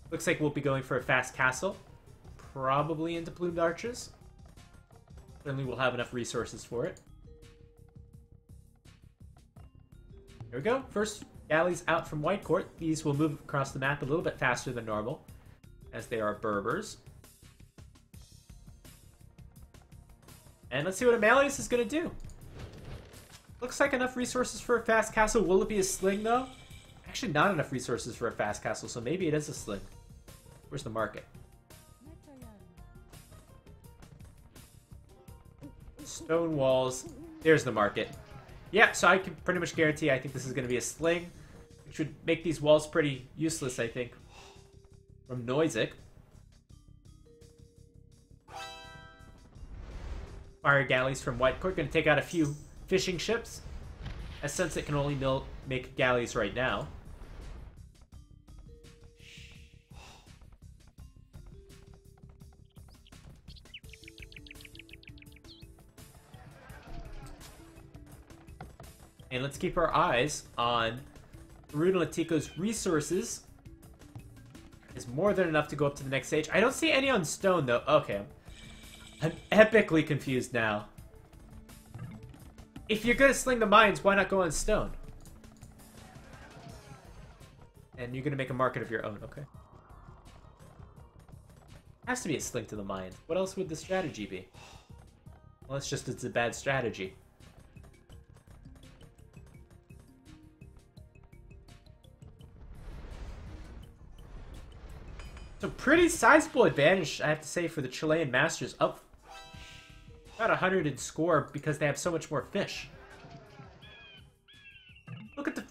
Looks like we'll be going for a fast castle. Probably into plumed arches. Certainly we'll have enough resources for it. There we go. First galleys out from White Court. These will move across the map a little bit faster than normal, as they are Berbers. And let's see what Amelius is going to do. Looks like enough resources for a fast castle. Will it be a sling, though? Actually, not enough resources for a fast castle, so maybe it is a sling. Where's the market? Stone walls. There's the market. Yeah, so I can pretty much guarantee I think this is going to be a sling, which would make these walls pretty useless, I think, from Noisek. Fire galleys from White Court. Going to take out a few fishing ships, as Sunset can only make galleys right now. And let's keep our eyes on Perun Latiko's resources. Is more than enough to go up to the next stage. I don't see any on stone, though. Okay. I'm epically confused now. If you're going to sling the mines, why not go on stone? And you're going to make a market of your own. Okay. Has to be a sling to the mind. What else would the strategy be? Well, it's just it's a bad strategy. So pretty sizable advantage, I have to say, for the Chilean Masters. Up about 100 in score because they have so much more fish.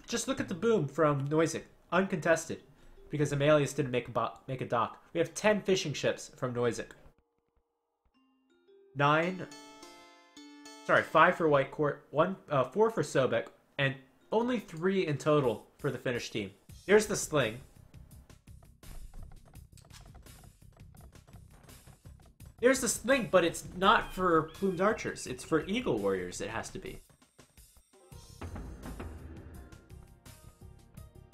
Just look at the boom from Noisik, uncontested, because Amelius didn't make a dock. We have 10 fishing ships from Noisik. 5 for White Court, 4 for Sobek, and only 3 in total for the Finnish team. Here's the sling. There's the sling, but it's not for plumed archers. It's for eagle warriors, it has to be.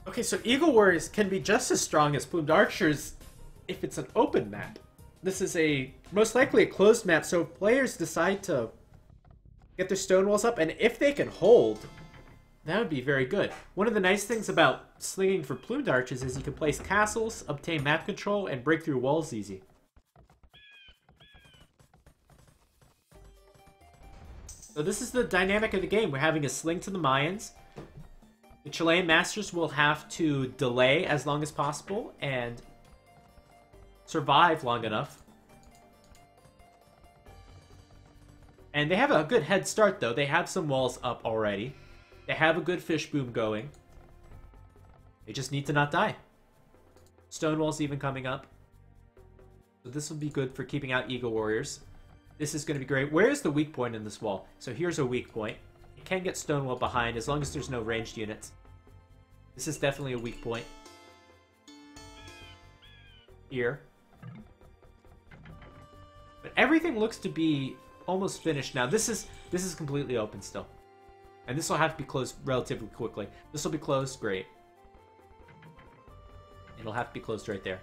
Okay, so eagle warriors can be just as strong as plumed archers if it's an open map. This is most likely a closed map, so if players decide to get their stone walls up, and if they can hold, that would be very good. One of the nice things about slinging for plumed archers is you can place castles, obtain map control, and break through walls easy. So this is the dynamic of the game. We're having a sling to the Mayans. The Chilean Masters will have to delay as long as possible and survive long enough. And they have a good head start, though. They have some walls up already. They have a good fish boom going. They just need to not die. Stone walls even coming up. So this will be good for keeping out eagle warriors. This is going to be great. Where is the weak point in this wall? So here's a weak point. You can get Stonewall behind as long as there's no ranged units. This is definitely a weak point. Here. But everything looks to be almost finished now. This is completely open still. And this will have to be closed relatively quickly. This will be closed. Great. It'll have to be closed right there.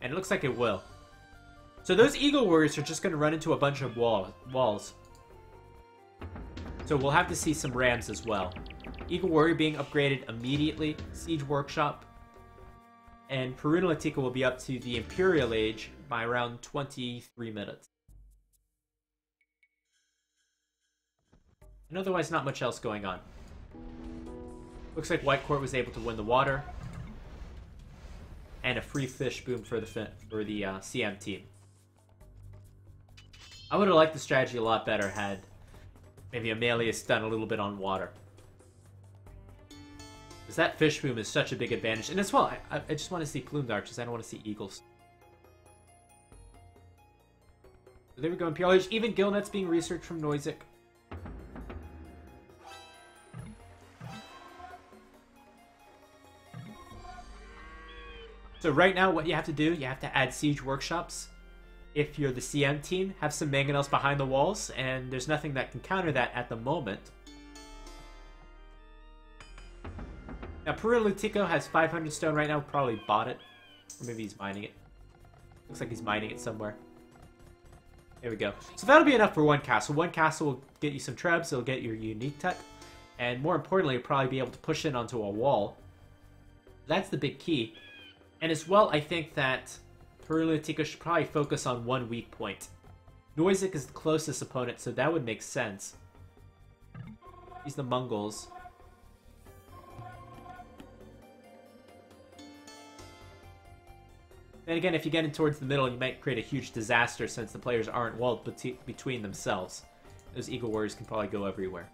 And it looks like it will. So those eagle warriors are just going to run into a bunch of walls. So we'll have to see some rams as well. Eagle warrior being upgraded immediately. Siege workshop. And Perunalatika will be up to the Imperial Age by around 23 minutes. And otherwise not much else going on. Looks like White Court was able to win the water. And a free fish boom for the CM team. I would have liked the strategy a lot better had maybe Amelius done a little bit on water. Because that fish boom is such a big advantage. And as well, I just want to see plumed archers. I don't want to see eagles. So there we go, Imperial Age. Even Gillnet's being researched from Noisik. So right now, what you have to do, you have to add siege workshops. If you're the CM team, have some mangonels behind the walls, and there's nothing that can counter that at the moment. Now, Perunalatika has 500 stone right now, probably bought it. Or maybe he's mining it. Looks like he's mining it somewhere. There we go. So that'll be enough for one castle. One castle will get you some trebs, it'll get your unique tech, and more importantly, you'll probably be able to push in onto a wall. That's the big key. And as well, I think that Perunalatika should probably focus on one weak point. Noisik is the closest opponent, so that would make sense. He's the Mongols. Then again, if you get in towards the middle, you might create a huge disaster since the players aren't walled between themselves. Those eagle warriors can probably go everywhere.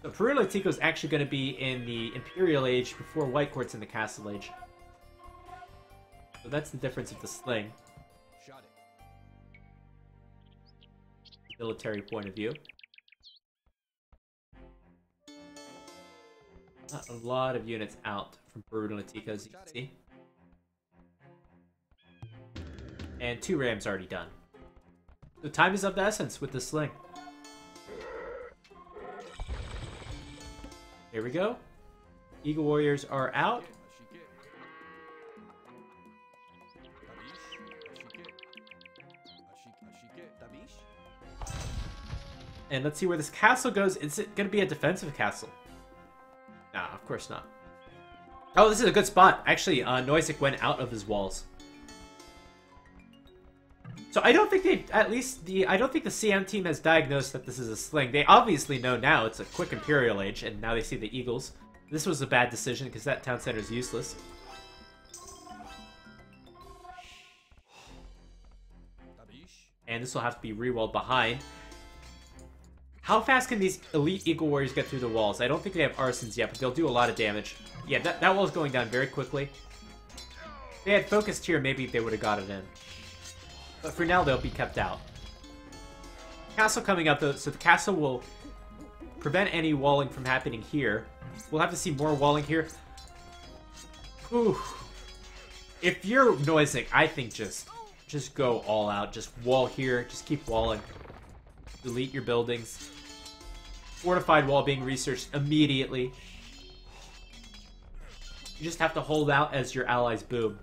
So Perunalatika is actually going to be in the Imperial Age before White Court's in the Castle Age. So that's the difference of the sling. Military point of view. Not a lot of units out from Perunalatika, as you can see. And 2 rams already done. So time is of the essence with the sling. There we go. Eagle warriors are out. And let's see where this castle goes. Is it going to be a defensive castle? Nah, of course not. Oh, this is a good spot. Actually, Noisek went out of his walls. So I don't think I don't think the CM team has diagnosed that this is a sling. They obviously know now it's a quick Imperial Age, and now they see the Eagles. This was a bad decision because that town center is useless. And this will have to be re-walled behind. How fast can these elite Eagle Warriors get through the walls? I don't think they have arsons yet, but they'll do a lot of damage. Yeah, that wall is going down very quickly. If they had focused here, maybe they would have got it in. But for now, they'll be kept out. Castle coming up, though, so the castle will prevent any walling from happening here. We'll have to see more walling here. Whew. If you're Noisek, I think just go all out. Just wall here. Just keep walling. Delete your buildings. Fortified wall being researched immediately. You just have to hold out as your allies boom.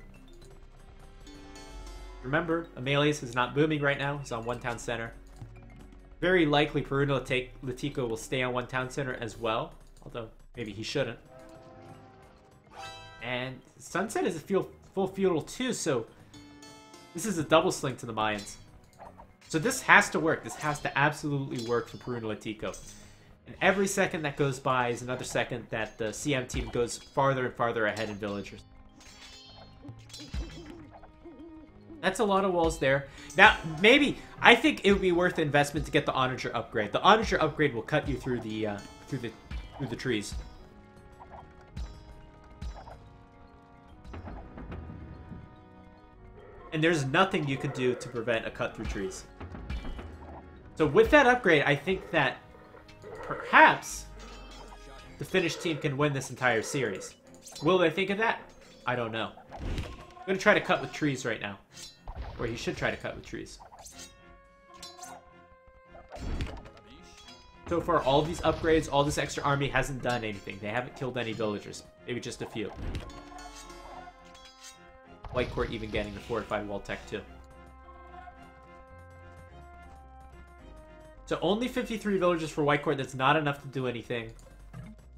Remember, Amelius is not booming right now. He's on one town center. Very likely Peruno Latico will stay on one town center as well. Although, maybe he shouldn't. And Sunset is a full feudal too, so this is a double sling to the Mayans. So this has to work. This has to absolutely work for Peruno Latico. And every second that goes by is another second that the CM team goes farther and farther ahead in villagers. That's a lot of walls there. Now, maybe, I think it would be worth the investment to get the Onager upgrade. The Onager upgrade will cut you through the trees. And there's nothing you can do to prevent a cut through trees. So with that upgrade, I think that perhaps the Finnish team can win this entire series. Will they think of that? I don't know. I'm going to try to cut with trees right now. Or he should try to cut with trees. So far, all these upgrades, all this extra army hasn't done anything. They haven't killed any villagers. Maybe just a few. White Court even getting the fortified wall tech too. So only 53 villagers for White Court. That's not enough to do anything.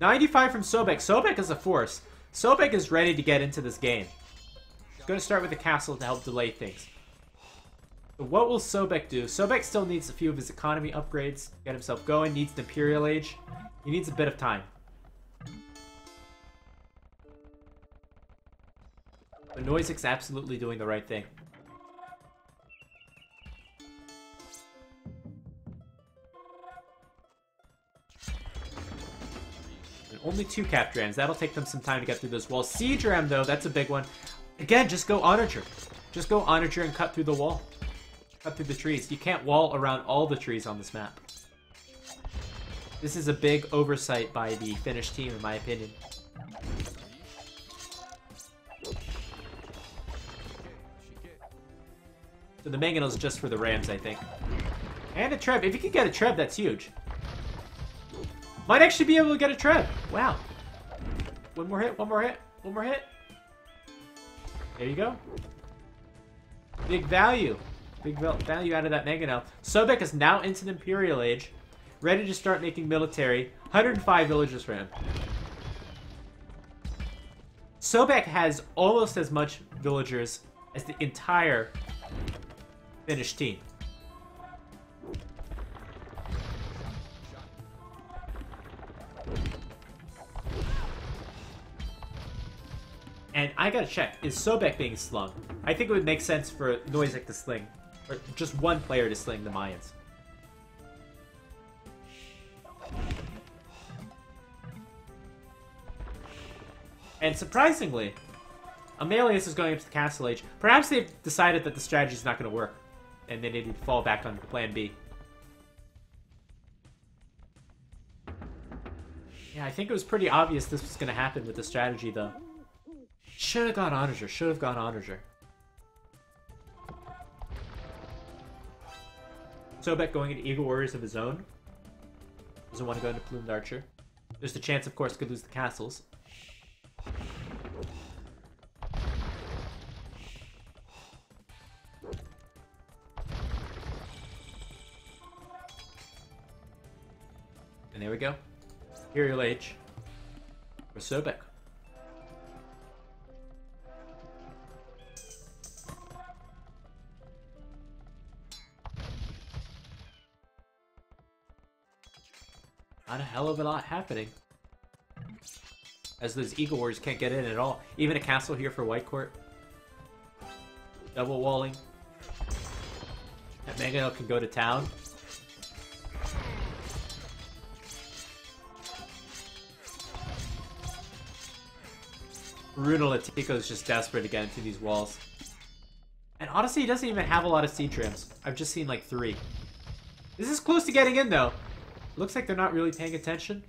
95 from Sobek. Sobek is a force. Sobek is ready to get into this game. He's going to start with the castle to help delay things. So what will Sobek do? Sobek still needs a few of his economy upgrades to get himself going. Needs the Imperial Age. He needs a bit of time. But Noisek's absolutely doing the right thing. And only 2 Capdrams. That'll take them some time to get through those walls. Siege Ram, though, that's a big one. Again, just go Onager. Just go Onager and cut through the wall. Cut through the trees. You can't wall around all the trees on this map. This is a big oversight by the Finnish team, in my opinion. So the Mangonel's just for the Rams, I think. And a Treb. If you can get a Treb, that's huge. Might actually be able to get a Treb. Wow. One more hit, one more hit, one more hit. There you go. Big value. Big value out of that Mangonel. Sobek is now into the Imperial Age. Ready to start making military. 105 villagers for him. Sobek has almost as much villagers as the entire Finnish team. And I gotta check, is Sobek being slung? I think it would make sense for Noisek to sling. Or just one player to sling the Mayans. And surprisingly, Amelius is going up to the Castle Age. Perhaps they've decided that the strategy is not going to work. And they need to fall back on plan B. Yeah, I think it was pretty obvious this was going to happen with the strategy, though. Should have gone Onager. Should have gone Onager. Sobek going into Eagle Warriors of his own. Doesn't want to go into Plumed Archer. There's the chance, of course, could lose the castles. And there we go. Imperial Age for Sobek. Not a hell of a lot happening. As those Eagle Warriors can't get in at all. Even a castle here for White Court. Double walling. That Mangonel can go to town. Bruno Latico is just desperate to get into these walls. And honestly, he doesn't even have a lot of siege rams. I've just seen like 3. This is close to getting in though. Looks like they're not really paying attention.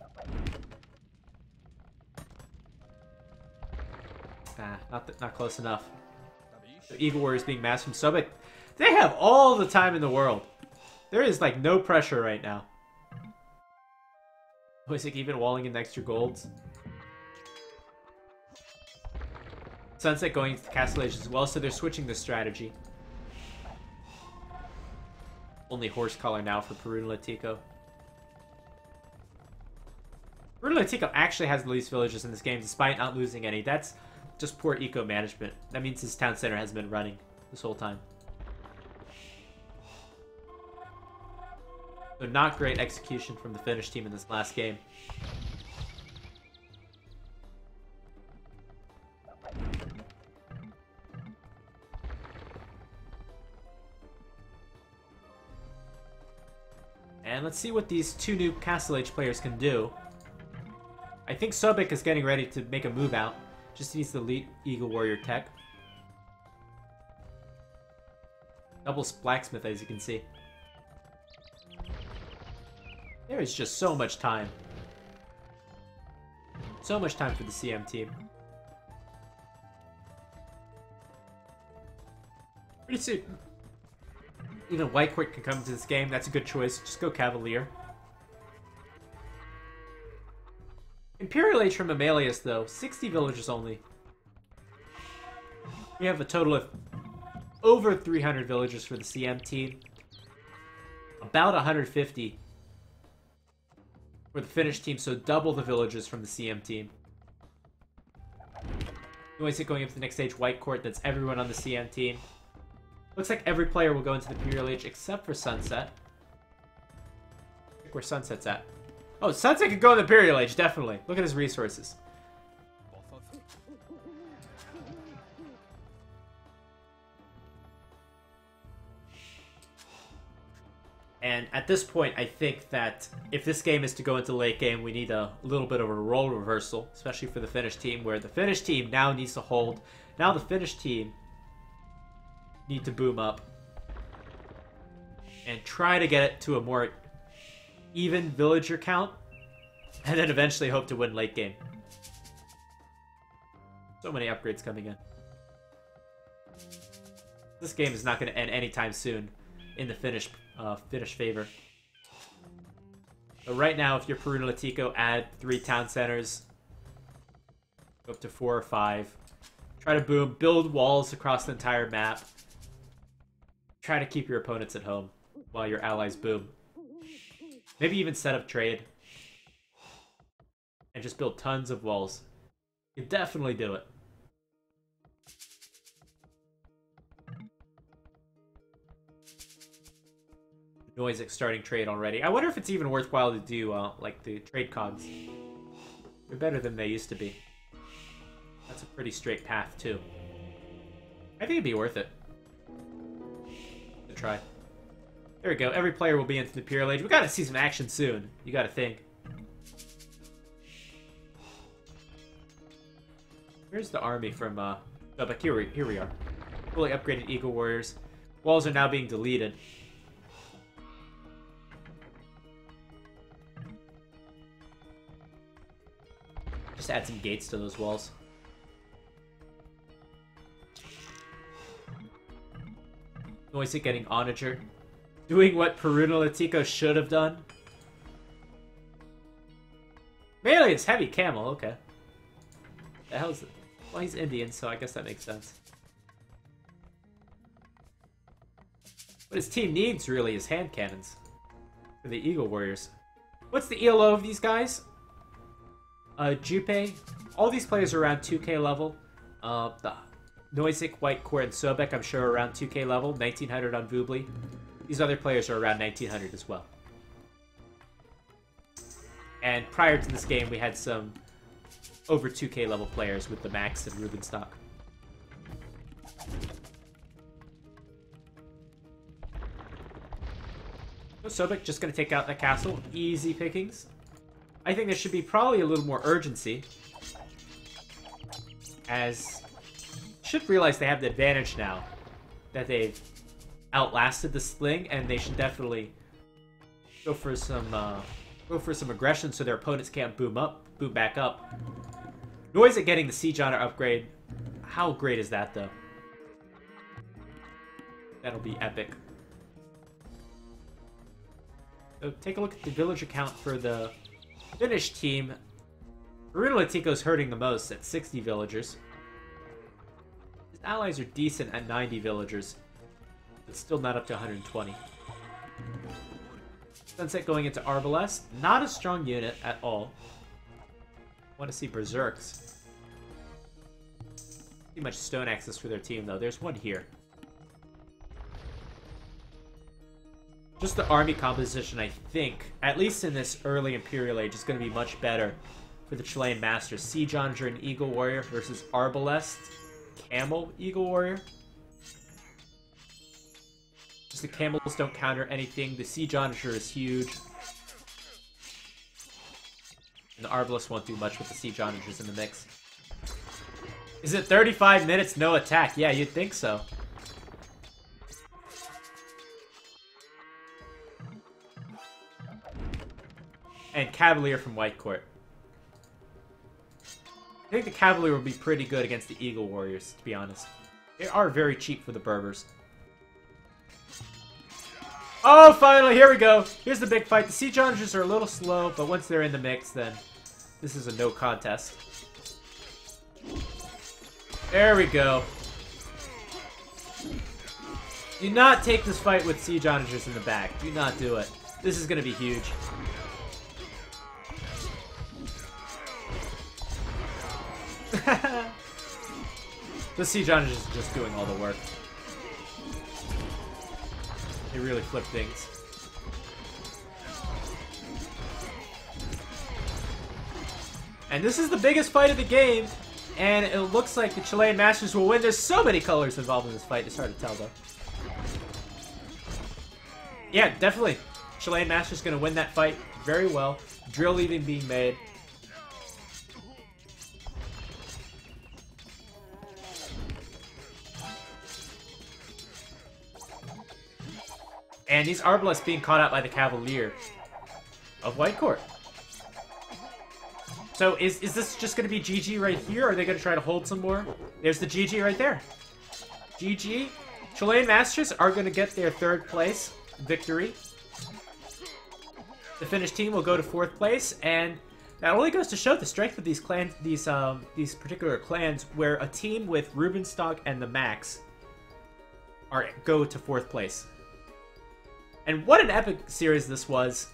Not close enough. The Eagle Warriors being massed from Sobek. They have all the time in the world. There is like no pressure right now. Was it even walling in extra golds? Sunset going to Castle Age as well, so they're switching the strategy. Only horse color now for Perun Latico. Perun Latico actually has the least villages in this game, despite not losing any. That's just poor eco management. That means his town center hasn't been running this whole time. So not great execution from the Finnish team in this last game. And let's see what these 2 new Castle Age players can do. I think Sobek is getting ready to make a move out. Just needs the elite Eagle Warrior tech. Double blacksmith, as you can see. There is just so much time. So much time for the CM team. Pretty soon. Even White Court can come into this game. That's a good choice. Just go Cavalier. Imperial Age from Amelius, though. 60 villagers only. We have a total of over 300 villagers for the CM team. About 150 for the Finnish team, so double the villagers from the CM team. Noisy going up to the next stage, White Court. That's everyone on the CM team. Looks like every player will go into the Imperial Age except for Sunset. Where Sunset's at. Oh, Sunset could go in the Imperial Age, definitely. Look at his resources. And at this point, I think that if this game is to go into late game, we need a little bit of a role reversal, especially for the Finnish team, where the Finnish team now needs to hold. Now the Finnish team need to boom up and try to get it to a more even villager count, and then eventually hope to win late game. So many upgrades coming in. This game is not going to end anytime soon in the Finnish favor. But right now, if you're Perun Latico, add 3 town centers, go up to 4 or 5. Try to boom, build walls across the entire map. Try to keep your opponents at home while your allies boom. Maybe even set up trade. And just build tons of walls. You can definitely do it. Noisic starting trade already. I wonder if it's even worthwhile to do, like, the trade cogs. They're better than they used to be. That's a pretty straight path, too. I think it'd be worth it to try. There we go. Every player will be into the Imperial Age. We gotta see some action soon. You gotta think. Where's the army from, oh, but here we are. Fully upgraded Eagle Warriors. Walls are now being deleted. Just add some gates to those walls. Noisy getting onager. Doing what Perun Latico should have done. Melee is heavy camel, okay. The hell is it? Well, he's Indian, so I guess that makes sense. What his team needs, really, is hand cannons. For the Eagle Warriors. What's the ELO of these guys? Jupe. All these players are around 2k level. The Noisik, White Court, and Sobek, I'm sure, are around 2k level. 1900 on Vubli. These other players are around 1900 as well. And prior to this game, we had some over 2K level players with the Max and Rubenstock. So Sobek just going to take out that castle. Easy pickings. I think there should be probably a little more urgency. As should realize they have the advantage now that they've outlasted the Sling, and they should definitely go for some aggression so their opponents can't boom back up. Noise at getting the Siege Honor upgrade. How great is that, though? That'll be epic. So take a look at the villager count for the Finnish team. Bruno Latico's hurting the most at 60 villagers. His allies are decent at 90 villagers, but still not up to 120. Sunset going into Arbalest. Not a strong unit at all. Want to see Berserks. Too much stone access for their team, though. There's one here. Just the army composition, I think, at least in this early Imperial Age, is going to be much better for the Chilean Masters. Siege Onager and Eagle Warrior versus Arbalest, Camel, Eagle Warrior. Just the camels don't counter anything. The Siege Onager is huge. And the Arbalest won't do much with the Siege Onagers in the mix. Is it 35 minutes, no attack? Yeah, you'd think so. And Cavalier from White Court. I think the Cavalier will be pretty good against the Eagle Warriors, to be honest. They are very cheap for the Berbers. Oh, finally, here we go. Here's the big fight. The Siege Onagers are a little slow, but once they're in the mix, then this is a no contest. There we go. Do not take this fight with Siege Onagers in the back. Do not do it. This is going to be huge. The Siege Onagers is just doing all the work. They really flip things. And this is the biggest fight of the game, and it looks like the Chilean Masters will win. There's so many colors involved in this fight, it's hard to tell, though. Yeah, definitely. Chilean Masters going to win that fight very well. Drill even being made. And these Arbalests being caught out by the Cavalier of White Court. So is this just going to be GG right here, or are they going to try to hold some more? There's the GG right there. GG. Chilean Masters are going to get their third place victory. The Finnish team will go to fourth place, and that only goes to show the strength of these clans, these particular clans, where a team with Rubenstock and the Max go to fourth place. And what an epic series this was.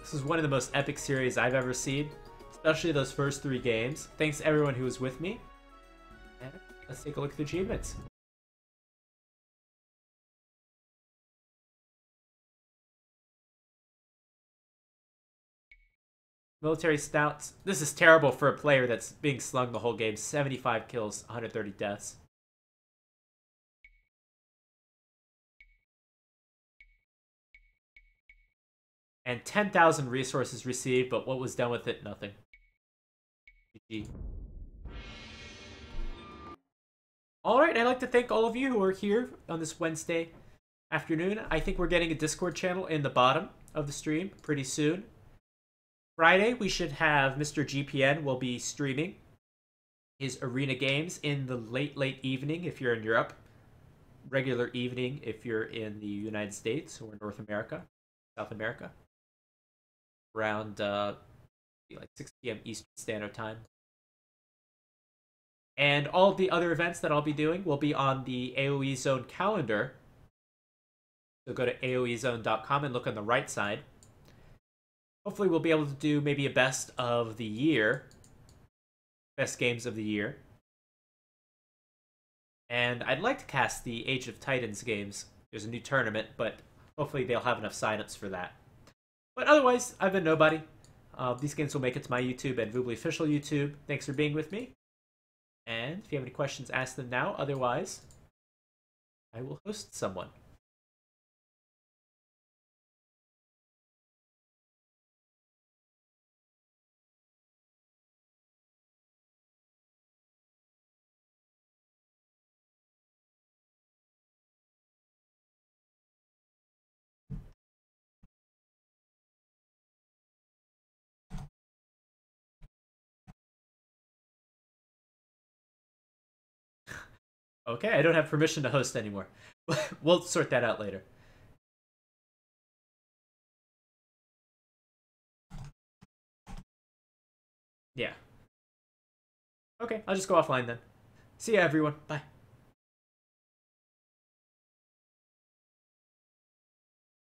This was one of the most epic series I've ever seen. Especially those first 3 games. Thanks to everyone who was with me. And let's take a look at the achievements. Military Stouts. This is terrible for a player that's being slung the whole game. 75 kills, 130 deaths. And 10,000 resources received, but what was done with it? Nothing. GG. Alright, I'd like to thank all of you who are here on this Wednesday afternoon. I think we're getting a Discord channel in the bottom of the stream pretty soon. Friday, we should have Mr. GPN will be streaming his arena games in the late evening if you're in Europe. Regular evening if you're in the United States or North America, South America. Around like 6 p.m. Eastern Standard Time. And all of the other events that I'll be doing will be on the AoE Zone calendar. So go to aoezone.com and look on the right side. Hopefully we'll be able to do maybe a best of the year. Best games of the year. And I'd like to cast the Age of Titans games. There's a new tournament, but hopefully they'll have enough signups for that. But otherwise, I've been Nobody. These games will make it to my YouTube and Voobly official YouTube. Thanks for being with me. And if you have any questions, ask them now. Otherwise, I will host someone. Okay, I don't have permission to host anymore. We'll sort that out later. Yeah. Okay, I'll just go offline then. See ya, everyone. Bye.